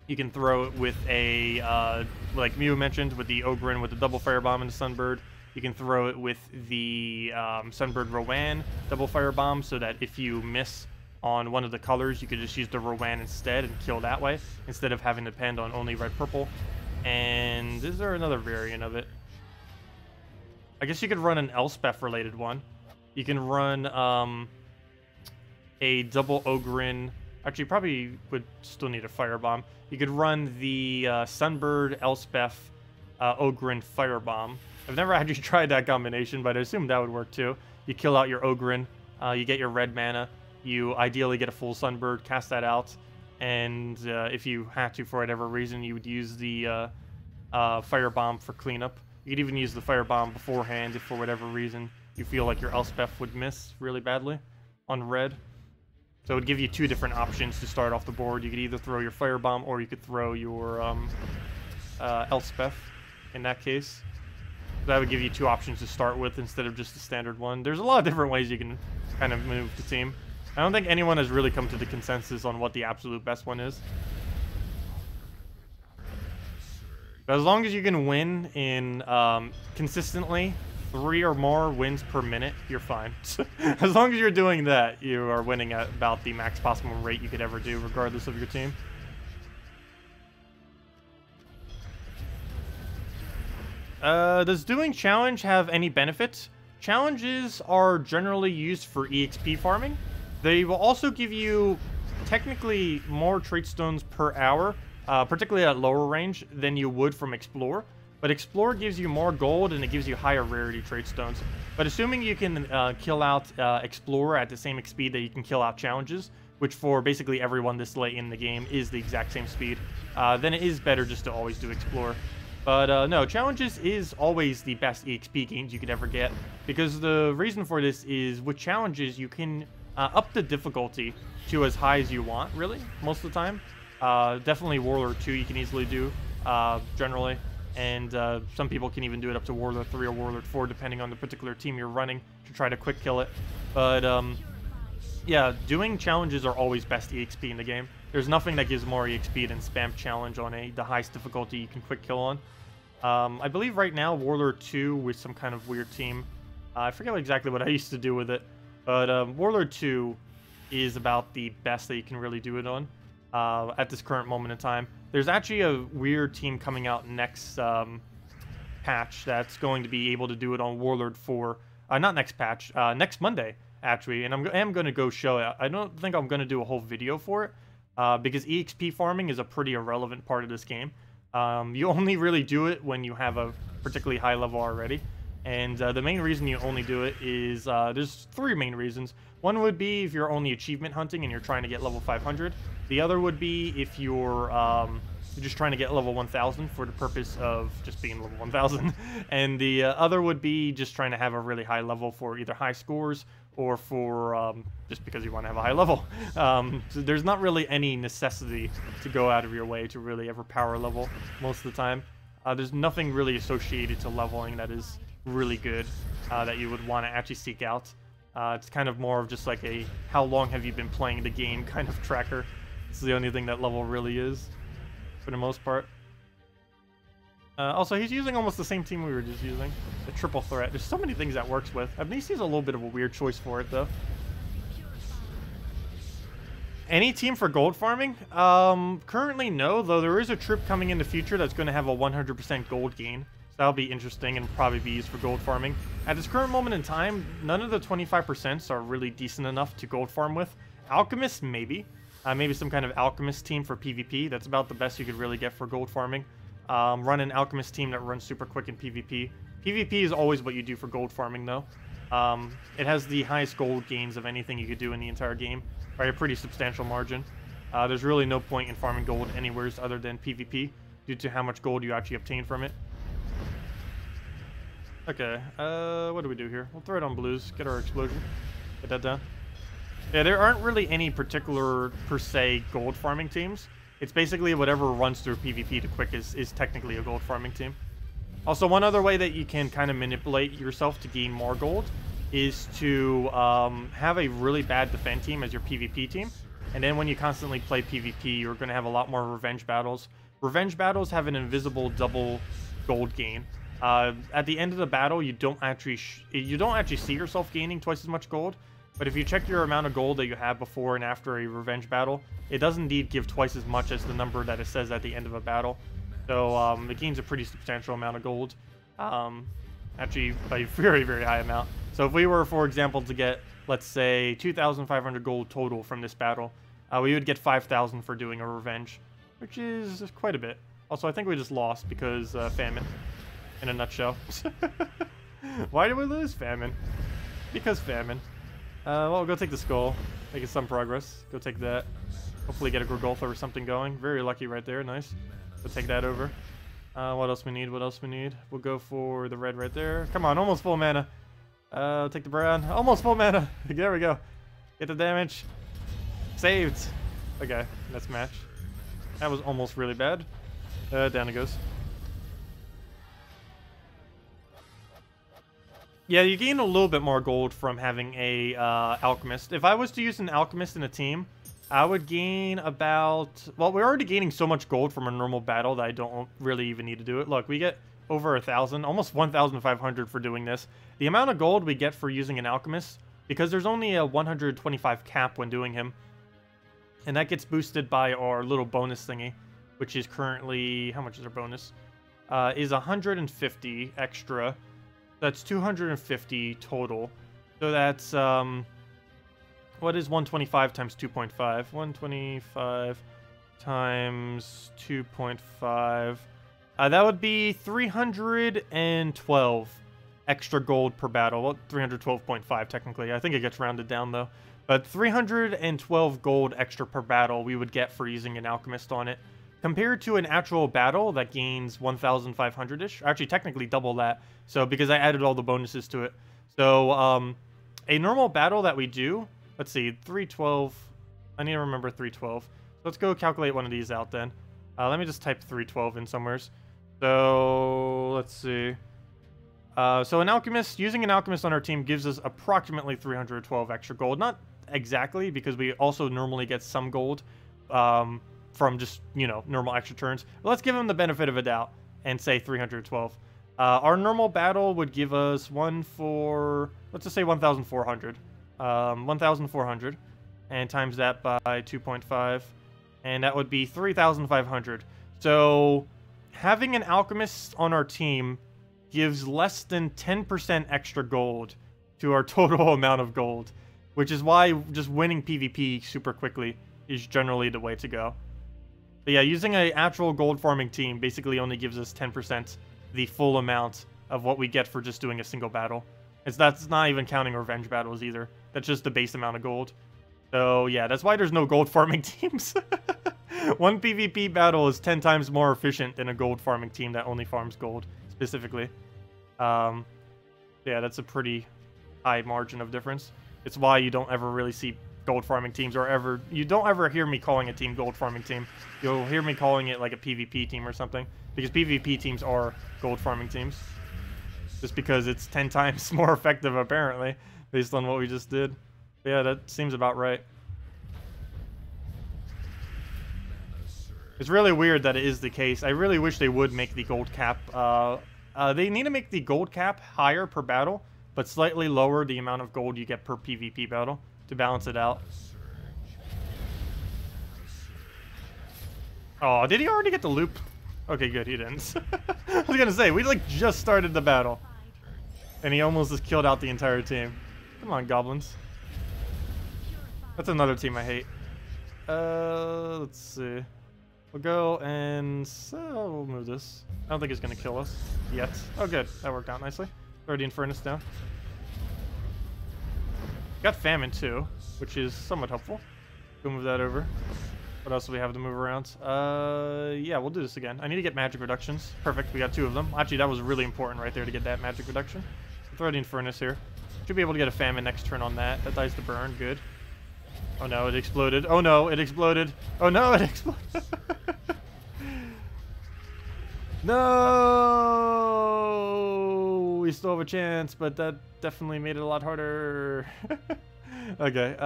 Speaker 1: You can throw it with a, like Mew mentioned, with the oTheRani with the double Firebomb and the Sunbird. You can throw it with the Sunbird Rowan double Firebomb, so that if you miss on one of the colors, you could just use the Rowan instead and kill that way, instead of having to depend on only red-purple. And is there another variant of it? I guess you could run an Elspeth-related one. You can run a double oTheRani. Actually, probably would still need a Firebomb. You could run the Sunbird, Elspeth, oTheRani Firebomb. I've never actually tried that combination, but I assume that would work too. You kill out your oTheRani, you get your red mana, you ideally get a full Sunbird, cast that out, and if you had to for whatever reason, you would use the Firebomb for cleanup. You could even use the Firebomb beforehand if for whatever reason you feel like your Elspeth would miss really badly on red. So it would give you two different options to start off the board. You could either throw your Firebomb or you could throw your Elspeth in that case. That would give you two options to start with instead of just the standard one. There's a lot of different ways you can kind of move the team. I don't think anyone has really come to the consensus on what the absolute best one is. But as long as you can win in consistently 3 or more wins per minute, you're fine. As long as you're doing that, you are winning at about the max possible rate you could ever do, regardless of your team. Does doing challenge have any benefits? Challenges are generally used for EXP farming. They will also give you technically more trait stones per hour, particularly at lower range, than you would from Explore. But Explore gives you more gold and it gives you higher rarity trait stones. But assuming you can kill out Explorer at the same speed that you can kill out challenges, which for basically everyone this late in the game is the exact same speed, then it is better just to always do Explorer. But no, challenges is always the best EXP gains you could ever get, because the reason for this is with challenges you can up the difficulty to as high as you want, really, most of the time. Definitely Warlord 2 you can easily do, generally. And some people can even do it up to Warlord 3 or Warlord 4, depending on the particular team you're running, to try to quick kill it. But, yeah, doing challenges are always best EXP in the game. There's nothing that gives more EXP than spam challenge on the highest difficulty you can quick kill on. I believe right now Warlord 2 with some kind of weird team. I forget exactly what I used to do with it. But Warlord 2 is about the best that you can really do it on at this current moment in time. There's actually a weird team coming out next patch that's going to be able to do it on Warlord 4. Not next patch, next Monday, actually. And I am going to go show it. I don't think I'm going to do a whole video for it, because EXP farming is a pretty irrelevant part of this game. You only really do it when you have a particularly high level already. And the main reason you only do it is, there's 3 main reasons. One would be if you're only achievement hunting and you're trying to get level 500. The other would be if you're just trying to get level 1000 for the purpose of just being level 1000. And the other would be just trying to have a really high level for either high scores or for just because you want to have a high level. So there's not really any necessity to go out of your way to really ever power level most of the time. There's nothing really associated to leveling that is really good that you would want to actually seek out. It's kind of more of just like a how long have you been playing the game kind of tracker. This is the only thing that level really is, for the most part. Also, he's using almost the same team we were just using. The triple threat. There's so many things that works with. Amnesia's a little bit of a weird choice for it, though. Any team for gold farming? Currently no, though there is a trip coming in the future that's going to have a 100% gold gain. So that'll be interesting and probably be used for gold farming. At this current moment in time, none of the 25% are really decent enough to gold farm with. Alchemist, maybe. Maybe some kind of Alchemist team for PvP. That's about the best you could really get for gold farming. Run an Alchemist team that runs super quick in PvP. PvP is always what you do for gold farming, though. It has the highest gold gains of anything you could do in the entire game by a pretty substantial margin. There's really no point in farming gold anywhere other than PvP due to how much gold you actually obtain from it. Okay, what do we do here? We'll throw it on blues, get our explosion, get that down. Yeah, there aren't really any particular, per se, gold farming teams. It's basically whatever runs through PvP the quickest is technically a gold farming team. Also, one other way that you can kind of manipulate yourself to gain more gold is to have a really bad defend team as your PvP team. And then when you constantly play PvP, you're going to have a lot more revenge battles. Revenge battles have an invisible double gold gain. At the end of the battle, you don't actually see yourself gaining twice as much gold. But if you check your amount of gold that you have before and after a revenge battle, it does indeed give twice as much as the number that it says at the end of a battle. So it gains a pretty substantial amount of gold. Actually, by a very, very high amount. So if we were, for example, to get, let's say, 2,500 gold total from this battle, we would get 5,000 for doing a revenge, which is quite a bit. Also, I think we just lost because famine, in a nutshell. Why did we lose? Famine. Because famine. Well, go take the skull. Making some progress. Go take that. Hopefully get a Gorgolfa or something going. Very lucky right there. Nice. Go take that over. What else we need? What else we need? We'll go for the red right there. Come on, almost full mana. Take the brown. Almost full mana. There we go. Get the damage. Saved. Okay, let's match. That was almost really bad. Down it goes. Yeah, you gain a little bit more gold from having a alchemist. If I was to use an alchemist in a team, I would gain about... Well, we're already gaining so much gold from a normal battle that I don't really even need to do it. Look, we get over 1,000, almost 1,500 for doing this. The amount of gold we get for using an alchemist, because there's only a 125 cap when doing him, and that gets boosted by our little bonus thingy, which is currently... How much is our bonus? Is 150 extra. That's 250 total. So that's... What is 125 times 2.5? 125 times 2.5. That would be 312 extra gold per battle. Well, 312.5 technically. I think it gets rounded down though. But 312 gold extra per battle we would get for using an alchemist on it. Compared to an actual battle that gains 1,500-ish. Actually, technically double that. So, because I added all the bonuses to it. So, a normal battle that we do... Let's see, 312. I need to remember 312. So let's go calculate one of these out then. Let me just type 312 in somewheres. So let's see. So an alchemist, using an alchemist on our team gives us approximately 312 extra gold. Not exactly, because we also normally get some gold from just, you know, normal extra turns. But let's give him the benefit of a doubt and say 312. Our normal battle would give us let's just say 1,400. 1,400 and times that by 2.5 and that would be 3,500. So having an alchemist on our team gives less than 10% extra gold to our total amount of gold, which is why just winning PvP super quickly is generally the way to go. But yeah, using an actual gold farming team basically only gives us 10% the full amount of what we get for just doing a single battle. That's not even counting revenge battles either. That's just the base amount of gold. So yeah, that's why there's no gold farming teams. One PvP battle is 10 times more efficient than a gold farming team that only farms gold, specifically. Yeah, that's a pretty high margin of difference. It's why you don't ever really see gold farming teams, or you don't ever hear me calling a team gold farming team. You'll hear me calling it like a PvP team or something, because PvP teams are gold farming teams. just because it's 10 times more effective, apparently, based on what we just did. But yeah, that seems about right. It's really weird that it is the case. I really wish they would make the gold cap. They need to make the gold cap higher per battle, but slightly lower the amount of gold you get per PvP battle to balance it out. Oh, did he already get the loop? Okay, good, he didn't. I was gonna say, we like just started the battle. And he almost just killed out the entire team. Come on, goblins. That's another team I hate. Let's see. We'll go and we'll move this. I don't think it's gonna kill us yet. Oh, good. That worked out nicely. Throw the Infernus down. Got Famine too, which is somewhat helpful. Go move that over. What else do we have to move around? Yeah, we'll do this again. I need to get magic reductions. Perfect. We got 2 of them. Actually, that was really important right there to get that magic reduction. So throw the Infernus here. Should be able to get a Famine next turn on that. That dies to burn. Good. Oh no, it exploded. Oh no, it exploded. Oh no, it exploded. No! We still have a chance, but that definitely made it a lot harder. Okay,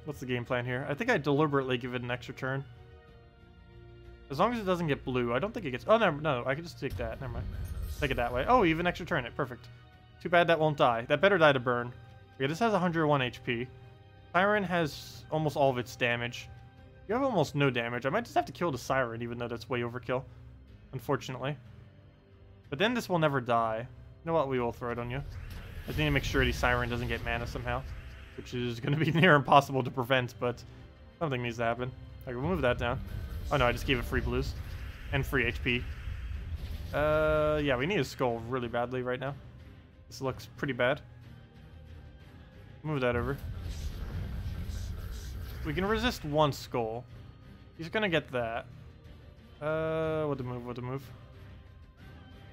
Speaker 1: what's the game plan here? I think I deliberately give it an extra turn. As long as it doesn't get blue. I don't think it gets... Oh, no, I can just take that. Never mind. Take it that way. Oh, even extra turn it. Perfect. Too bad that won't die. That better die to burn. Okay, this has 101 HP. Siren has almost all of its damage. You have almost no damage. I might just have to kill the Siren, even though that's way overkill. Unfortunately. But then this will never die. You know what? We will throw it on you. I just need to make sure the Siren doesn't get mana somehow. Which is going to be near impossible to prevent, but something needs to happen. Okay, we'll move that down. Oh no, I just gave it free blues. And free HP. Yeah, we need a skull really badly right now. This looks pretty bad. Move that over. We can resist 1 skull. He's gonna get that. What to move?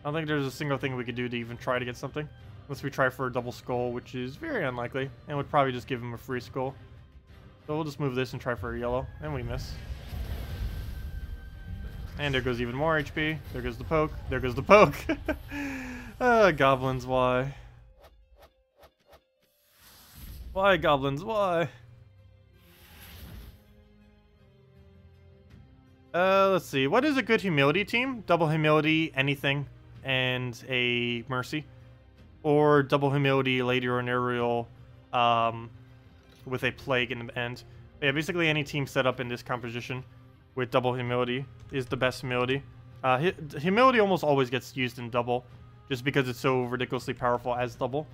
Speaker 1: I don't think there's a single thing we could do to even try to get something. Unless we try for a double skull, which is very unlikely. And would probably just give him a free skull. So we'll just move this and try for a yellow. And we miss. And there goes even more HP. There goes the poke. There goes the poke. Goblins, why? Why, goblins, why? Let's see. What is a good humility team? Double humility, anything, and a mercy. Or double humility, lady or an aerial, with a plague in the end. Yeah, basically any team set up in this composition with double humility is the best humility. Humility almost always gets used in double, just because it's so ridiculously powerful as double.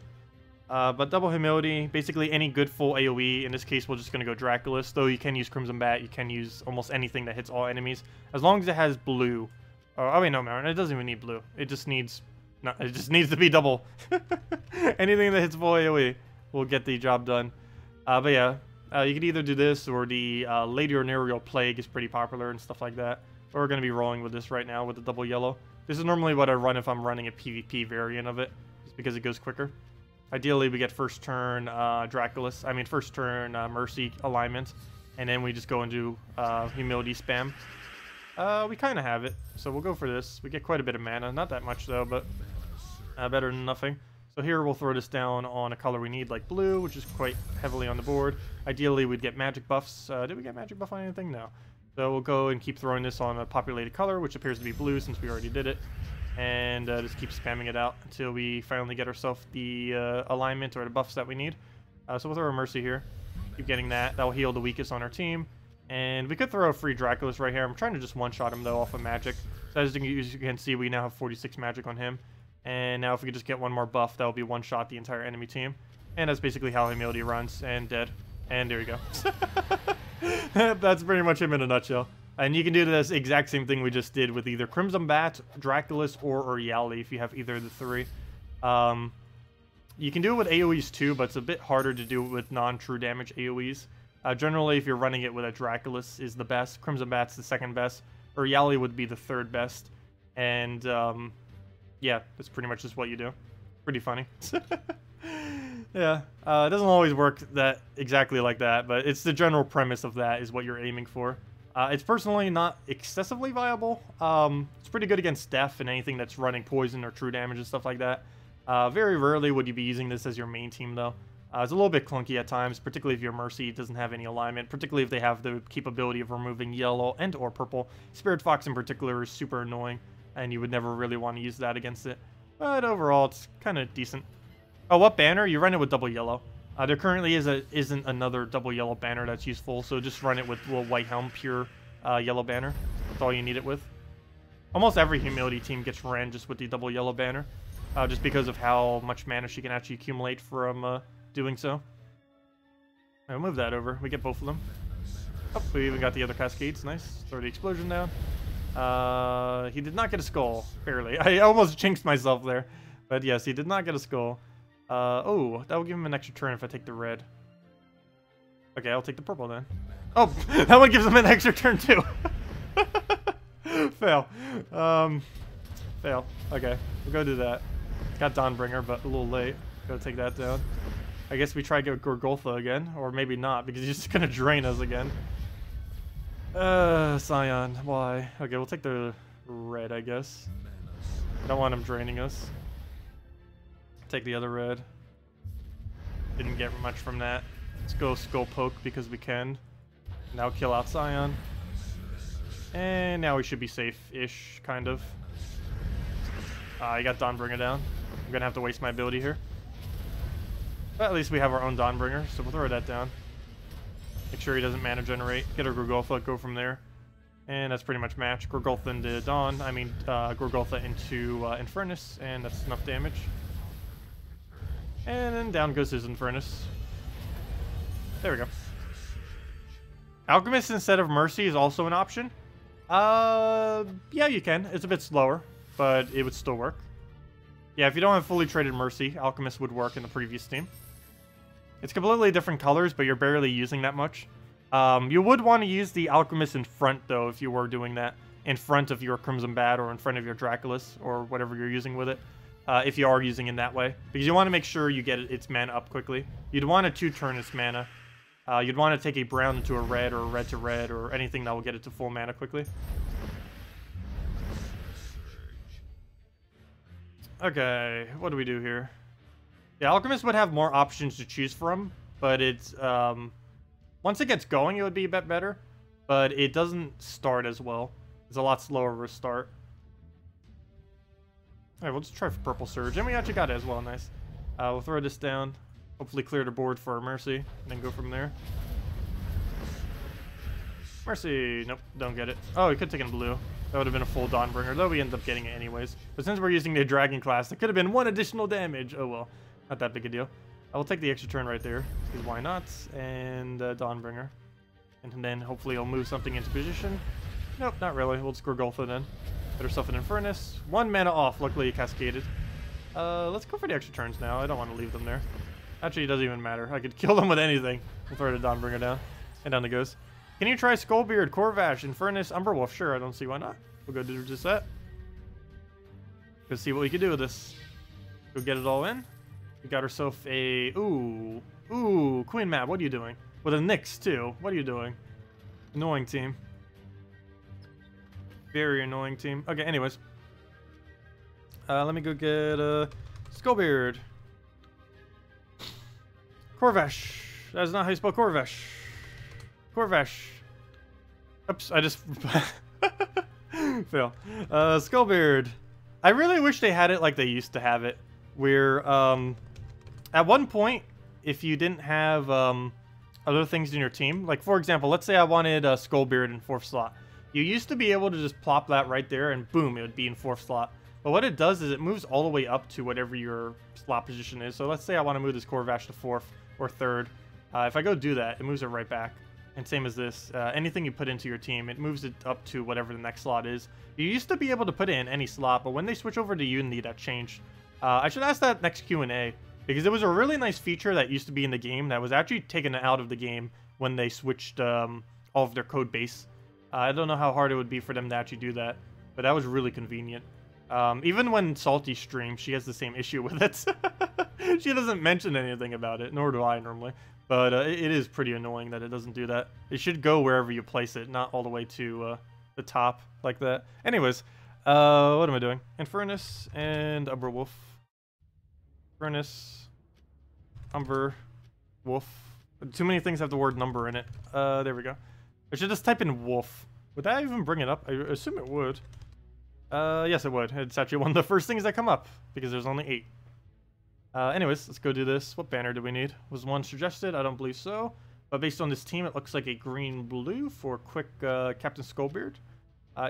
Speaker 1: But double humility, basically any good full AoE. In this case, we're just going to go Draculus, though you can use Crimson Bat, you can use almost anything that hits all enemies, as long as it has blue. Oh wait, no, Marin, it doesn't even need blue. It just needs... No, it just needs to be double. Anything that hits full AoE will get the job done. But yeah, you can either do this, or the Lady or Aerial Plague is pretty popular and stuff like that. But we're going to be rolling with this right now with the double yellow. This is normally what I run if I'm running a PvP variant of it, just because it goes quicker. Ideally, we get first turn first turn Mercy alignment, and then we just go and do Humility spam. We kind of have it, so we'll go for this. We get quite a bit of mana, not that much though, but better than nothing. So here we'll throw this down on a color we need, like blue, which is quite heavily on the board. Ideally, we'd get magic buffs. Did we get magic buff on anything? No. So we'll go and keep throwing this on a populated color, which appears to be blue since we already did it. And just keep spamming it out until we finally get ourselves the alignment or the buffs that we need. So we'll throw a Mercy here. Keep getting that. That will heal the weakest on our team. And we could throw a free Draculus right here. I'm trying to just one-shot him, though, off of magic. So as you can see, we now have 46 magic on him. And now if we could just get one more buff, that will be one-shot the entire enemy team. And that's basically how Humility runs. And dead. And there you go. That's pretty much him in a nutshell. And you can do this exact same thing we just did with either Crimson Bat, Draculus, or Oriali if you have either of the 3. You can do it with AoEs too, but it's a bit harder to do it with non-true damage AoEs. Generally, if you're running it with a Draculus is the best, Crimson Bat's the second best, Oriali would be the third best. And yeah, that's pretty much just what you do. Pretty funny. Yeah, it doesn't always work that exactly like that, but it's the general premise of that is what you're aiming for. It's personally not excessively viable. It's pretty good against Def and anything that's running poison or true damage and stuff like that. Very rarely would you be using this as your main team, though. It's a little bit clunky at times, particularly if your Mercy doesn't have any alignment, particularly if they have the capability of removing yellow and or purple. Spirit Fox in particular is super annoying, and you would never really want to use that against it. But overall, it's kind of decent. Oh, what banner? You run it with double yellow. There currently isn't another double yellow banner that's useful, so just run it with little white helm, pure yellow banner. That's all you need it with. Almost every humility team gets ran just with the double yellow banner, just because of how much mana she can actually accumulate from doing so. I'll move that over. We get both of them. Oh, we even got the other cascades. Nice. Throw the explosion down. He did not get a skull, barely. I almost jinxed myself there. But yes, he did not get a skull. Oh, that will give him an extra turn if I take the red. Okay, I'll take the purple then. Oh, that one gives him an extra turn too. Fail. Fail. Okay, we'll go do that. Got Dawnbringer, but a little late. Gotta take that down. I guess we try to get Gorgoltha again, or maybe not, because he's just gonna drain us again. Scion, why? Okay, we'll take the red, I guess. I don't want him draining us. Take the other red. Didn't get much from that. Let's go Skull Poke because we can. Now kill out Scion. And now we should be safe-ish, kind of. I got Dawnbringer down. I'm gonna have to waste my ability here. But at least we have our own Dawnbringer, so we'll throw that down. Make sure he doesn't mana generate. Get a Gorgoltha, go from there. And that's pretty much match. Gorgoltha into Dawn. I mean, Gorgoltha into Infernus, and that's enough damage. And then down goes his Infernus. There we go. Alchemist instead of Mercy is also an option. Yeah, you can. It's a bit slower, but it would still work. Yeah, if you don't have fully traded Mercy, Alchemist would work in the previous team. It's completely different colors, but you're barely using that much. You would want to use the Alchemist in front, though, if you were doing that. In front of your Crimson Bat or in front of your Draculus or whatever you're using with it. If you are using it that way. Because you want to make sure you get its mana up quickly. You'd want to 2-turn its mana. You'd want to take a brown into a red or a red to red or anything that will get it to full mana quickly. Okay, what do we do here? Yeah, Alchemist would have more options to choose from, but it's, once it gets going, it would be a bit better, but it doesn't start as well. It's a lot slower of a start. Alright, we'll just try for Purple Surge, and we actually got it as well, nice. We'll throw this down, hopefully clear the board for our Mercy, and then go from there. Mercy, nope, don't get it. Oh, we could have taken blue. That would have been a full Dawnbringer, though we end up getting it anyways. But since we're using the Dragon class, it could have been 1 additional damage. Oh well, not that big a deal. I will take the extra turn right there, because why not? And Dawnbringer. And then hopefully he'll move something into position. Nope, not really. We'll just Gorgoltha then. Put herself in Infernus. 1 mana off, luckily he cascaded. Let's go for the extra turns now. I don't want to leave them there. Actually, it doesn't even matter. I could kill them with anything. We'll throw the Dawnbringer down. And down it goes. Can you try Skullbeard, Corvash, Infernus, Umberwolf? Sure, I don't see why not. We'll go do just that. Let's see what we can do with this. Go get it all in. We got ourselves a... Ooh, Queen Map, what are you doing? With a Nyx, too. What are you doing? Annoying team. Very annoying team. Okay, anyways. Let me go get Skullbeard. Corvash. That is not how you spell Corvash. Corvash. Oops, I just... Fail. Skullbeard. I really wish they had it like they used to have it. Where, at one point, if you didn't have other things in your team, like, for example, let's say I wanted Skullbeard in 4th slot. You used to be able to just plop that right there, and boom, it would be in 4th slot. But what it does is it moves all the way up to whatever your slot position is. So let's say I want to move this Corvash to 4th or 3rd. If I go do that, it moves it right back. And same as this, anything you put into your team, it moves it up to whatever the next slot is. You used to be able to put it in any slot, but when they switch over to Unity, that changed. I should ask that next Q&A, because it was a really nice feature that used to be in the game that was actually taken out of the game when they switched all of their code base. I don't know how hard it would be for them to actually do that, but that was really convenient. Even when Salty streams, she has the same issue with it. She doesn't mention anything about it, nor do I normally. But it is pretty annoying that it doesn't do that. It should go wherever you place it, not all the way to the top like that. Anyways, what am I doing? Infernus and Umberwolf. Furnace. Umber. Wolf. Too many things have the word number in it. There we go. I should just type in wolf. Would that even bring it up? I assume it would. Yes, it would. It's actually one of the first things that come up because there's only 8. Anyways, let's go do this. What banner do we need? Was one suggested? I don't believe so. But based on this team, it looks like a green-blue for quick Captain Skullbeard.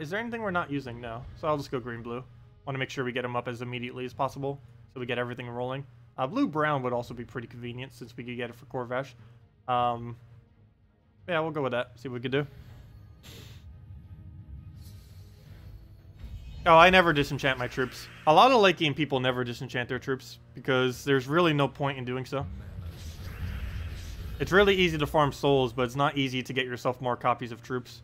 Speaker 1: Is there anything we're not using? No. So I'll just go green-blue. Want to make sure we get them up as immediately as possible so we get everything rolling. Blue-brown would also be pretty convenient since we could get it for Corvash. Yeah, we'll go with that. See what we can do. Oh, I never disenchant my troops. A lot of late game people never disenchant their troops because there's really no point in doing so. It's really easy to farm souls, but it's not easy to get yourself more copies of troops.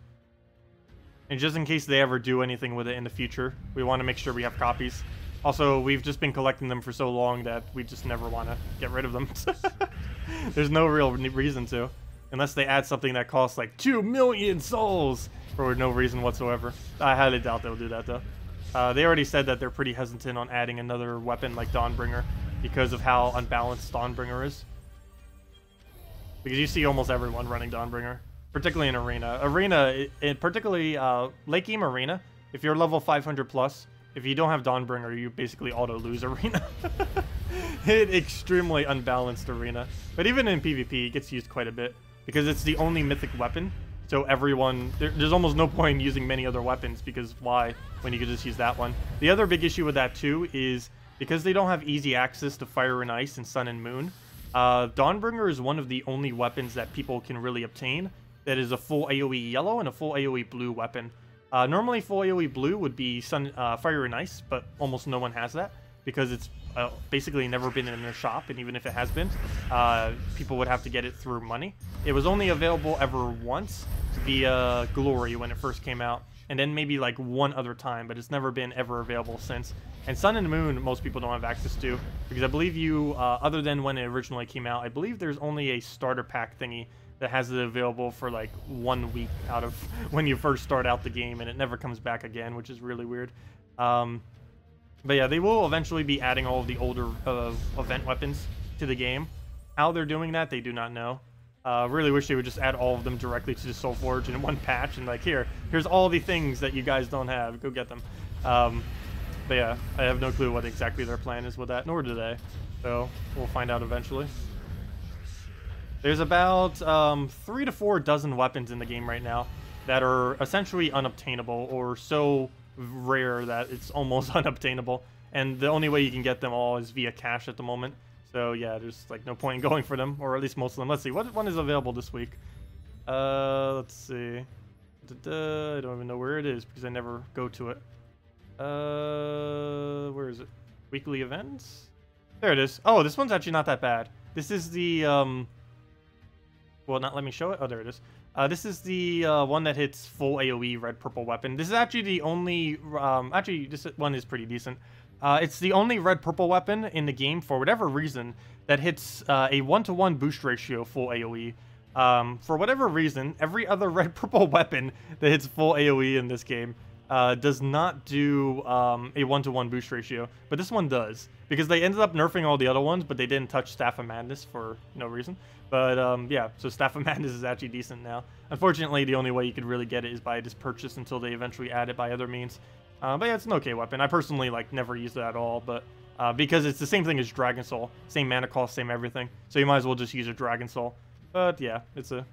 Speaker 1: And just in case they ever do anything with it in the future, we want to make sure we have copies. Also, we've just been collecting them for so long that we just never want to get rid of them. There's no real reason to. Unless they add something that costs like 2 million souls for no reason whatsoever. I highly doubt they'll do that though. They already said that they're pretty hesitant on adding another weapon like Dawnbringer because of how unbalanced Dawnbringer is. Because you see almost everyone running Dawnbringer, particularly in Arena. Arena, particularly late game Arena, if you're level 500 plus, if you don't have Dawnbringer, you basically auto-lose Arena. It's extremely unbalanced Arena. But even in PvP, it gets used quite a bit because it's the only mythic weapon. So everyone, there's almost no point in using many other weapons because why when you could just use that one. The other big issue with that too is because they don't have easy access to Fire and Ice and Sun and Moon, Dawnbringer is one of the only weapons that people can really obtain that is a full AoE yellow and a full AoE blue weapon. Normally full AoE blue would be Fire and Ice, but almost no one has that because it's basically never been in their shop, and even if it has been, people would have to get it through money. It was only available ever once via Glory when it first came out, and then maybe like one other time, but it's never been ever available since. And Sun and Moon, most people don't have access to, because I believe you, other than when it originally came out, I believe there's only a starter pack thingy that has it available for like 1 week out of when you first start out the game, and it never comes back again, which is really weird. But yeah, they will eventually be adding all of the older event weapons to the game. How they're doing that, they do not know. Really wish they would just add all of them directly to the Soulforge in one patch and like, here's all the things that you guys don't have. Go get them. But yeah, I have no clue what exactly their plan is with that, nor do they. So we'll find out eventually. There's about 3 to 4 dozen weapons in the game right now that are essentially unobtainable or so rare that it's almost unobtainable, and the only way you can get them all is via cash at the moment. So yeah, there's like no point in going for them, or at least most of them. Let's see, what one is available this week? Let's see. I don't even know where it is because I never go to it. Where is it? Weekly events? There it is. Oh, this one's actually not that bad. This is the well, not let me show it. Oh, there it is. This is the one that hits full AoE red-purple weapon. This is actually the only... actually, this one is pretty decent. It's the only red-purple weapon in the game, for whatever reason, that hits a 1-to-1 boost ratio full AoE. For whatever reason, every other red-purple weapon that hits full AoE in this game does not do a 1-to-1 boost ratio. But this one does, because they ended up nerfing all the other ones, but they didn't touch Staff of Madness for no reason. But yeah, so Staff of Madness is actually decent now. Unfortunately, the only way you could really get it is by just purchase until they eventually add it by other means. But yeah, it's an okay weapon. I personally like never used it at all, but because it's the same thing as Dragon Soul, same mana cost, same everything. So you might as well just use a Dragon Soul. But yeah, it's a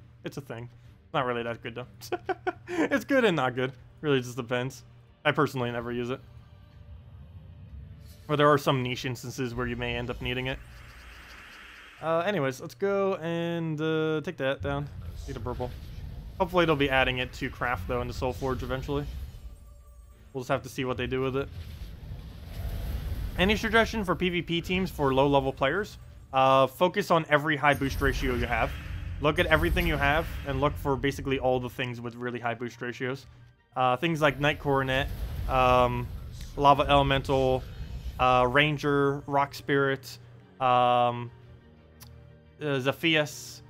Speaker 1: thing. Not really that good though. It's good and not good. Really just depends. I personally never use it. Or there are some niche instances where you may end up needing it. Anyways, let's go and take that down. Need a purple. Hopefully they'll be adding it to craft though in the Soulforge eventually. We'll just have to see what they do with it. Any suggestion for PvP teams for low-level players? Focus on every high boost ratio you have. Look at everything you have and look for basically all the things with really high boost ratios. Things like Night Coronet, Lava Elemental, Ranger, Rock Spirit, Zephias,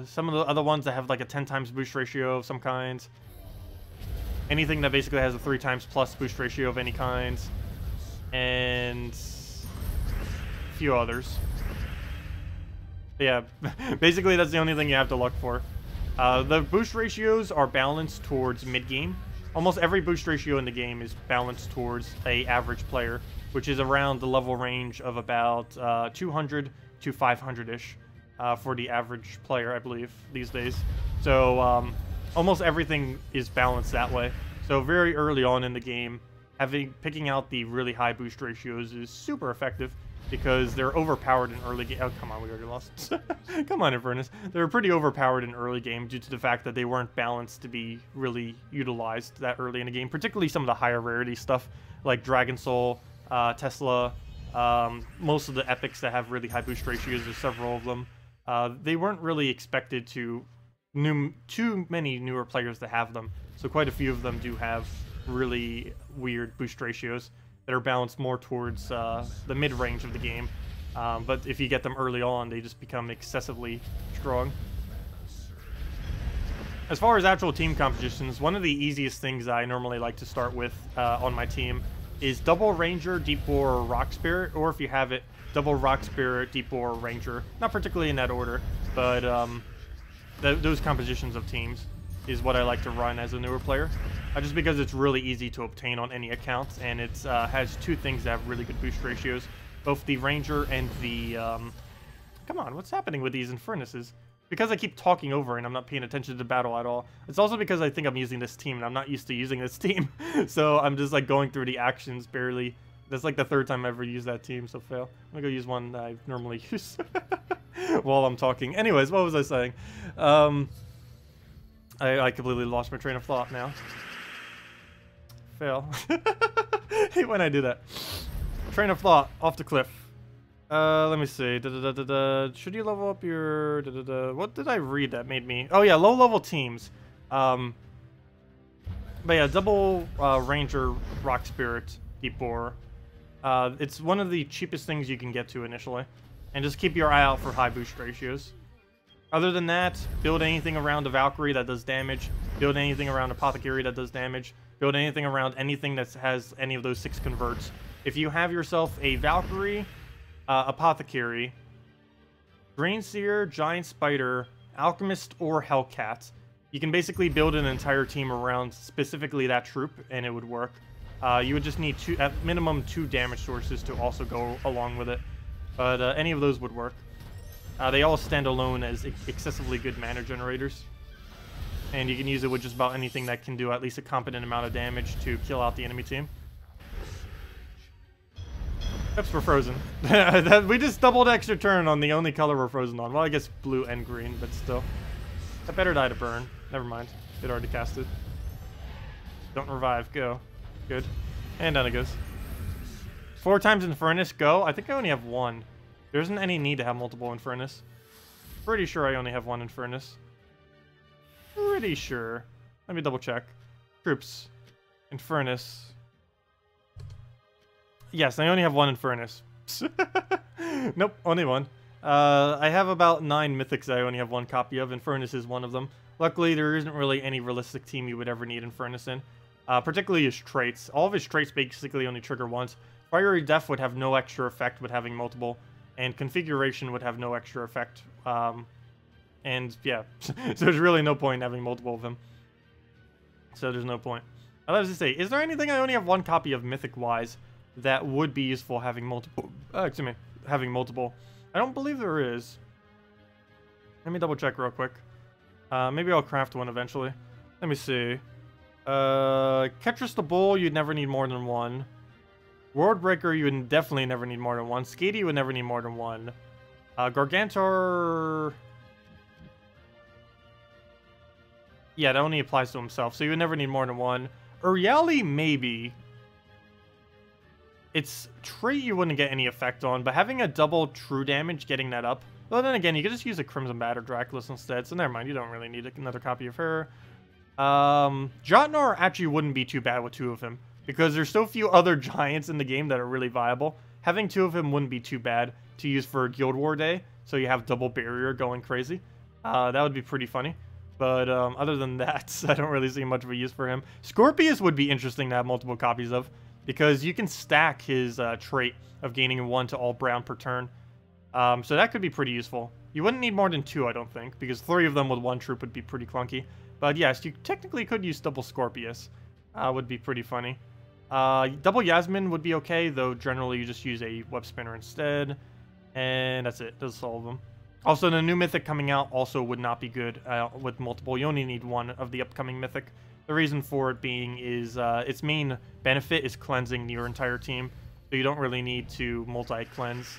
Speaker 1: some of the other ones that have like a 10 times boost ratio of some kind. Anything that basically has a 3 times plus boost ratio of any kind. and a few others. Yeah, basically that's the only thing you have to look for. The boost ratios are balanced towards mid-game. Almost every boost ratio in the game is balanced towards a average player, which is around the level range of about 200 to 500-ish for the average player, I believe, these days. So almost everything is balanced that way. So very early on in the game, picking out the really high boost ratios is super effective because they're overpowered in early game. Oh, come on, we already lost. Come on, Infernus. They're pretty overpowered in early game due to the fact that they weren't balanced to be really utilized that early in the game, particularly some of the higher rarity stuff like Dragon Soul, Tesla, most of the epics that have really high boost ratios, there's several of them. They weren't really expected to too many newer players to have them, so quite a few of them do have really weird boost ratios that are balanced more towards the mid-range of the game. But if you get them early on, they just become excessively strong. As far as actual team compositions, one of the easiest things I normally like to start with on my team is double Ranger, Deep Bore, Rock Spirit, or if you have it, double Rock Spirit, Deep Bore, Ranger. Not particularly in that order, but those compositions of teams is what I like to run as a newer player. Just because it's really easy to obtain on any account, and it has two things that have really good boost ratios. Both the Ranger and the... Come on, what's happening with these Infernuses? Because I keep talking over and I'm not paying attention to the battle at all. It's also because I think I'm using this team, and I'm not used to using this team. So I'm just like going through the actions barely. That's like the third time I ever used that team, so fail. I'm gonna go use one that I normally use while I'm talking. Anyways, what was I saying? I completely lost my train of thought now. Fail. Hate when I do that. Train of thought off the cliff. Let me see. Should you level up your... What did I read that made me... Oh yeah, low level teams. But yeah, double Ranger, Rock Spirit, Deep Bore. It's one of the cheapest things you can get to initially. And just keep your eye out for high boost ratios. Other than that, build anything around a Valkyrie that does damage. Build anything around Apothecary that does damage. Build anything around anything that has any of those 6 converts. If you have yourself a Valkyrie, Apothecary, Drainseer, Giant Spider, Alchemist, or Hellcat, you can basically build an entire team around specifically that troop, and it would work. You would just need at minimum 2 damage sources to also go along with it. But any of those would work. They all stand alone as excessively good mana generators. And you can use it with just about anything that can do at least a competent amount of damage to kill out the enemy team. Oops, we're frozen. We just doubled extra turn on the only color we're frozen on. Well, I guess blue and green, but still. I better die to burn. Never mind. It already casted. Don't revive. Go. Good. And down it goes. 4 times Infernus. Go. I think I only have 1. There isn't any need to have multiple Infernus. Pretty sure I only have 1 Infernus. Pretty sure. Let me double check. Troops. Infernus. Yes, I only have 1 Infernus. Nope, only 1. I have about 9 mythics I only have 1 copy of. Infernus is one of them. Luckily, there isn't really any realistic team you would ever need Infernus in. Particularly his traits. All of his traits basically only trigger once. Fiery Death would have no extra effect with having multiple. And Configuration would have no extra effect. And yeah, so there's really no point in having multiple of them. So there's no point. I was to say, is there anything I only have 1 copy of Mythic-wise that would be useful having multiple? Excuse me, having multiple. I don't believe there is. Let me double check real quick. Maybe I'll craft one eventually. Let me see. Ketris the Bull, you'd never need more than 1. Worldbreaker, you would definitely never need more than 1. Skady, you would never need more than 1. Gargantor... Yeah, that only applies to himself, so you would never need more than 1. Uriali, maybe. It's trait you wouldn't get any effect on, but having a double true damage, getting that up. Well, then again, you could just use a Crimson Bat or Draculus instead, so never mind, you don't really need another copy of her. Jotnar actually wouldn't be too bad with 2 of him, because there's so few other giants in the game that are really viable. Having 2 of him wouldn't be too bad to use for Guild War Day, so you have double barrier going crazy. That would be pretty funny. But other than that, I don't really see much of a use for him. Scorpius would be interesting to have multiple copies of. because you can stack his trait of gaining 1 to all brown per turn. So that could be pretty useful. You wouldn't need more than 2, I don't think, because 3 of them with 1 troop would be pretty clunky. But yes, you technically could use double Scorpius. Would be pretty funny. Double Yasmin would be okay, though generally you just use a web spinner instead. And that's it. That's all of them. Also, the new mythic coming out also would not be good with multiple. You only need 1 of the upcoming mythic. The reason for it being is its main benefit is cleansing your entire team. So you don't really need to multi-cleanse.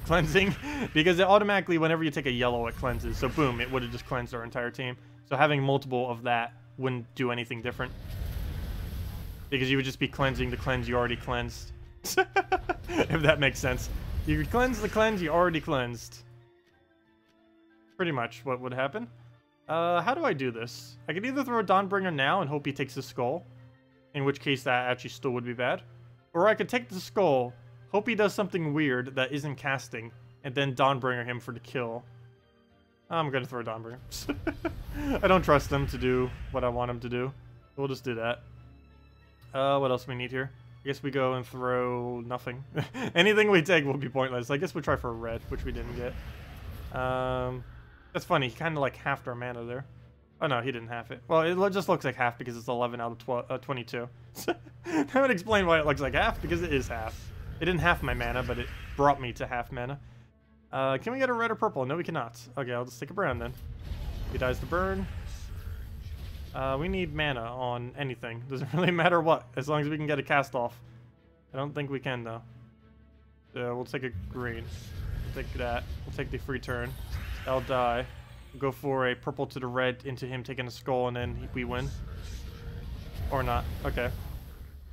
Speaker 1: Cleansing, because it automatically, whenever you take a yellow, it cleanses. So boom, it would have just cleansed our entire team. So having multiple of that wouldn't do anything different, because you would just be cleansing the cleanse you already cleansed. If that makes sense. You could cleanse the cleanse you already cleansed. Pretty much what would happen. How do I do this? I could either throw a Dawnbringer now and hope he takes the skull, in which case that actually still would be bad. Or I could take the skull, hope he does something weird that isn't casting, and then Dawnbringer him for the kill. I'm gonna throw Dawnbringer. I don't trust him to do what I want him to do. We'll just do that. What else do we need here? I guess we go and throw nothing. Anything we take will be pointless. I guess we'll try for a red, which we didn't get. That's funny. He kind of like halved our mana there. Oh no, he didn't half it. Well, it just looks like half because it's 11 out of 22. That would explain why it looks like half, because it is half. It didn't half my mana, but it brought me to half mana. Can we get a red or purple? No, we cannot. Okay, I'll just take a brown then. He dies to burn. We need mana on anything. Doesn't really matter what, as long as we can get a cast off. I don't think we can, though. We'll take a green. We'll take that. We'll take the free turn. I'll die. We'll go for a purple to the red into him taking a skull, and then we win. Or not. Okay.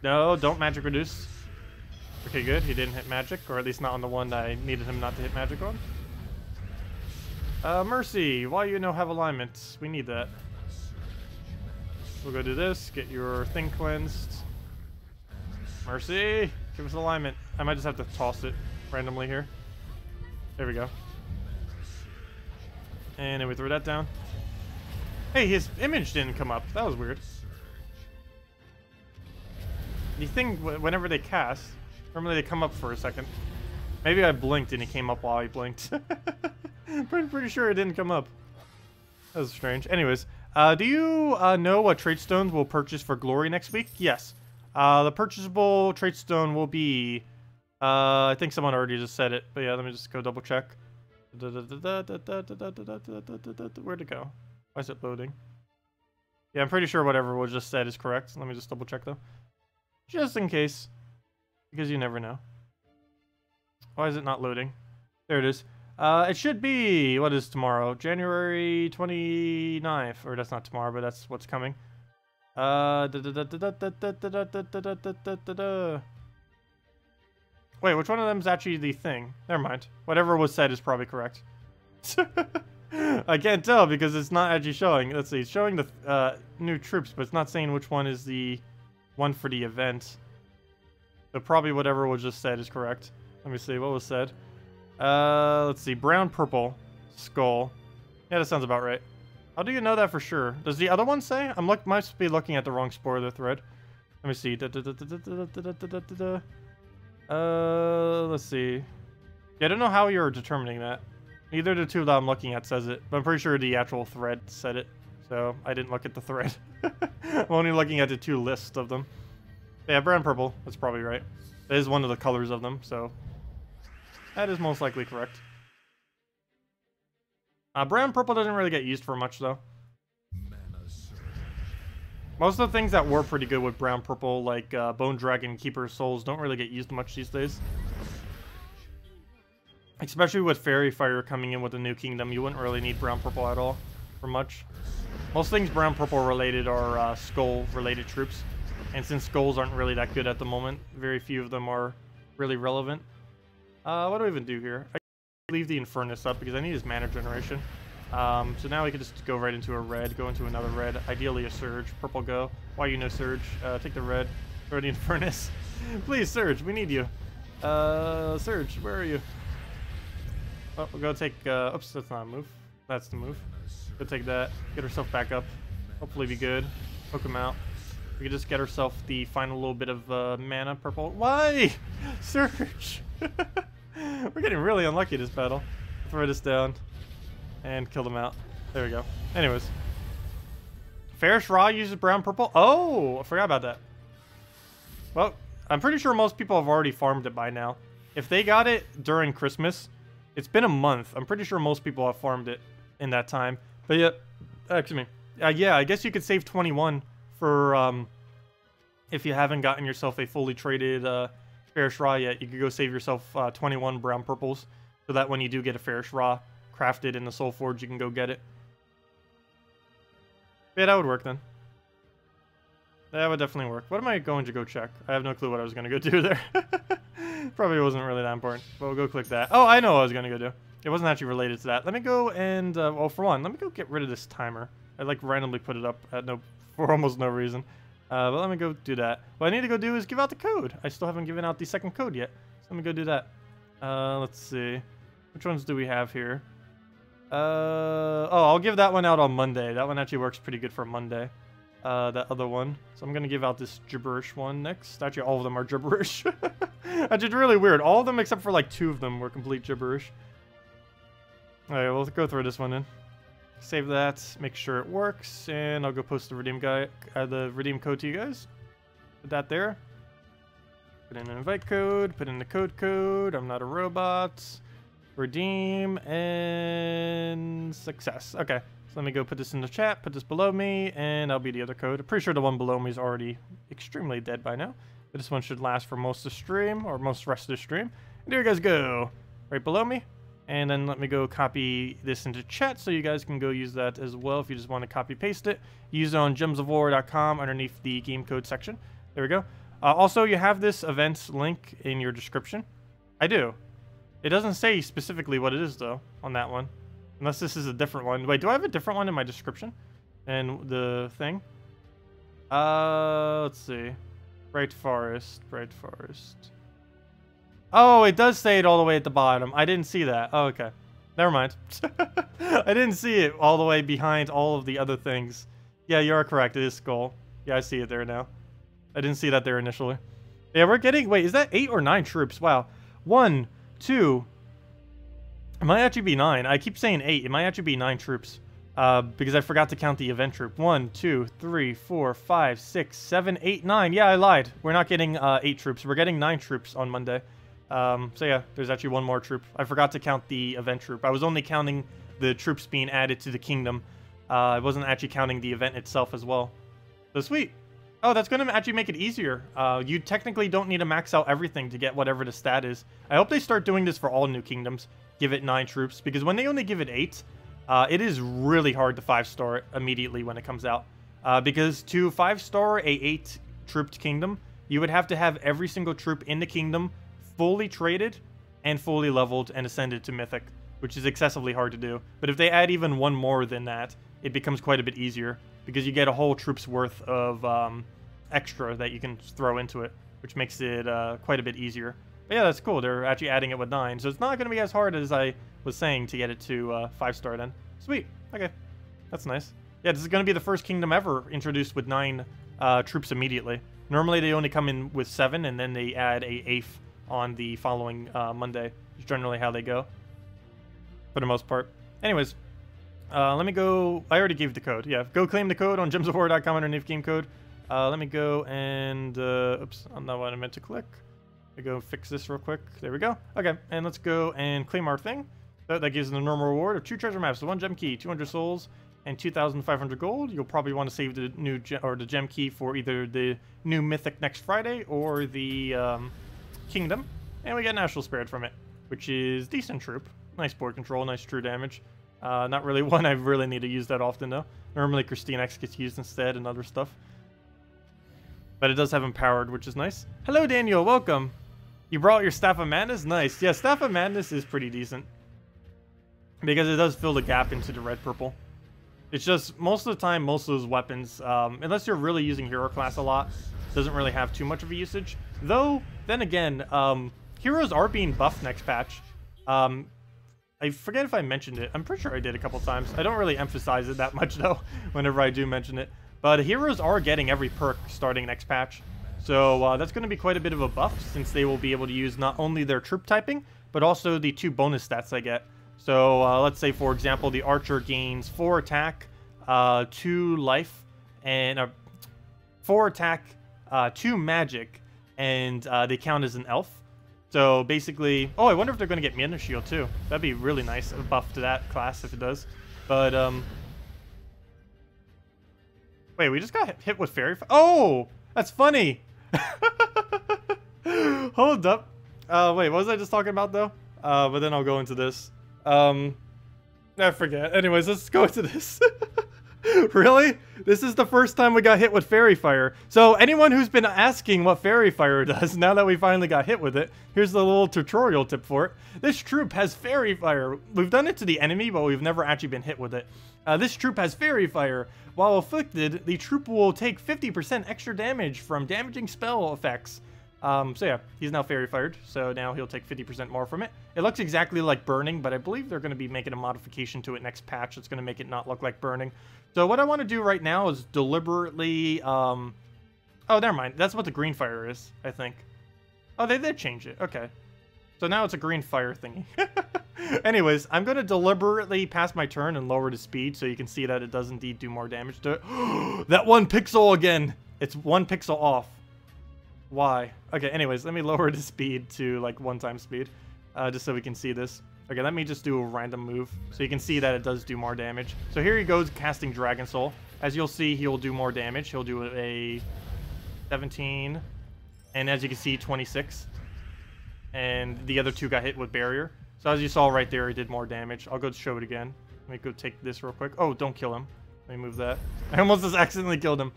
Speaker 1: No, don't magic reduce. Okay, good. He didn't hit magic, or at least not on the one that I needed him not to hit magic on. Mercy, why you no have alignment? We need that. We'll go do this. Get your thing cleansed. Mercy, give us alignment. I might just have to toss it randomly here. There we go. And then we throw that down. Hey, his image didn't come up. That was weird. The thing, whenever they cast, normally they come up for a second. Maybe I blinked and he came up while I blinked. Pretty sure it didn't come up. That was strange. Anyways, do you know what trait stones we'll purchase for glory next week? Yes. The purchasable trait stone will be... I think someone already just said it, but yeah, let me just go double check. Where'd it go? Why is it loading? Yeah, I'm pretty sure whatever was just said is correct. Let me just double check though. Just in case. Because you never know. Why is it not loading? There it is. It should be, what is tomorrow? January 29th. Or that's not tomorrow, but that's what's coming. Wait, which one of them is actually the thing? Never mind. Whatever was said is probably correct. I can't tell because it's not actually showing. Let's see, it's showing the new troops, but it's not saying which one is the one for the event. So probably whatever was just said is correct. Let me see, what was said? Let's see, brown, purple, skull. Yeah, that sounds about right. How do you know that for sure? Does the other one say? Might be looking at the wrong spoiler thread. Let me see. Let's see. Yeah, I don't know how you're determining that. Neither of the two that I'm looking at says it, but I'm pretty sure the actual thread said it. So I didn't look at the thread. I'm only looking at the two lists of them. Yeah, brown, purple. That's probably right. That is one of the colors of them, so that is most likely correct. Brown, purple doesn't really get used for much, though. Most of the things that were pretty good with brown, purple, like Bone Dragon, Keeper Souls, don't really get used much these days. Especially with Fairy Fire coming in with the new kingdom, you wouldn't really need brown, purple at all for much. Most things brown, purple related are skull related troops. And since skulls aren't really that good at the moment, very few of them are really relevant. What do I even do here? I leave the Infernus up because I need his mana generation. So now we can just go right into a red, go into another red, ideally a Surge, purple go. Why you no Surge? Take the red, throw the Infernus. Please, Surge, we need you. Surge, where are you? Oh, we'll go take, oops, that's not a move. That's the move. Go take that, get herself back up. Hopefully be good. Poke him out. We can just get ourselves the final little bit of mana purple. Why? Surge! We're getting really unlucky this battle. Throw this down and kill them out. There we go. Anyways. Ferris Raw uses brown purple. Oh, I forgot about that. Well, I'm pretty sure most people have already farmed it by now. If they got it during Christmas, it's been a month. I'm pretty sure most people have farmed it in that time. But yeah, excuse me. Yeah, I guess you could save 21 for if you haven't gotten yourself a fully traded Ferris Raw yet. You could go save yourself 21 brown purples so that when you do get a Ferris Raw crafted in the Soul Forge, you can go get it. Yeah, that would work then. That would definitely work. What am I going to go check? I have no clue what I was going to go do there. Probably wasn't really that important, but we'll go click that. Oh, I know what I was going to go do. It wasn't actually related to that. Let me go and, well, for one, let me go get rid of this timer. I, like, randomly put it up for almost no reason. But let me go do that. What I need to go do is give out the code. I still haven't given out the second code yet. So let me go do that. Let's see. Which ones do we have here? Oh, I'll give that one out on Monday. That one actually works pretty good for Monday. That other one. So I'm going to give out this gibberish one next. Actually, all of them are gibberish. Actually, really weird. All of them except for like 2 of them were complete gibberish. Alright, we'll go through this one in. Save that, make sure it works, and I'll go post the redeem code to you guys. Put that there. Put in an invite code, put in the code, I'm not a robot. Redeem, and success. Okay, so let me go put this in the chat, put this below me, and that'll be the other code. I'm pretty sure the one below me is already extremely dead by now. But this one should last for most of the stream, or most rest of the stream. And there you guys go, right below me. And then let me go copy this into chat so you guys can go use that as well if you just want to copy paste it. Use it on gemsofwar.com underneath the game code section. There we go. Also, you have this event link in your description. I do. It doesn't say specifically what it is though on that one. Unless this is a different one. Wait, do I have a different one in my description? And the thing? Let's see. Bright Forest. Oh, it does say it all the way at the bottom. I didn't see that. Oh, okay. Never mind. I didn't see it all the way behind all of the other things. Yeah, you are correct. It is Skull. Yeah, I see it there now. I didn't see that there initially. Yeah, we're getting... Wait, is that 8 or 9 troops? Wow. 1, 2... It might actually be 9. I keep saying 8. It might actually be 9 troops. Because I forgot to count the event troop. 1, 2, 3, 4, 5, 6, 7, 8, 9. Yeah, I lied. We're not getting 8 troops. We're getting 9 troops on Monday. So yeah, there's actually 1 more troop. I forgot to count the event troop. I was only counting the troops being added to the kingdom. I wasn't actually counting the event itself as well. So sweet. Oh, that's going to actually make it easier. You technically don't need to max out everything to get whatever the stat is. I hope they start doing this for all new kingdoms. Give it 9 troops, because when they only give it 8, it is really hard to 5-star it immediately when it comes out. Because to 5-star a 8-trooped kingdom, you would have to have every single troop in the kingdom fully traded and fully leveled and ascended to Mythic, which is excessively hard to do. But if they add even 1 more than that, it becomes quite a bit easier, because you get a whole troop's worth of extra that you can throw into it, which makes it quite a bit easier. But yeah, that's cool. They're actually adding it with 9, so it's not going to be as hard as I was saying to get it to 5-star then. Sweet. Okay. That's nice. Yeah, this is going to be the first kingdom ever introduced with 9 troops immediately. Normally they only come in with 7, and then they add a 8th on the following Monday. Is generally how they go, for the most part. Anyways, let me go. I already gave the code. Yeah, go claim the code on gemsofwar.com underneath game code. Let me go and oops, I'm not what I meant to click. Let me go fix this real quick. There we go. Okay, and let's go and claim our thing. That gives the normal reward of 2 treasure maps, so 1 gem key, 200 souls, and 2,500 gold. You'll probably want to save the new the gem key for either the new mythic next Friday or the kingdom, and we get National Spirit from it, which is decent troop. Nice board control, nice true damage. Not really one I really need to use that often though. Normally Christine X gets used instead and other stuff. But it does have empowered, which is nice. Hello Daniel, welcome. You brought your Staff of Madness? Nice. Yeah, Staff of Madness is pretty decent, because it does fill the gap into the red purple. It's just, most of the time, most of those weapons, unless you're really using hero class a lot, doesn't really have too much of a usage. Though, then again, heroes are being buffed next patch. I forget if I mentioned it. I'm pretty sure I did a couple times. I don't really emphasize it that much, though, whenever I do mention it. But heroes are getting every perk starting next patch. So that's going to be quite a bit of a buff, since they will be able to use not only their troop typing, but also the 2 bonus stats I get. So let's say, for example, the archer gains 4 attack, 2 life, and 4 attack, 2 magic, and they count as an elf. So basically, oh, I wonder if they're going to get Mana Shield too. That'd be really nice, a buff to that class if it does. But wait, we just got hit with fairy. Oh, that's funny. Hold up. Wait, what was I just talking about though? But then I'll go into this. I forget. Anyways, let's go into this. Really? This is the first time we got hit with Fairy Fire. So anyone who's been asking what Fairy Fire does, now that we finally got hit with it, here's the little tutorial tip for it. This troop has Fairy Fire. We've done it to the enemy, but we've never actually been hit with it. This troop has Fairy Fire. While afflicted, the troop will take 50% extra damage from damaging spell effects. So yeah, he's now Fairy Fired, so now he'll take 50% more from it. It looks exactly like Burning, but I believe they're going to be making a modification to it next patch that's going to make it not look like Burning. So what I want to do right now is deliberately, oh, never mind. That's what the green fire is, I think. Oh, they did change it. Okay. So now it's a green fire thingy. Anyways, I'm going to deliberately pass my turn and lower the speed so you can see that it does indeed do more damage to it. That 1 pixel again. It's 1 pixel off. Why? Okay, anyways, let me lower the speed to like 1x speed, just so we can see this. Okay, let me just do a random move so you can see that it does do more damage. So here he goes casting Dragon Soul. As you'll see, he'll do more damage. He'll do a 17, and as you can see, 26. And the other 2 got hit with Barrier. So as you saw right there, he did more damage. I'll go show it again. Let me go take this real quick. Oh, don't kill him. Let me move that. I almost just accidentally killed him.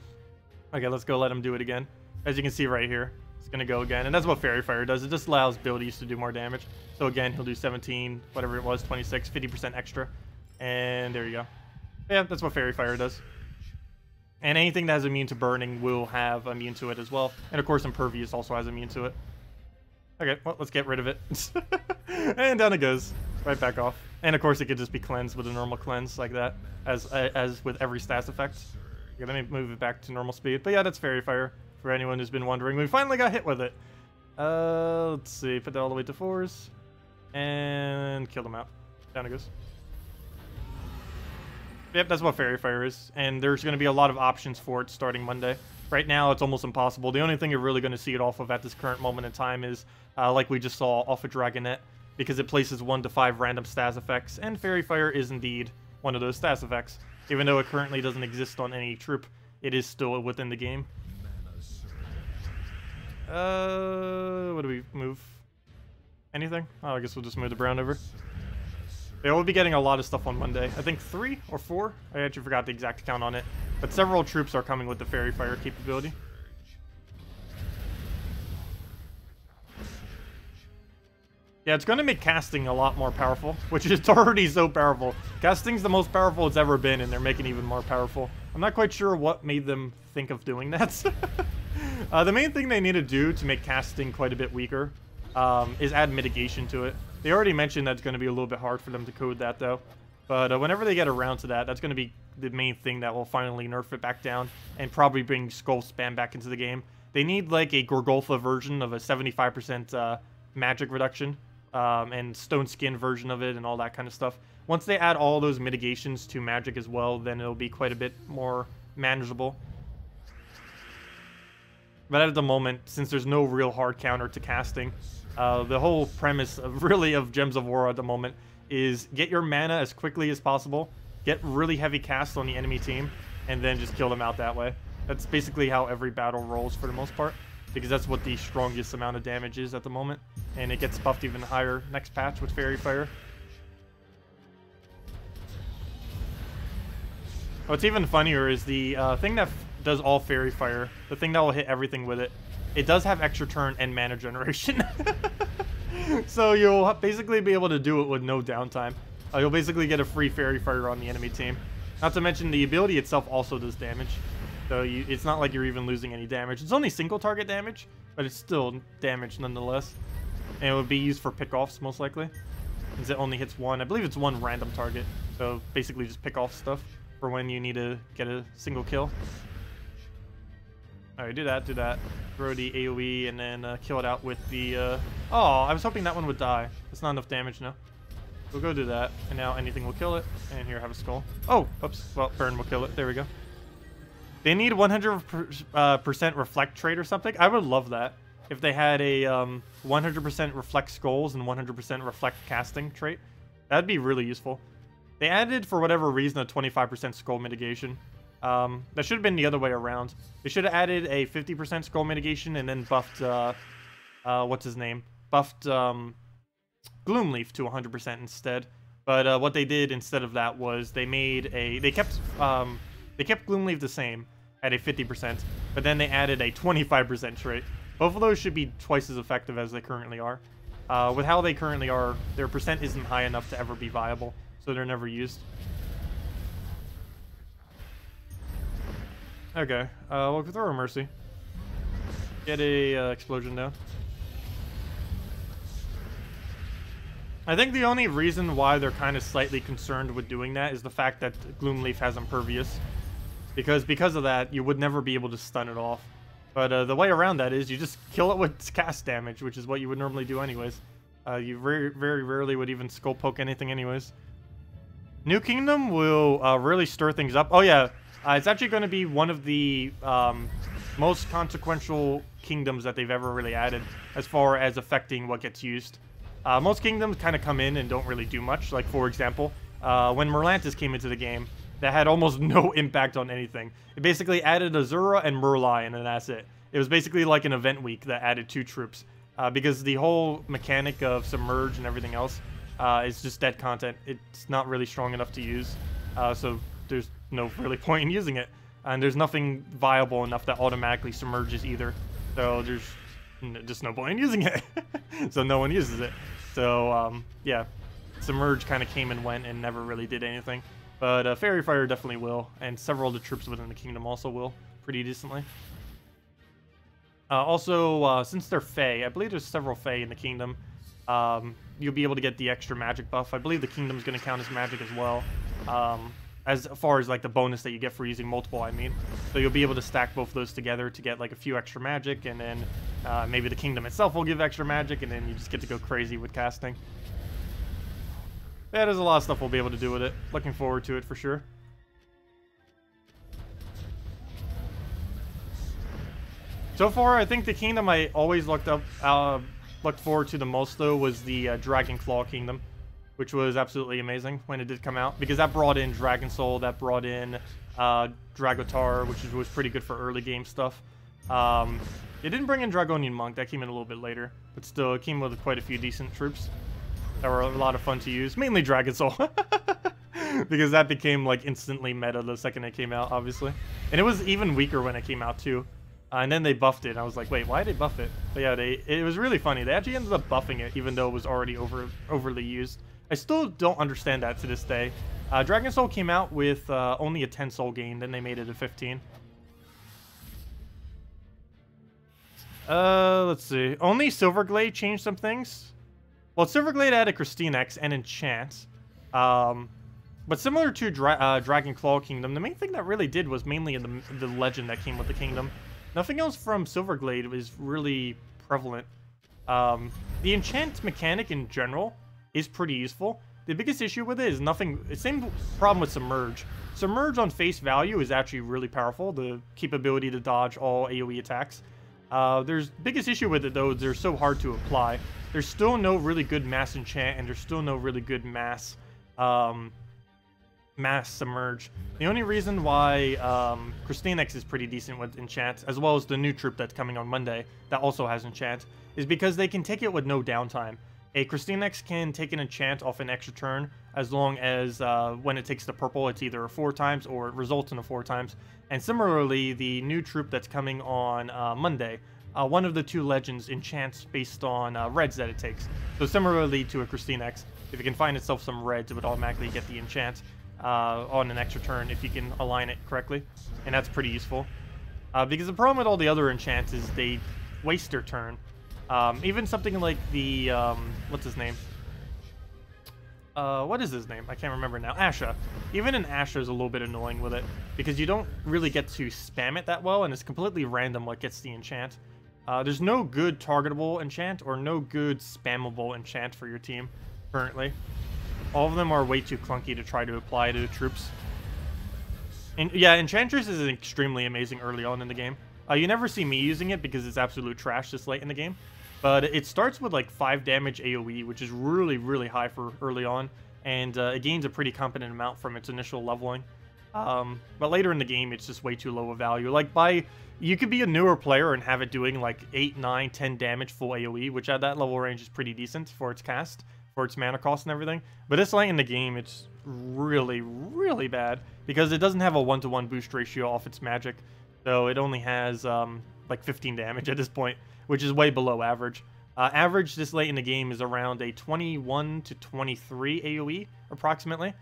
Speaker 1: Okay, let's go let him do it again. As you can see right here, it's going to go again. And that's what Fairy Fire does. It just allows abilities to do more damage. So again, he'll do 17, whatever it was, 26, 50% extra. And there you go. Yeah, that's what Fairy Fire does. And anything that has immune to burning will have immune to it as well. And of course, Impervious also has immune to it. Okay, well, let's get rid of it. And down it goes. Right back off. And of course, it could just be cleansed with a normal cleanse like that, as with every stats effect. Okay, let me move it back to normal speed. But yeah, that's Fairy Fire. For anyone who's been wondering, we finally got hit with it. Let's see, put that all the way to 4s, and kill them out. Down it goes. Yep, that's what Fairy Fire is, and there's going to be a lot of options for it starting Monday. Right now, it's almost impossible. The only thing you're really going to see it off of at this current moment in time is, like we just saw, off of Dragonet, because it places 1 to 5 random stats effects, and Fairy Fire is indeed one of those stats effects. Even though it currently doesn't exist on any troop, it is still within the game. What do we move? Anything? Oh, I guess we'll just move the brown over. Yeah, we'll be getting a lot of stuff on Monday. I think 3 or 4? I actually forgot the exact count on it. But several troops are coming with the Fairy Fire capability. Yeah, it's going to make casting a lot more powerful, which is already so powerful. Casting's the most powerful it's ever been, and they're making it even more powerful. I'm not quite sure what made them think of doing that. The main thing they need to do to make casting quite a bit weaker is add mitigation to it. They already mentioned that it's going to be a little bit hard for them to code that, though. But whenever they get around to that, that's going to be the main thing that will finally nerf it back down and probably bring Skull Spam back into the game. They need, like, a Gorgolfa version of a 75% magic reduction and Stone Skin version of it and all that kind of stuff. Once they add all those mitigations to magic as well, then it'll be quite a bit more manageable. But at the moment, since there's no real hard counter to casting, the whole premise of Gems of War at the moment is get your mana as quickly as possible, get really heavy casts on the enemy team, and then just kill them out that way. That's basically how every battle rolls for the most part, because that's what the strongest amount of damage is at the moment, and it gets buffed even higher next patch with Fairy Fire. What's even funnier is the thing that does all Fairy Fire, the thing that will hit everything with it, it does have extra turn and mana generation. So you'll basically be able to do it with no downtime. You'll basically get a free Fairy Fire on the enemy team. Not to mention the ability itself also does damage. So it's not like you're even losing any damage. It's only single target damage, but it's still damage nonetheless. And it would be used for pick-offs most likely, since it only hits 1. I believe it's 1 random target. So basically just pick off stuff for when you need to get a single kill. Alright, do that, do that. Throw the AoE and then kill it out with the... Oh, I was hoping that one would die. It's not enough damage now. We'll go do that, and now anything will kill it. And here, have a skull. Oh, oops. Well, burn will kill it. There we go. They need 100% reflect trait or something. I would love that. If they had a 100% reflect skulls and 100% reflect casting trait. That'd be really useful. They added, for whatever reason, a 25% skull mitigation. That should have been the other way around. They should have added a 50% skull mitigation and then buffed, what's his name? Buffed, Gloomleaf to 100% instead. But what they did instead of that was they made a... They kept Gloomleaf the same at a 50%, but then they added a 25% trait. Both of those should be twice as effective as they currently are. With how they currently are, their percent isn't high enough to ever be viable, so they're never used. Okay, we'll throw a Mercy. Get a explosion down. I think the only reason why they're kind of slightly concerned with doing that is the fact that Gloomleaf has Impervious. Because of that, you would never be able to stun it off. But the way around that is you just kill it with cast damage, which is what you would normally do anyways. You very, very rarely would even skull poke anything anyways. New Kingdom will really stir things up. Oh yeah, it's actually going to be one of the most consequential kingdoms that they've ever really added as far as affecting what gets used. Most kingdoms kind of come in and don't really do much. Like, for example, when Merlantis came into the game, that had almost no impact on anything. It basically added Azura and Merlai, and then that's it. It was basically like an event week that added 2 troops. Because the whole mechanic of Submerge and everything else is just dead content. It's not really strong enough to use. So there's no really point in using it. And there's nothing viable enough that automatically submerges either. So there's just no point in using it. So no one uses it. So, yeah. Submerge kind of came and went and never really did anything. But Fairy Fire definitely will, and several of the troops within the kingdom also will, pretty decently. Also, since they're Fae, I believe there's several Fae in the kingdom, you'll be able to get the extra magic buff. I believe the kingdom's going to count as magic as well, as far as like the bonus that you get for using multiple, I mean. So you'll be able to stack both of those together to get like a few extra magic, and then maybe the kingdom itself will give extra magic, and then you just get to go crazy with casting. Yeah, there's a lot of stuff we'll be able to do with it. Looking forward to it for sure. So far, I think the kingdom I always looked forward to the most, though, was the Dragon Claw Kingdom, which was absolutely amazing when it did come out, because that brought in Dragon Soul, that brought in Dragotar, which was pretty good for early game stuff. It didn't bring in Dragonian Monk, that came in a little bit later, but still, it came with quite a few decent troops that were a lot of fun to use, mainly Dragon Soul, because that became like instantly meta the second it came out, obviously. And it was even weaker when it came out too. And then they buffed it, and I was like, wait, why did they buff it? But yeah, it was really funny. They actually ended up buffing it, even though it was already overly used. I still don't understand that to this day. Dragon Soul came out with only a 10 soul gain, then they made it a 15. Let's see. Only Silverglade changed some things. Well, Silverglade added KrissTigger and Enchant. But similar to Dragon Claw Kingdom, the main thing that really did was mainly in the legend that came with the kingdom. Nothing else from Silverglade was really prevalent. The enchant mechanic in general is pretty useful. The biggest issue with it is nothing... Same problem with Submerge. Submerge on face value is actually really powerful. The capability to dodge all AoE attacks. There's biggest issue with it, though, they're so hard to apply. There's still no really good mass enchant, and there's still no really good mass Submerge. The only reason why KrissTigger is pretty decent with enchant, as well as the new troop that's coming on Monday that also has enchant, is because they can take it with no downtime. A KrissTigger can take an enchant off an extra turn, as long as when it takes the purple, it's either 4 times or it results in a 4 times. And similarly, the new troop that's coming on Monday, one of the 2 legends enchants based on reds that it takes. So similarly to a KrissTigger, if it can find itself some reds, it would automatically get the enchant on an extra turn if you can align it correctly. And that's pretty useful. Because the problem with all the other enchants is they waste their turn. Even something like the, what's his name? what is his name? I can't remember now. Asha. Even in Asha is a little bit annoying with it, because you don't really get to spam it that well, and it's completely random what gets the enchant. There's no good targetable enchant or no good spammable enchant for your team, currently. All of them are way too clunky to try to apply to troops. And yeah, Enchantress is extremely amazing early on in the game. You never see me using it because it's absolute trash this late in the game. But it starts with like 5 damage AoE, which is really, really high for early on. And it gains a pretty competent amount from its initial leveling. But later in the game, it's just way too low a value. Like, you could be a newer player and have it doing like 8, 9, 10 damage full AoE, which at that level range is pretty decent for its cast, for its mana cost and everything. But this late in the game, it's really, really bad because it doesn't have a 1-to-1 boost ratio off its magic. So it only has like 15 damage at this point, which is way below average. Average this late in the game is around a 21 to 23 AoE, approximately.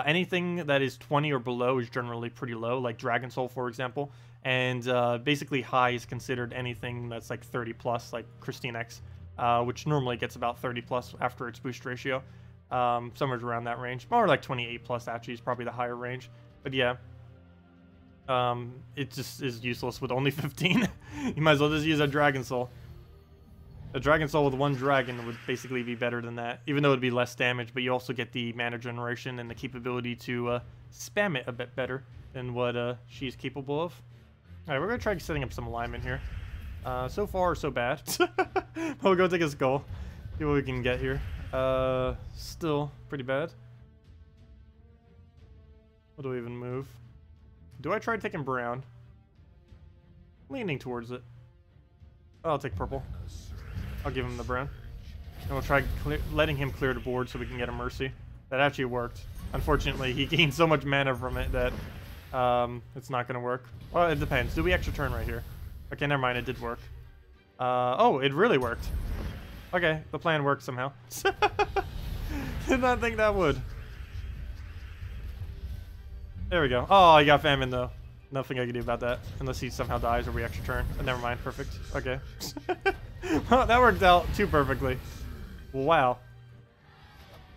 Speaker 1: Anything that is 20 or below is generally pretty low, like Dragon Soul, for example. And basically high is considered anything that's like 30 plus, like KrissTigger, which normally gets about 30 plus after its boost ratio. Somewhere around that range. More like 28 plus actually is probably the higher range. But yeah. It just is useless with only 15. You might as well just use a Dragon Soul. A Dragon Soul with 1 dragon would basically be better than that, even though it'd be less damage, but you also get the mana generation and the capability to spam it a bit better than what she's capable of. Alright, we're going to try setting up some alignment here. So far, so bad. We'll go take a skull. See what we can get here. Still pretty bad. What do we even move? Do I try taking brown? Leaning towards it. I'll take purple. I'll give him the brown. And we'll try letting him clear the board so we can get a mercy. That actually worked. Unfortunately, he gained so much mana from it that it's not going to work. Well, it depends. Do we extra turn right here? Okay, never mind. It did work. Oh, it really worked. Okay, the plan worked somehow. Did not think that would. There we go. Oh, I got famine though. Nothing I can do about that. Unless he somehow dies or we extra turn. Never mind. Perfect. Okay. Well, that worked out too perfectly. Wow.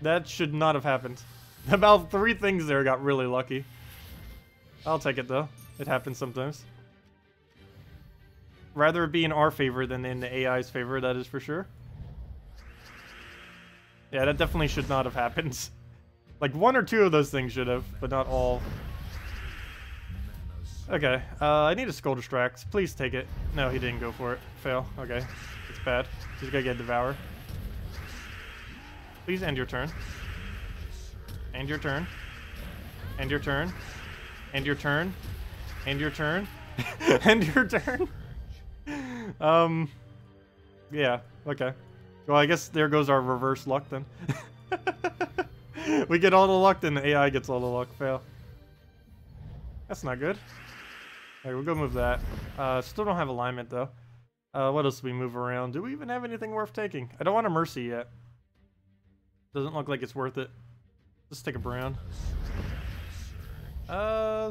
Speaker 1: That should not have happened. About 3 things there got really lucky. I'll take it though. It happens sometimes. Rather it be in our favor than in the AI's favor, that is for sure. Yeah, that definitely should not have happened. Like 1 or 2 of those things should have, but not all. Okay, I need a Skull Distract. Please take it. No, he didn't go for it. Fail. Okay, it's bad. He's gonna get devoured. Please end your turn. End your turn. End your turn. End your turn. End your turn. End your turn. Yeah, okay. Well, I guess there goes our reverse luck then. We get all the luck, then the AI gets all the luck. Fail. That's not good. Alright, we'll go move that. Still don't have alignment, though. What else do we move around? Do we even have anything worth taking? I don't want a Mercy yet. Doesn't look like it's worth it. Let's take a brown.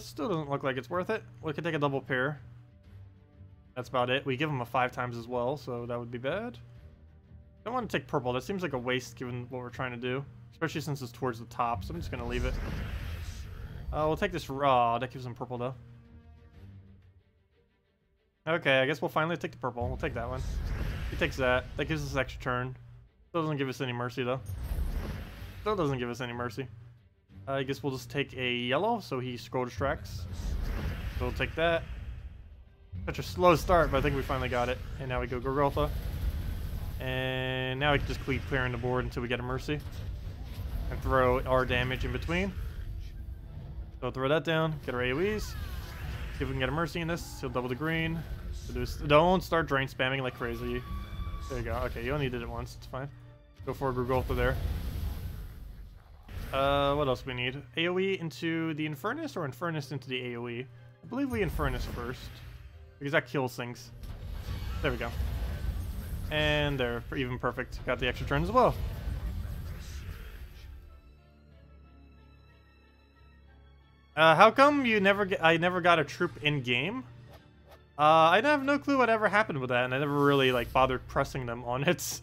Speaker 1: Still doesn't look like it's worth it. We could take a double pair. That's about it. We give him a 5 times as well, so that would be bad. I don't want to take purple. That seems like a waste given what we're trying to do. Especially since it's towards the top, so I'm just going to leave it. We'll take this raw. That gives him purple, though. Okay, I guess we'll finally take the purple. We'll take that one. He takes that. That gives us extra turn. Still doesn't give us any mercy, though. Still doesn't give us any mercy. I guess we'll just take a yellow, so he scroll distracts. So we'll take that. Such a slow start, but I think we finally got it. And now we go Gorgotha. And now we can just keep clearing the board until we get a mercy. And throw our damage in between. So throw that down, get our AoEs. See if we can get a mercy in this. He'll double the green. Don't start drain spamming like crazy. There you go. Okay, you only did it once. It's fine. Go for a Gorgotha there. What else we need? AoE into the Infernus or Infernus into the AoE? I believe we Infernus first. Because that kills things. There we go. And there, even perfect. Got the extra turn as well. How come you never get? I never got a troop in game. I have no clue what ever happened with that, and I never really, like, bothered pressing them on it.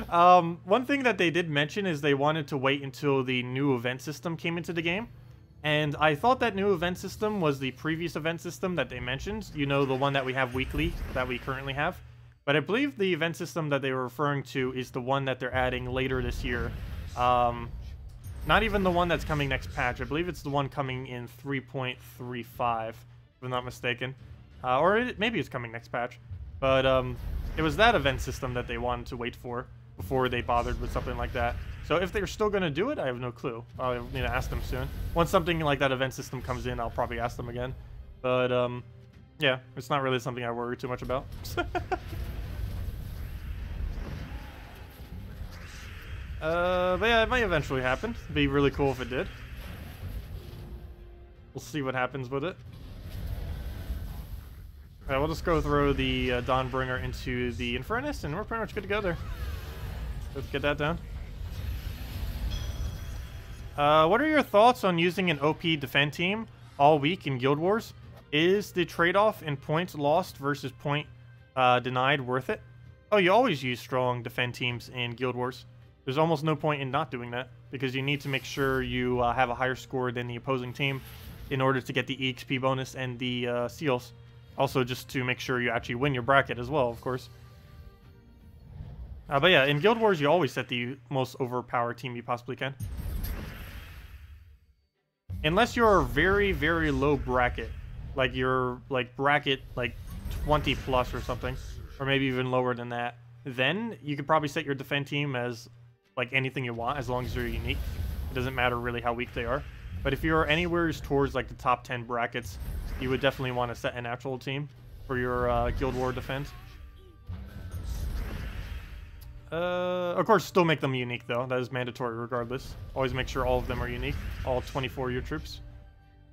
Speaker 1: One thing that they did mention is they wanted to wait until the new event system came into the game. And I thought that new event system was the previous event system that they mentioned. You know, the one that we have weekly, that we currently have. But I believe the event system that they were referring to is the one that they're adding later this year. Not even the one that's coming next patch. I believe it's the one coming in 3.35, if I'm not mistaken. Maybe it's coming next patch. But it was that event system that they wanted to wait for before they bothered with something like that. So if they're still going to do it, I have no clue. I'll need to ask them soon. Once something like that event system comes in, I'll probably ask them again. But yeah, it's not really something I worry too much about. But yeah, it might eventually happen. It'd be really cool if it did. We'll see what happens with it. Alright, we'll just go throw the Dawnbringer into the Infernus, and we're pretty much good to go there. Let's get that down. What are your thoughts on using an OP defend team all week in Guild Wars? Is the trade-off in points lost versus point denied worth it? Oh, you always use strong defend teams in Guild Wars. There's almost no point in not doing that, because you need to make sure you have a higher score than the opposing team in order to get the EXP bonus and the seals. Also, just to make sure you actually win your bracket as well, of course. But yeah, in Guild Wars, you always set the most overpowered team you possibly can. Unless you're very, very low bracket. Like you're, like, bracket, like, 20 plus or something. Or maybe even lower than that. Then, you could probably set your defend team as, like, anything you want, as long as they're unique. It doesn't matter really how weak they are. But if you're anywhere towards, like, the top 10 brackets, you would definitely want to set an actual team for your Guild War defense. Of course, still make them unique, though. That is mandatory regardless. Always make sure all of them are unique. All 24 of your troops.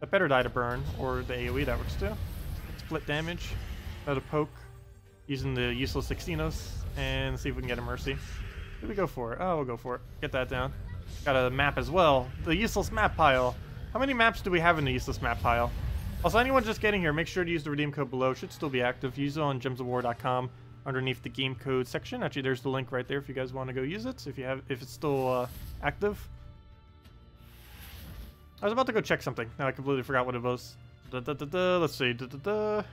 Speaker 1: That better die to burn, or the AoE, that works too. Split damage. Another poke. Using the useless Xenos. And see if we can get a Mercy. Did we go for it? Oh, we'll go for it. Get that down. Got a map as well. The useless map pile. How many maps do we have in the useless map pile? Also, anyone just getting here, make sure to use the redeem code below. It should still be active. Use it on gemsofwar.com. Underneath the game code section. Actually, there's the link right there if you guys want to go use it. If it's still active. I was about to go check something. Now I completely forgot what it was. Let's see. It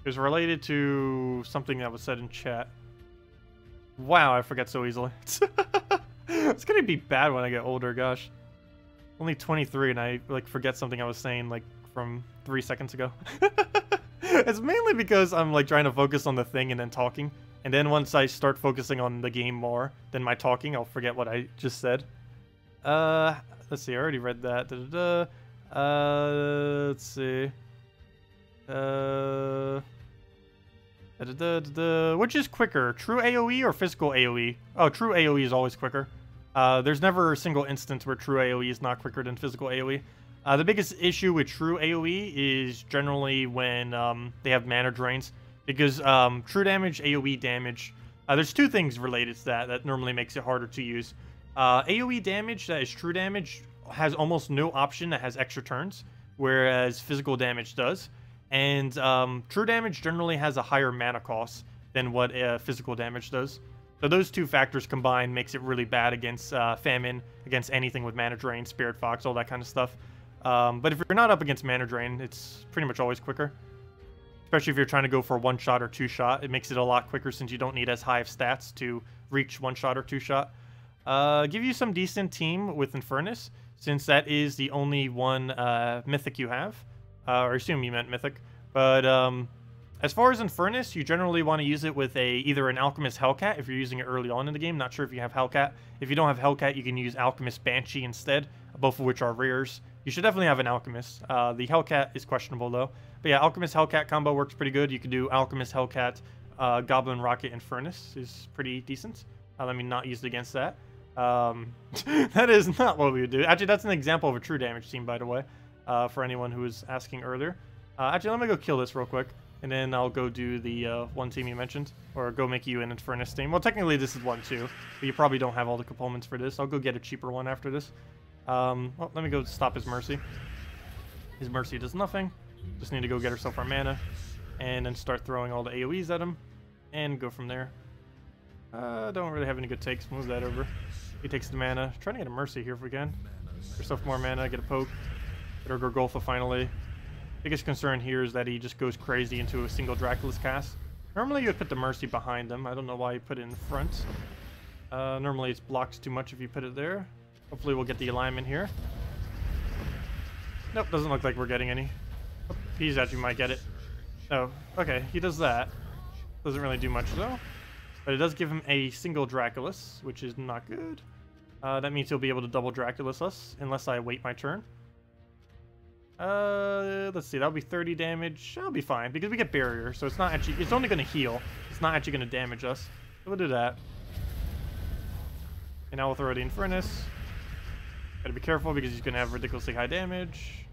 Speaker 1: was related to something that was said in chat. Wow, I forget so easily. It's gonna be bad when I get older. Gosh, only 23 and I like forget something I was saying like from 3 seconds ago. It's mainly because I'm like trying to focus on the thing and then talking. And then once I start focusing on the game more than my talking, I'll forget what I just said. Let's see, I already read that. Let's see. Which is quicker, true AoE or physical AoE? Oh, true AoE is always quicker. There's never a single instance where true AoE is not quicker than physical AoE. The biggest issue with true AoE is generally when they have mana drains. Because true damage, AoE damage, there's two things related to that normally makes it harder to use. AoE damage, that is true damage, has almost no option that has extra turns, whereas physical damage does. And true damage generally has a higher mana cost than what physical damage does. So those two factors combined makes it really bad against Famine, against anything with mana drain, Spirit Fox, all that kind of stuff. But if you're not up against mana drain, it's pretty much always quicker. Especially if you're trying to go for a one-shot or two-shot. It makes it a lot quicker since you don't need as high of stats to reach one-shot or two-shot. Give you some decent team with Infernus, since that is the only one mythic you have. Or I assume you meant mythic. But as far as Infernus, you generally want to use it with either an Alchemist Hellcat if you're using it early on in the game. Not sure if you have Hellcat. If you don't have Hellcat, you can use Alchemist Banshee instead, both of which are rares. You should definitely have an Alchemist. The Hellcat is questionable though. But yeah, Alchemist Hellcat combo works pretty good. You can do Alchemist Hellcat, Goblin Rocket Infernus is pretty decent. Let me not use it against that. That is not what we would do. Actually, that's an example of a true damage team, by the way, for anyone who was asking earlier. Actually, let me go kill this real quick, and then I'll go do the one team you mentioned, or go make you an Infernus team. Well, technically this is one too, but you probably don't have all the components for this. I'll go get a cheaper one after this. Well, let me go stop his Mercy. His Mercy does nothing. Just need to go get herself our mana. and then start throwing all the AoEs at him, and go from there. Don't really have any good takes. Move that over. He takes the mana. Trying to get a Mercy here if we can. Get yourself more mana, get a poke. Get our Gorgolfa finally. Biggest concern here is that he just goes crazy into a single Dracula's cast. Normally you would put the Mercy behind him. I don't know why you put it in front. Normally it blocks too much if you put it there. Hopefully we'll get the alignment here. Nope, doesn't look like we're getting any. Oh, he's actually might get it. Oh, okay, he does that. Doesn't really do much though. But it does give him a single Draculus, which is not good. That means he'll be able to double Draculus us, unless I wait my turn. Let's see, that'll be 30 damage. That'll be fine, because we get Barrier, so it's not actually, it's only going to heal. It's not actually going to damage us. So we'll do that. And now we'll throw the Infernus. Gotta be careful, because he's going to have ridiculously high damage.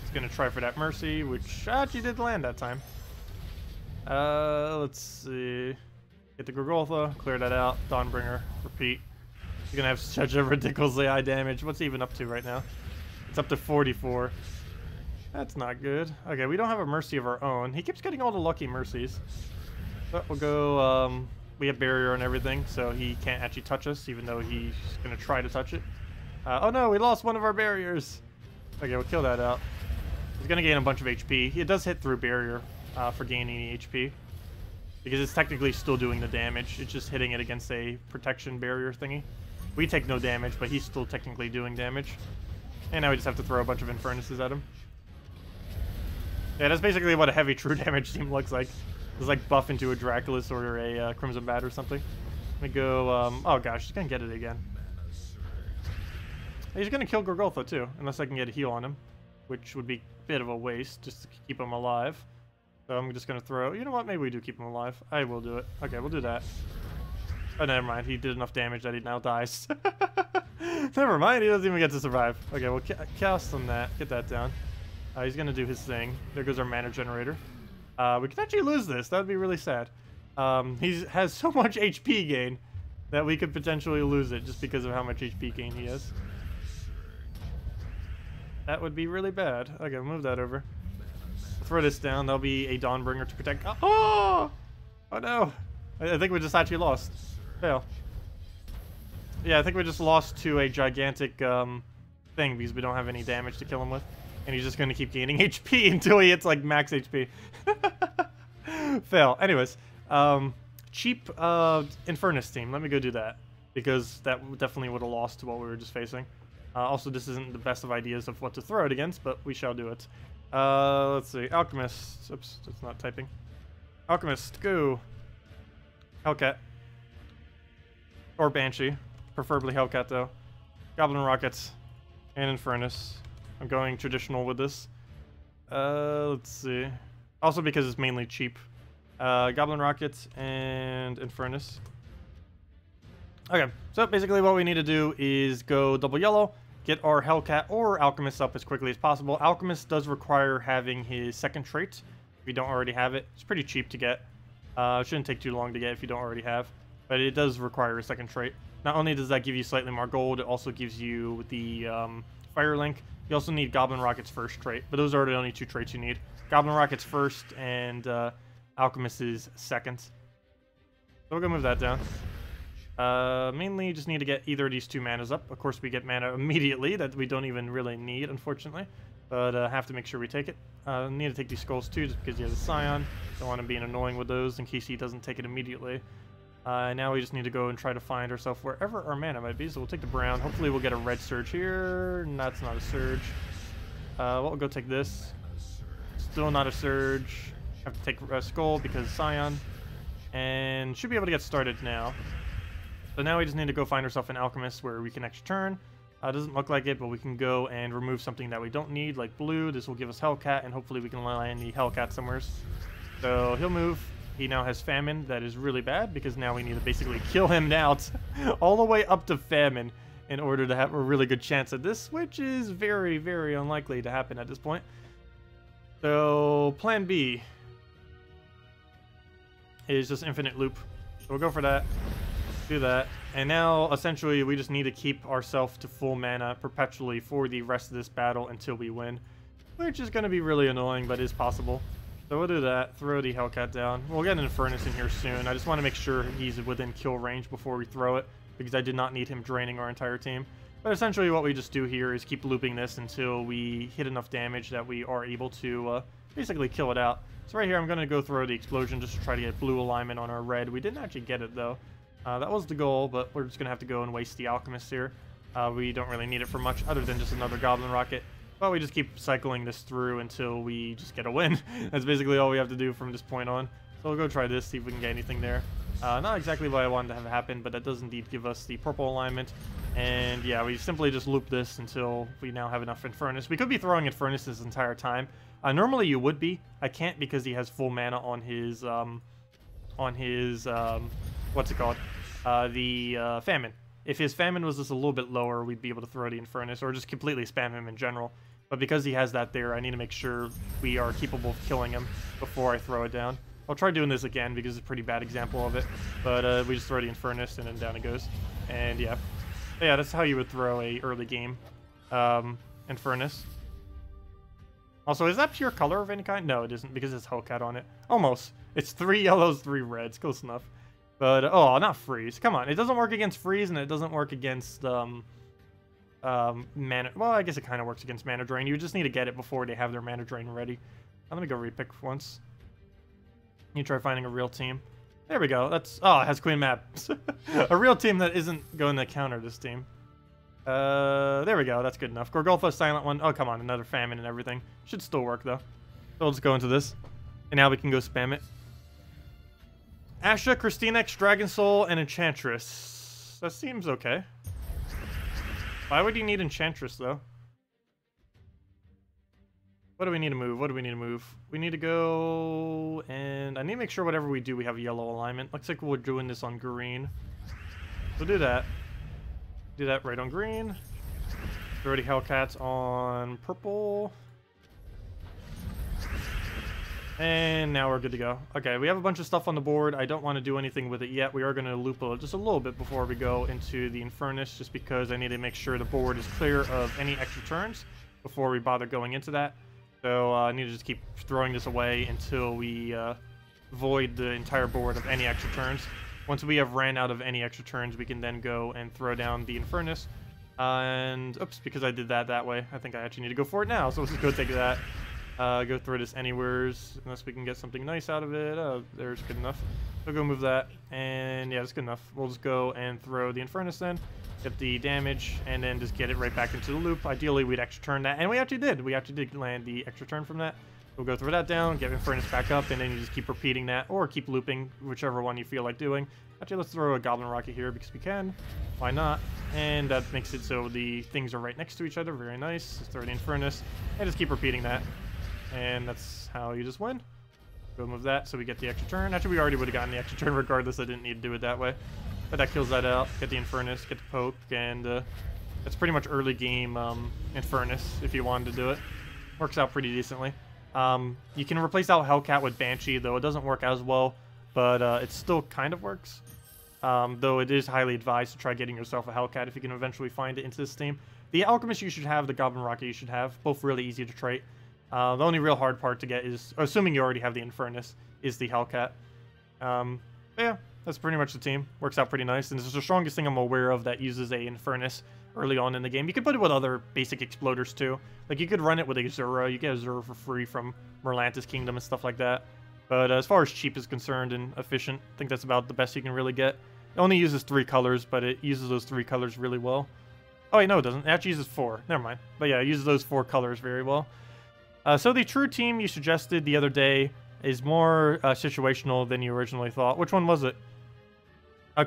Speaker 1: He's going to try for that Mercy, which actually did land that time. Let's see. Get the Gorgolfa, clear that out. Dawnbringer, repeat. He's gonna have such a ridiculously high damage. What's he even up to right now? It's up to 44. That's not good. Okay, we don't have a Mercy of our own. He keeps getting all the lucky Mercies. But we'll go, we have Barrier and everything, so he can't actually touch us, even though he's gonna try to touch it. Oh no, we lost one of our Barriers. Okay, we'll kill that out. He's gonna gain a bunch of HP. It does hit through Barrier for gaining the HP. Because it's technically still doing the damage. It's just hitting it against a protection barrier thingy. We take no damage, but he's still technically doing damage. And now we just have to throw a bunch of Infernuses at him. Yeah, that's basically what a heavy true damage team looks like. It's like buff into a Draculus or a Crimson Bat or something. Let me go, oh gosh, he's gonna get it again. He's gonna kill Gorgolfa too, unless I can get a heal on him. Which would be a bit of a waste, just to keep him alive. So I'm just gonna throw, you know what, maybe we do keep him alive. I will do it. Okay, we'll do that. Oh, never mind, he did enough damage that he now dies. Never mind, he doesn't even get to survive. Okay, we'll cast on that, get that down. He's gonna do his thing. There goes our mana generator. We could actually lose this, that would be really sad. He has so much HP gain that we could potentially lose it just because of how much HP gain he has. That would be really bad. Okay, we'll move that over. Throw this down. There'll be a Dawnbringer to protect. Oh! Oh no! I think we just actually lost. Fail. Yeah, I think we just lost to a gigantic thing because we don't have any damage to kill him with. And he's just going to keep gaining HP until he hits like max HP. Fail. Anyways, cheap Infernus team. Let me go do that. Because that definitely would have lost to what we were just facing. Also, this isn't the best of ideas of what to throw it against, but we shall do it. Let's see. Alchemist. Oops, that's not typing. Alchemist, go. Hellcat. Or Banshee. Preferably Hellcat, though. Goblin Rockets. And Infernus. I'm going traditional with this. Let's see. Also because it's mainly cheap. Goblin Rockets and Infernus. Okay, so basically what we need to do is go double yellow. Get our Hellcat or Alchemist up as quickly as possible. Alchemist does require having his second trait. If you don't already have it, it's pretty cheap to get. It shouldn't take too long to get if you don't already have. But it does require a second trait. Not only does that give you slightly more gold, it also gives you the Fire Link. You also need Goblin Rocket's first trait. But those are the only two traits you need. Goblin Rocket's first and Alchemist's second. So we're going to move that down. Mainly just need to get either of these two manas up. Of course, we get mana immediately that we don't even really need, unfortunately. But have to make sure we take it. Need to take these skulls too, just because you have the Scion. Don't want to be annoying with those in case he doesn't take it immediately. Now we just need to go and try to find ourselves wherever our mana might be. So we'll take the brown. Hopefully we'll get a red surge here. That's not a surge. We'll go take this. Still not a surge. Have to take a skull because Scion. And should be able to get started now. So now we just need to go find ourselves an Alchemist where we can actually turn. Doesn't look like it, but we can go and remove something that we don't need, like blue. This will give us Hellcat, and hopefully we can land the Hellcat somewhere. So he'll move. He now has Famine. That is really bad, because now we need to basically kill him out all the way up to Famine in order to have a really good chance at this, which is very, very unlikely to happen at this point. So plan B is just infinite loop. So we'll go for that. Do that, and now essentially we just need to keep ourselves to full mana perpetually for the rest of this battle until we win. which is going to be really annoying, but is possible. So we'll do that, throw the Hellcat down. We'll get an Infernus in here soon. I just want to make sure he's within kill range before we throw it, because I did not need him draining our entire team. But essentially what we just do here is keep looping this until we hit enough damage that we are able to basically kill it out. So right here I'm going to go throw the explosion just to try to get blue alignment on our red. We didn't actually get it though. That was the goal, but we're just going to have to go and waste the Alchemist here. We don't really need it for much other than just another Goblin Rocket. But we just keep cycling this through until we just get a win. That's basically all we have to do from this point on. So we'll go try this, see if we can get anything there. Not exactly what I wanted to have happen, but that does indeed give us the purple alignment. And yeah, we simply just loop this until we now have enough Infernus. We could be throwing Infernus this entire time. Normally you would be. I can't because he has full mana on his what's it called? The Famine. If his Famine was just a little bit lower, we'd be able to throw the Infernus or just completely spam him in general. But because he has that there, I need to make sure we are capable of killing him before I throw it down. I'll try doing this again because it's a pretty bad example of it. But we just throw the Infernus and then down it goes. And yeah. Yeah, that's how you would throw a early game Infernus. Also, is that pure color of any kind? No, it isn't because it's Hellcat on it. Almost. It's 3 yellows, 3 reds. Close enough. But, oh, not freeze. Come on. It doesn't work against freeze and it doesn't work against mana. Well, I guess it kind of works against mana drain. You just need to get it before they have their mana drain ready. Let me go repick once. You try finding a real team. There we go. That's, oh, it has Queen Maps. A real team that isn't going to counter this team. There we go. That's good enough. Gorgulfa, silent one. Oh, come on. Another Famine and everything. Should still work, though. So we'll just go into this. And now we can go spam it. Asha, Christinex, Dragon Soul, and Enchantress. That seems okay. Why would you need Enchantress, though? What do we need to move? What do we need to move? We need to go... And I need to make sure whatever we do, we have yellow alignment. Looks like we're doing this on green. We'll do that. Do that right on green. Throw the Hellcats on purple. And now we're good to go. Okay, we have a bunch of stuff on the board. I don't want to do anything with it yet. We are going to loop just a little bit before we go into the Infernus, just because I need to make sure the board is clear of any extra turns before we bother going into that. So I need to just keep throwing this away until we void the entire board of any extra turns. Once we have ran out of any extra turns, we can then go and throw down the Infernus. And, oops, because I did that way, I think I actually need to go for it now. So let's just go take that. Go throw this anywheres, unless we can get something nice out of it. There's good enough. So go move that, and yeah, that's good enough. We'll just go and throw the Infernus then, get the damage, and then just get it right back into the loop. Ideally, we'd extra turn that, and we actually did. We actually did land the extra turn from that. We'll go throw that down, get Infernus back up, and then you just keep repeating that, or keep looping, whichever one you feel like doing. Actually, let's throw a Goblin Rocket here, because we can. Why not? And that makes it so the things are right next to each other. Very nice. Let's throw the Infernus, and just keep repeating that. And that's how you just win. Go move that so we get the extra turn. Actually, we already would have gotten the extra turn regardless. I didn't need to do it that way. But that kills that out. Get the Infernus, get the poke, and that's pretty much early game Infernus if you wanted to do it. Works out pretty decently. You can replace out Hellcat with Banshee, though it doesn't work as well, but it still kind of works. Though it is highly advised to try getting yourself a Hellcat if you can eventually find it into this team. The Alchemist you should have, the Goblin Rocket you should have. Both really easy to trait. The only real hard part to get is, assuming you already have the Infernus, is the Hellcat. Yeah, that's pretty much the team. Works out pretty nice, and this is the strongest thing I'm aware of that uses a Infernus early on in the game. You could put it with other basic exploders too. Like, you could run it with a Zura. You get a Zura for free from Merlantis Kingdom and stuff like that. But as far as cheap is concerned and efficient, I think that's about the best you can really get. It only uses 3 colors, but it uses those 3 colors really well. Oh, wait, no, it doesn't. It actually uses 4. Never mind. But yeah, it uses those 4 colors very well. So the true team you suggested the other day is more situational than you originally thought. Which one was it?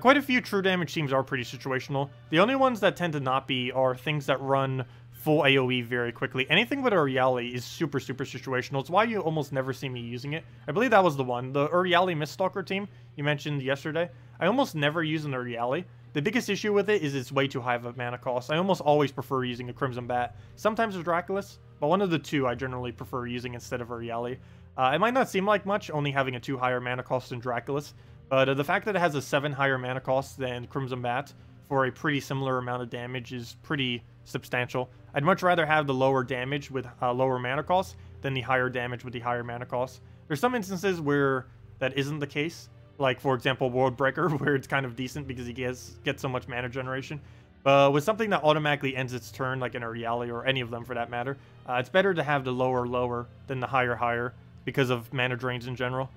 Speaker 1: Quite a few true damage teams are pretty situational. The only ones that tend to not be are things that run full AoE very quickly. Anything with Uriali is super, super situational. It's why you almost never see me using it. I believe that was the one. The Uriali Miststalker team you mentioned yesterday. I almost never use an Uriali. The biggest issue with it is it's way too high of a mana cost. I almost always prefer using a Crimson Bat. Sometimes a Draculus, but one of the two I generally prefer using instead of Uriali. It might not seem like much, only having a 2 higher mana cost than Draculus, but the fact that it has a 7 higher mana cost than Crimson Bat for a pretty similar amount of damage is pretty substantial. I'd much rather have the lower damage with lower mana cost than the higher damage with the higher mana cost. There's some instances where that isn't the case, like for example World Breaker, where it's kind of decent because he gets so much mana generation. But with something that automatically ends its turn, like an Uriali or any of them for that matter, it's better to have the lower than the higher because of mana drains in general.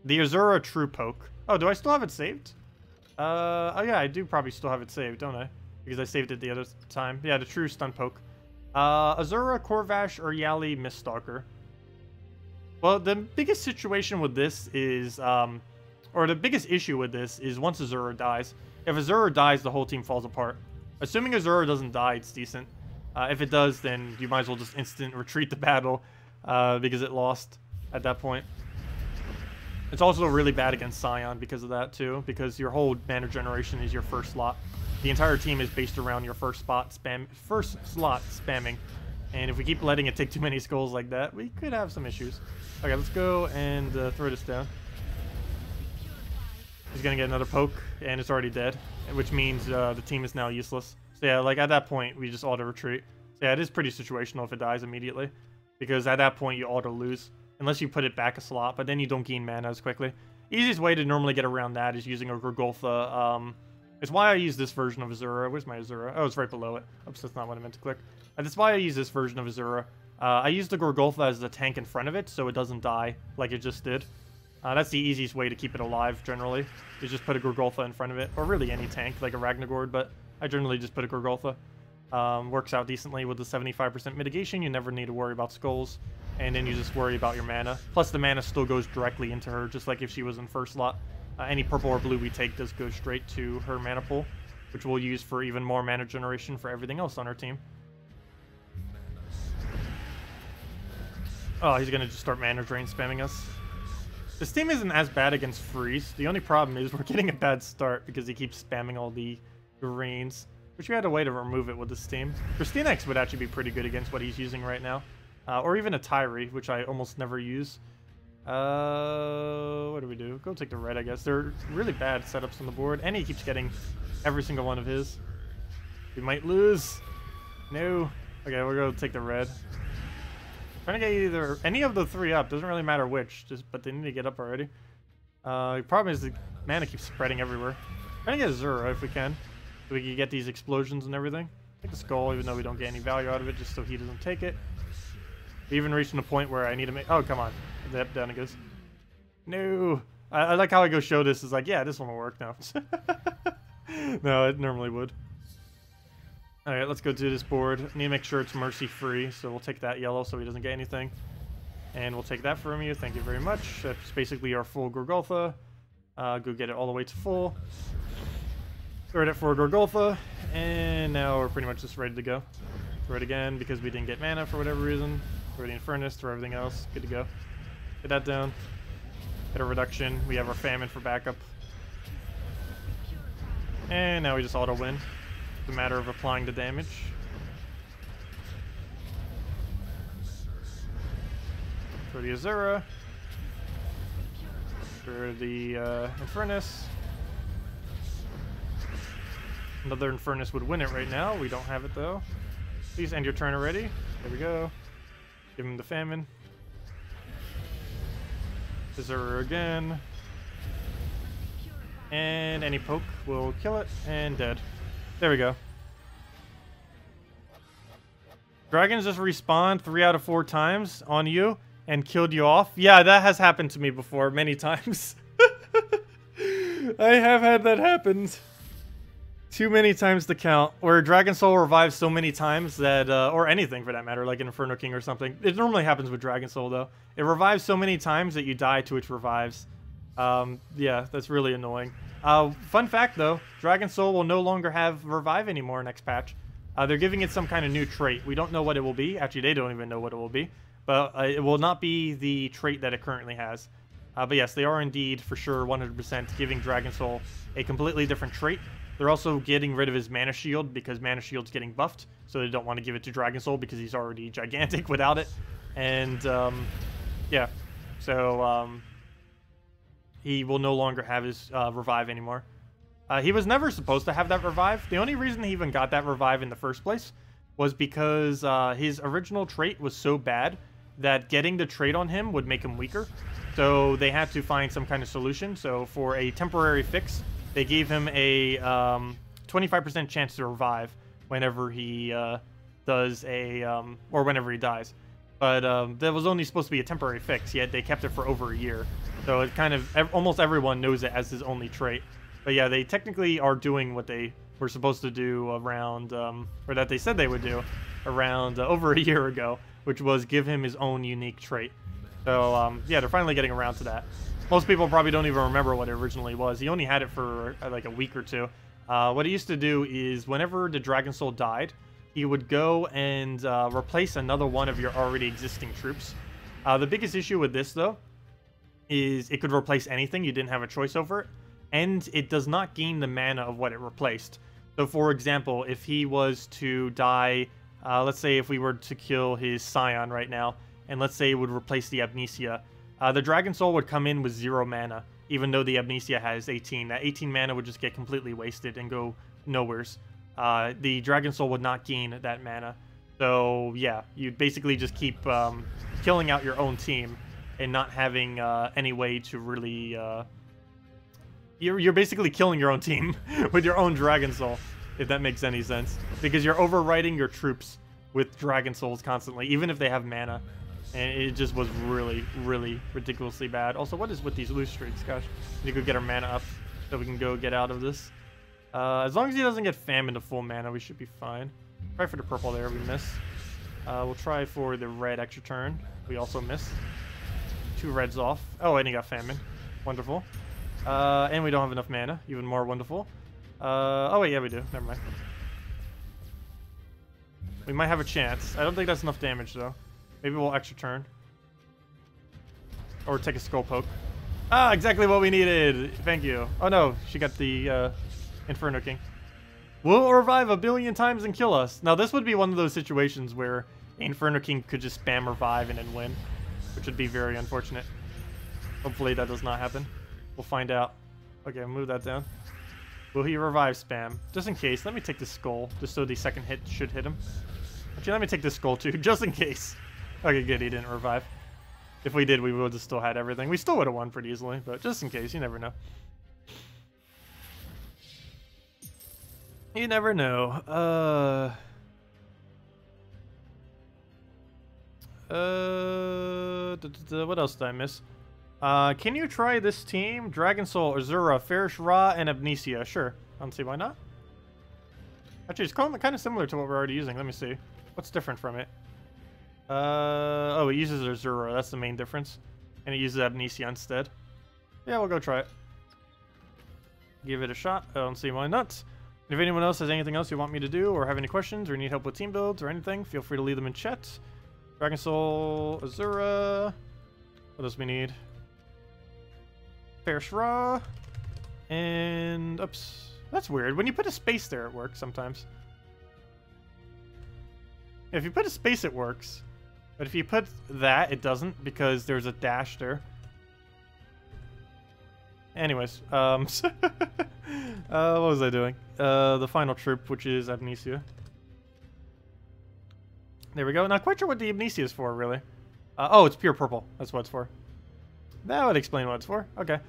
Speaker 1: The Azura True Poke. Oh, do I still have it saved? Oh yeah, I do probably still have it saved, don't I? Because I saved it the other time. Yeah, the True Stun Poke. Azura, Corvash, Uriali, Miststalker. Well, the biggest situation with this is, or the biggest issue with this is once Azura dies. If Azura dies, the whole team falls apart. Assuming Azura doesn't die, it's decent. If it does, then you might as well just instant retreat the battle, because it lost at that point. It's also really bad against Scion because of that too, because your whole mana generation is your first slot. The entire team is based around your first slot spamming. And if we keep letting it take too many skulls like that, we could have some issues. Okay, let's go and throw this down. He's gonna get another poke, and it's already dead, which means the team is now useless. So yeah, like at that point, we just auto-retreat. So yeah, it is pretty situational if it dies immediately, because at that point you auto-lose, unless you put it back a slot, but then you don't gain mana as quickly. Easiest way to normally get around that is using a Gorgolfa. It's why I use this version of Azura. Where's my Azura? Oh, it's right below it. Oops, that's not what I meant to click. That's why I use this version of Azura. I use the Gorgolfa as the tank in front of it, so it doesn't die like it just did. That's the easiest way to keep it alive, generally, is just put a Gorgolfa in front of it, or really any tank, like a Ragnagord, but I generally just put a Gorgolfa. Works out decently with the 75% mitigation. You never need to worry about skulls, and then you just worry about your mana. Plus, the mana still goes directly into her, just like if she was in first slot. Any purple or blue we take does go straight to her mana pool, which we'll use for even more mana generation for everything else on our team. Oh, he's gonna just start mana drain spamming us. This team isn't as bad against freeze. The only problem is we're getting a bad start because he keeps spamming all the greens. Wish we had a way to remove it with this team. KrissTigger would actually be pretty good against what he's using right now. Or even a Tyree, which I almost never use. What do we do? Go take the red, I guess. They're really bad setups on the board, and he keeps getting every single one of his. We might lose. No. Okay, we're going to take the red. Trying to get either any of the three up. Doesn't really matter which, but they need to get up already. The problem is the mana keeps spreading everywhere. Trying to get Azura if we can. So we can get these explosions and everything. Take the skull, even though we don't get any value out of it, just so he doesn't take it. We even reached the point where I need to make... Oh, come on. Yep, down it goes. No. I like how I go show this. It's like, yeah, this one will work now. No, it normally would. Alright, let's go to this board. Need to make sure it's mercy free, so we'll take that yellow so he doesn't get anything. And we'll take that from you. Thank you very much. That's basically our full Gorgolfa. Go get it all the way to full. Throw it for Gorgolfa. And now we're pretty much just ready to go. Throw it again because we didn't get mana for whatever reason. Throw the Infernus, throw everything else. Good to go. Get that down. Get a reduction. We have our Famine for backup. And now we just auto-win. It's a matter of applying the damage. For the Azura. For the Infernus. Another Infernus would win it right now. We don't have it though. Please end your turn already. There we go. Give him the Famine. Azura again. And any poke will kill it. And dead. There we go. Dragons just respawned 3 out of 4 times on you and killed you off. Yeah, that has happened to me before many times. I have had that happen. Too many times to count. Where Dragon Soul revives so many times that, or anything for that matter, like an Inferno King or something. It normally happens with Dragon Soul though. It revives so many times that you die to its revives. Yeah, that's really annoying. Fun fact though, Dragon Soul will no longer have revive anymore next patch. They're giving it some kind of new trait. We don't know what it will be. Actually, they don't even know what it will be. But it will not be the trait that it currently has. But yes, they are indeed for sure 100% giving Dragon Soul a completely different trait. They're also getting rid of his Mana Shield because Mana Shield's getting buffed. So they don't want to give it to Dragon Soul because he's already gigantic without it. And yeah, so he will no longer have his revive anymore. He was never supposed to have that revive. The only reason he even got that revive in the first place was because his original trait was so bad that getting the trait on him would make him weaker. So they had to find some kind of solution. So for a temporary fix, they gave him a 25% chance to revive whenever he does a, or whenever he dies. But that was only supposed to be a temporary fix, yet they kept it for over a year. So it kind of, almost everyone knows it as his only trait. But yeah, they technically are doing what they were supposed to do around, or that they said they would do around over a year ago, which was give him his own unique trait. So yeah, they're finally getting around to that. Most people probably don't even remember what it originally was. He only had it for like a week or two. What he used to do is whenever the Dragon Soul died, he would go and replace another one of your already existing troops. The biggest issue with this, though, is it could replace anything. You didn't have a choice over it. And it does not gain the mana of what it replaced. So, for example, if he was to die, let's say if we were to kill his Scion right now, and let's say it would replace the Amnesia, the Dragon Soul would come in with 0 mana, even though the Amnesia has 18. That 18 mana would just get completely wasted and go nowheres. The Dragon Soul would not gain that mana. So, yeah, you'd basically just keep killing out your own team and not having any way to really... You're basically killing your own team with your own Dragon Soul, if that makes any sense. Because you're overriding your troops with Dragon Souls constantly, even if they have mana. And it just was really, really ridiculously bad. Also, what is with these loose streaks? Gosh, we need to go get our mana up so we can go get out of this. As long as he doesn't get Famine to full mana, we should be fine. Try for the purple there, we miss. We'll try for the red extra turn. We also miss. 2 reds off. Oh, and he got Famine. Wonderful. And we don't have enough mana. Even more wonderful. Oh wait, yeah we do. Never mind. We might have a chance. I don't think that's enough damage though. Maybe we'll extra turn. Or take a skull poke. Ah, exactly what we needed! Thank you. Oh no, she got the Inferno King. We'll revive 1 billion times and kill us. Now this would be one of those situations where Inferno King could just spam revive and then win. Which would be very unfortunate. Hopefully that does not happen. We'll find out. Okay, move that down. Will he revive spam? Just in case, let me take this skull, just so the second hit should hit him. Actually, let me take this skull too, just in case. Okay, good, he didn't revive. If we did, we would have still had everything. We still would have won pretty easily, but just in case, you never know. You never know. What else did I miss? Can you try this team? Dragon Soul, Azura, Farish Ra, and Amnesia. Sure. I don't see why not. Actually, it's kind of similar to what we're already using. Let me see. What's different from it? Oh, it uses Azura. That's the main difference. And it uses Amnesia instead. Yeah, we'll go try it. Give it a shot. I don't see why not. If anyone else has anything else you want me to do, or have any questions, or need help with team builds, or anything, feel free to leave them in chat. Dragon Soul, Azura. What else we need? Farish Ra. And... oops. That's weird. When you put a space there, it works sometimes. If you put a space, it works. But if you put that, it doesn't, because there's a dash there. Anyways, what was I doing? The final troop, which is Amnesia. There we go. Not quite sure what the Amnesia is for, really. Oh, it's pure purple. That's what it's for. That would explain what it's for. Okay.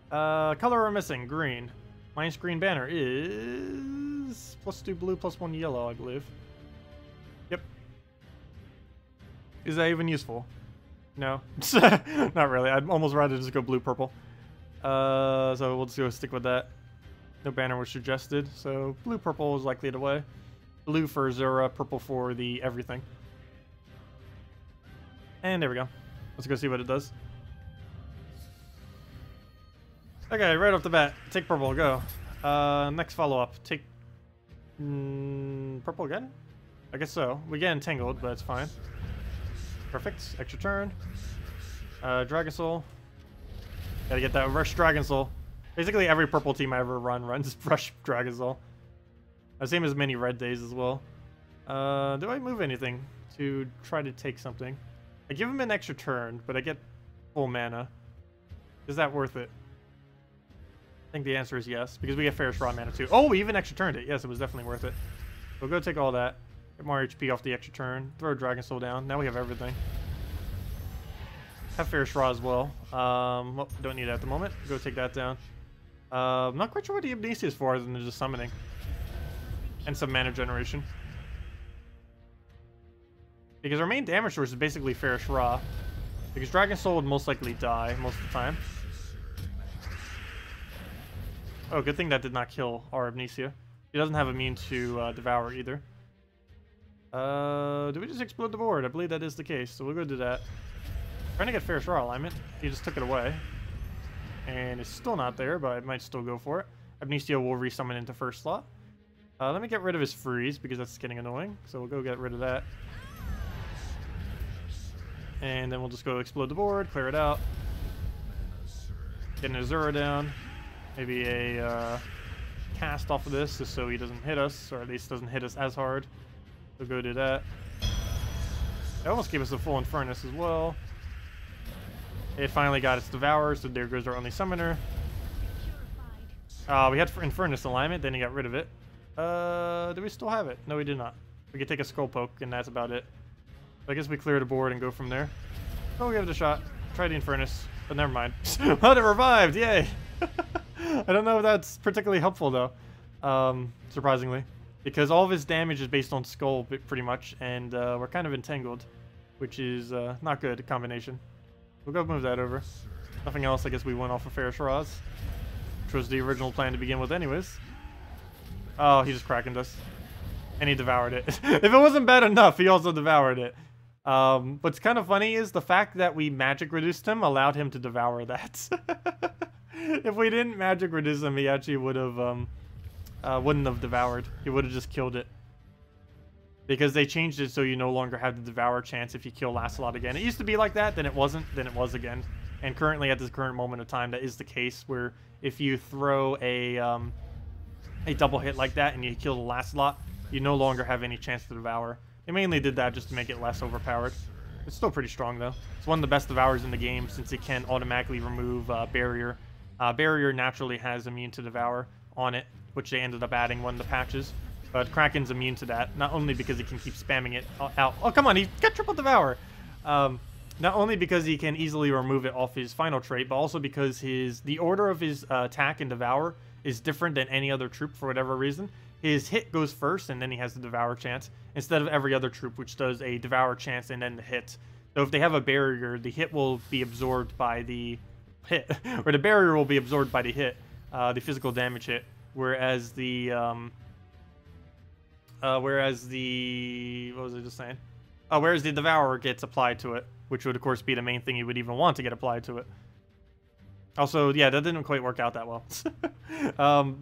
Speaker 1: Color we're missing. Green. Minus green banner is... +2 blue, +1 yellow, I believe. Yep. Is that even useful? No. Not really. I'd almost rather just go blue-purple. So we'll just go stick with that. No banner was suggested, so blue-purple is likely the way. Blue for Azura, purple for the everything. And there we go. Let's go see what it does. Okay, right off the bat, take purple, go. Next follow-up, take... purple again? I guess so. We get entangled, but it's fine. Perfect. Extra turn. Dragon Soul. Gotta get that Rush Dragon Soul. Basically every purple team I ever runs Rush Dragon Soul. Same as many red days as well. Do I move anything to try to take something? I give him an extra turn, but I get full mana. Is that worth it? think the answer is yes, because we get Ferrous Rod mana too. Oh, we even extra turned it. Yes, it was definitely worth it. We'll go take all that. Get more HP off the extra turn. Throw a Dragon Soul down. Now we have everything. Have Ferrous Rod as well. Well, don't need that at the moment. Go take that down. I'm not quite sure what the Amnesia is for other than just summoning. And some mana generation. Because our main damage source is basically Ferrous Raw. Because Dragon Soul would most likely die most of the time. Oh, good thing that did not kill our Amnesia. He doesn't have immune to Devour either. Do we just explode the board? I believe that is the case, so we'll go do that. Trying to get Ferrous Raw alignment. He just took it away. And it's still not there, but I might still go for it. Amnesia will resummon into first slot. Let me get rid of his freeze, because that's getting annoying. So we'll go get rid of that. And then we'll just go explode the board, clear it out. Get an Azura down. Maybe a cast off of this, just so he doesn't hit us, or at least doesn't hit us as hard. We'll go do that. That almost gave us a full Infernus as well. It finally got its Devour, so there goes our only summoner. We had Infernus alignment, then he got rid of it. Do we still have it? No, we did not. We could take a Skull Poke, and that's about it. So I guess we clear the board and go from there. Oh, we'll give it a shot. Try the Infernus, but never mind. Oh, it revived! Yay! I don't know if that's particularly helpful, though. Surprisingly. Because all of his damage is based on Skull, pretty much, and we're kind of entangled, which is not good combination. We'll go move that over. Nothing else, I guess we went off of Ferrous Raws, which was the original plan to begin with anyways. Oh, he just Krakened us. And he devoured it. If it wasn't bad enough, he also devoured it. What's kind of funny is the fact that we magic reduced him allowed him to devour that. If we didn't magic reduce him, he actually would have, wouldn't have devoured. He would have just killed it. Because they changed it so you no longer have the devour chance if you kill Lancelot again. It used to be like that, then it wasn't, then it was again. And currently, at this current moment of time, that is the case, where if you throw a double hit like that and you kill the Lancelot, you no longer have any chance to devour. They mainly did that just to make it less overpowered. It's still pretty strong, though. It's one of the best devours in the game, since it can automatically remove Barrier. Barrier naturally has immune to devour on it, which they ended up adding one of the patches. But Kraken's immune to that, not only because he can keep spamming it out. Oh, come on, he got triple devour! Not only because he can easily remove it off his final trait, but also because the order of his attack and devour is different than any other troop for whatever reason. His hit goes first, and then he has the devour chance, instead of every other troop, which does a devour chance and then the hit. So if they have a barrier, the hit will be absorbed by the hit, or the barrier will be absorbed by the hit, the physical damage hit, whereas the what was I just saying? Whereas the Devourer gets applied to it, which would of course be the main thing you would even want to get applied to it. Also, yeah, that didn't quite work out that well.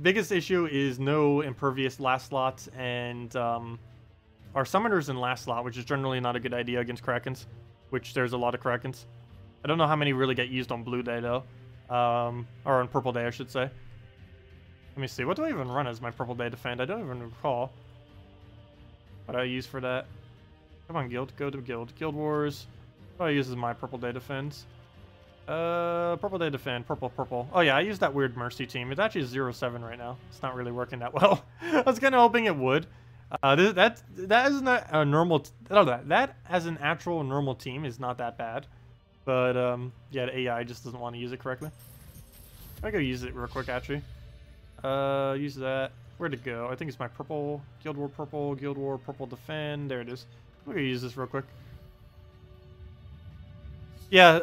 Speaker 1: Biggest issue is no Impervious last slot, and our Summoners in last slot, which is generally not a good idea against Krakens, which there's a lot of Krakens. I don't know how many really get used on Blue Day, though. Or on Purple Day, I should say. Let me see, what do I even run as my Purple Day defend? I don't even recall what I use for that. Come on, Guild, go to Guild. Guild Wars. What do I use as my Purple Day defense? Purple Day defend, purple. Oh yeah, I use that weird Mercy team. It's actually 0-7 right now. It's not really working that well. I was kind of hoping it would. That is not a normal. That as an actual normal team is not that bad. But yeah, the AI just doesn't want to use it correctly. I go use it real quick actually. Use that. Where'd it go? I think it's my purple Guild War purple defend. There it is. We're gonna use this real quick. Yeah,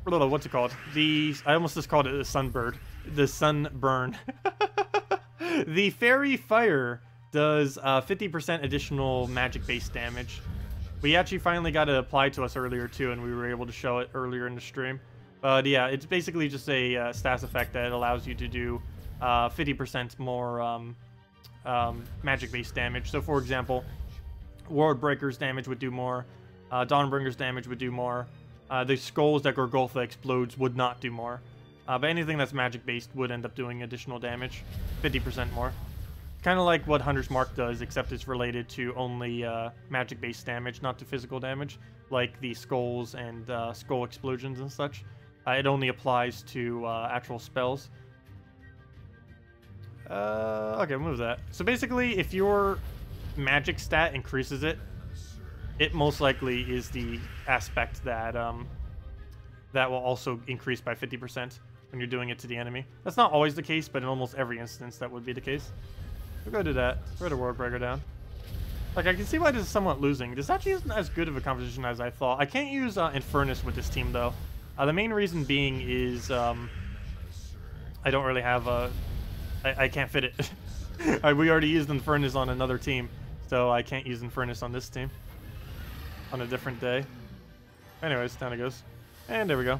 Speaker 1: what's it called? I almost just called it the Sunbird. The Sunburn. The Fairy Fire does 50% additional magic-based damage. We actually finally got it applied to us earlier too, and we were able to show it earlier in the stream. But yeah, it's basically just a stats effect that allows you to do 50% more magic-based damage. So for example, World Breaker's damage would do more. Dawnbringer's damage would do more. The skulls that Gorgolfa explodes would not do more. But anything that's magic-based would end up doing additional damage. 50% more. Kind of like what Hunter's Mark does, except it's related to only magic-based damage, not to physical damage. Like the skulls and skull explosions and such. It only applies to actual spells. Okay, move that. So basically, if your magic stat increases it, it most likely is the aspect that that will also increase by 50% when you're doing it to the enemy. That's not always the case, but in almost every instance that would be the case. We'll go do that. Throw the World Breaker down. Like, I can see why this is somewhat losing. This actually isn't as good of a composition as I thought. I can't use Infernus with this team, though. The main reason being is I don't really have a... I can't fit it. We already used Infernus on another team, so I can't use Infernus on this team. On a different day. Anyways, down it goes. And there we go.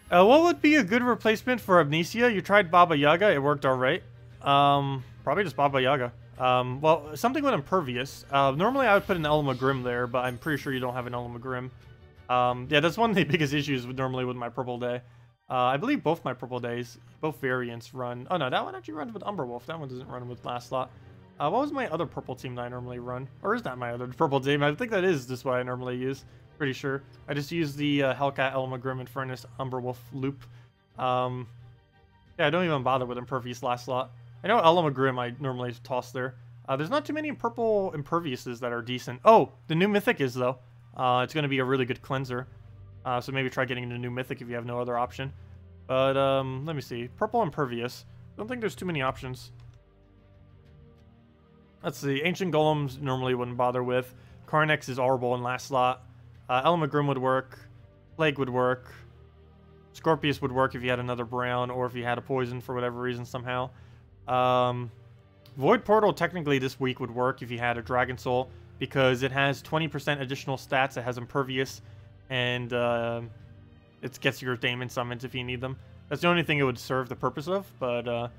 Speaker 1: What would be a good replacement for Amnesia? You tried Baba Yaga, it worked alright. Probably just Baba Yaga. Well, something with Impervious. Normally I would put an Elamagrim there, but I'm pretty sure you don't have an Elamagrim. Yeah, that's one of the biggest issues normally with my Purple Day. I believe both my Purple Days, both variants run... Oh no, that one actually runs with Umberwolf. That one doesn't run with Last Slot. What was my other purple team that I normally run? Or is that my other purple team? I think that is just what I normally use. Pretty sure. I just use the Hellcat, Elamagrim, Infernus, Umberwolf loop. Yeah, I don't even bother with Impervious Last Slot. I know Elamagrim I normally toss there. There's not too many purple Imperviouses that are decent. Oh, the new Mythic is, though. It's going to be a really good cleanser. So maybe try getting the new Mythic if you have no other option. But, let me see. Purple Impervious. Don't think there's too many options. Let's see. Ancient Golems normally wouldn't bother with. Carnex is horrible in Last Slot. Elamagrim would work. Plague would work. Scorpius would work if you had another brown, or if you had a poison for whatever reason somehow. Void Portal technically this week would work if you had a Dragon Soul, because it has 20% additional stats. It has Impervious, and it gets your Daemon Summons if you need them. That's the only thing it would serve the purpose of, but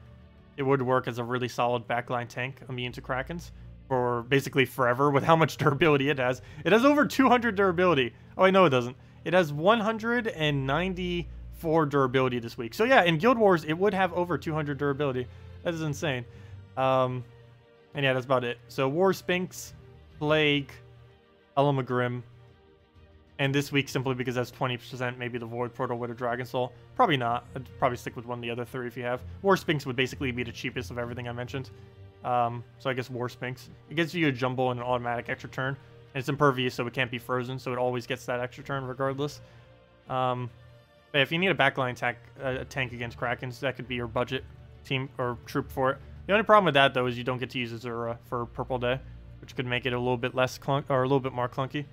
Speaker 1: it would work as a really solid backline tank, immune to Krakens, for basically forever with how much durability it has. It has over 200 durability. Oh, I know it doesn't. It has 194 durability this week. So yeah, in Guild Wars, it would have over 200 durability. That is insane. And yeah, that's about it. So War Sphinx, Plague, Elamagrim, and this week, simply because that's 20%, maybe the Void Portal with a Dragon Soul. Probably not. I'd probably stick with one of the other three if you have. War Sphinx would basically be the cheapest of everything I mentioned. So I guess War Sphinx. It gives you a jumble and an automatic extra turn. And it's impervious, so it can't be frozen, so it always gets that extra turn regardless. But if you need a backline tank against Krakens, that could be your budget team or troop for it. The only problem with that, though, is you don't get to use Azura for Purple Day, which could make it a little bit less or a little bit more clunky.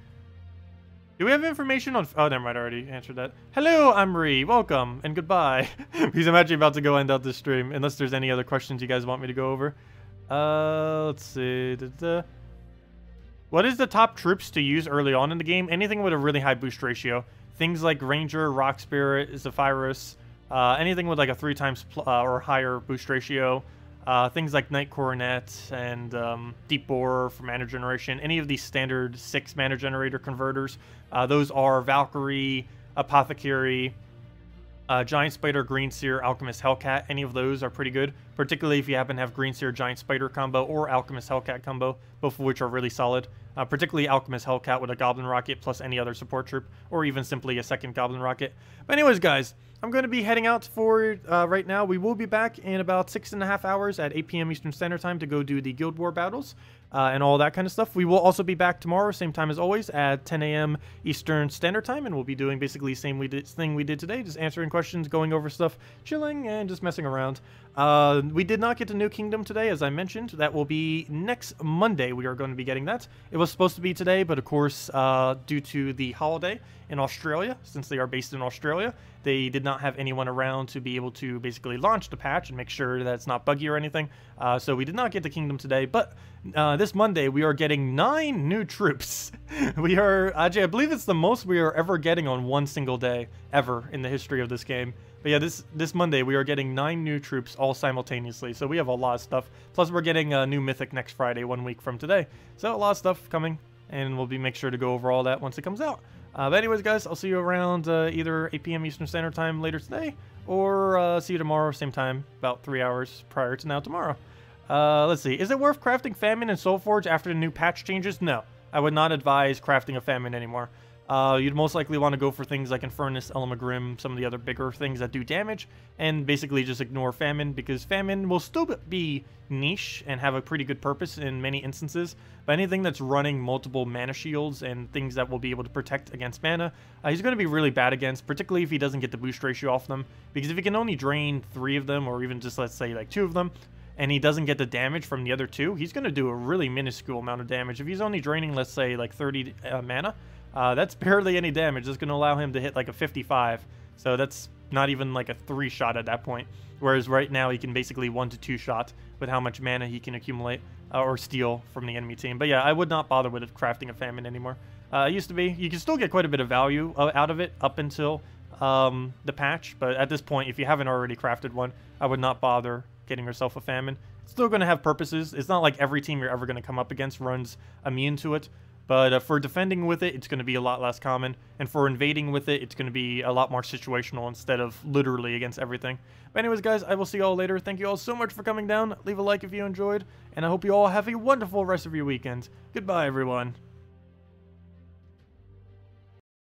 Speaker 1: Do we have information on... Oh, never mind, I already answered that. Hello, Amri. Welcome, and goodbye. Because I'm actually about to go end out this stream, unless there's any other questions you guys want me to go over. Let's see. What is the top troops to use early on in the game? Anything with a really high boost ratio. Things like Ranger, Rock Spirit, Zephyrus, anything with like a 3 times or higher boost ratio. Things like Knight Coronet and Deep Borer for mana generation. Any of these standard 6 mana generator converters. Those are Valkyrie, Apothecary, Giant Spider, Green Seer, Alchemist, Hellcat. Any of those are pretty good, particularly if you happen to have Green Seer, Giant Spider combo or Alchemist, Hellcat combo, both of which are really solid. Particularly Alchemist Hellcat with a Goblin Rocket plus any other support troop, or even simply a second Goblin Rocket. But anyways, guys, I'm going to be heading out for right now. We will be back in about 6.5 hours at 8 p.m. Eastern Standard Time to go do the Guild War battles and all that kind of stuff. We will also be back tomorrow, same time as always, at 10 a.m. Eastern Standard Time, and we'll be doing basically the same thing we did today, just answering questions, going over stuff, chilling, and just messing around. We did not get to New Kingdom today, as I mentioned. That will be next Monday. We are going to be getting that. It was supposed to be today, but of course, due to the holiday in Australia, since they are based in Australia, they did not have anyone around to be able to basically launch the patch and make sure that it's not buggy or anything. So we did not get the Kingdom today, but this Monday we are getting 9 new troops. We are, actually, I believe it's the most we are ever getting on one single day ever in the history of this game. But yeah, this Monday we are getting 9 new troops all simultaneously, so we have a lot of stuff. Plus we're getting a new Mythic next Friday, 1 week from today. So a lot of stuff coming, and we'll make sure to go over all that once it comes out. But anyways, guys, I'll see you around either 8 p.m. Eastern Standard Time later today, or see you tomorrow, same time, about 3 hours prior to now tomorrow. Let's see. Is it worth crafting Famine and Soulforge after the new patch changes? No. I would not advise crafting a Famine anymore. you'd most likely want to go for things like Infernus, Elamagrim, some of the other bigger things that do damage, and basically just ignore Famine, because Famine will still be niche and have a pretty good purpose in many instances, but anything that's running multiple mana shields and things that will be able to protect against mana, he's going to be really bad against, particularly if he doesn't get the boost ratio off them, because if he can only drain 3 of them, or even just, let's say, like 2 of them, and he doesn't get the damage from the other 2, he's going to do a really minuscule amount of damage. If he's only draining, let's say, like 30 mana, that's barely any damage. It's going to allow him to hit like a 55, so that's not even like a 3-shot at that point. Whereas right now he can basically 1 to 2 shot with how much mana he can accumulate or steal from the enemy team. But yeah, I would not bother with crafting a Famine anymore. It used to be, you can still get quite a bit of value out of it up until the patch, but at this point, if you haven't already crafted one, I would not bother getting yourself a Famine. It's still going to have purposes. It's not like every team you're ever going to come up against runs immune to it. But for defending with it, it's going to be a lot less common. And for invading with it, it's going to be a lot more situational instead of literally against everything. But anyways, guys, I will see you all later. Thank you all so much for coming down. Leave a like if you enjoyed. And I hope you all have a wonderful rest of your weekend. Goodbye, everyone.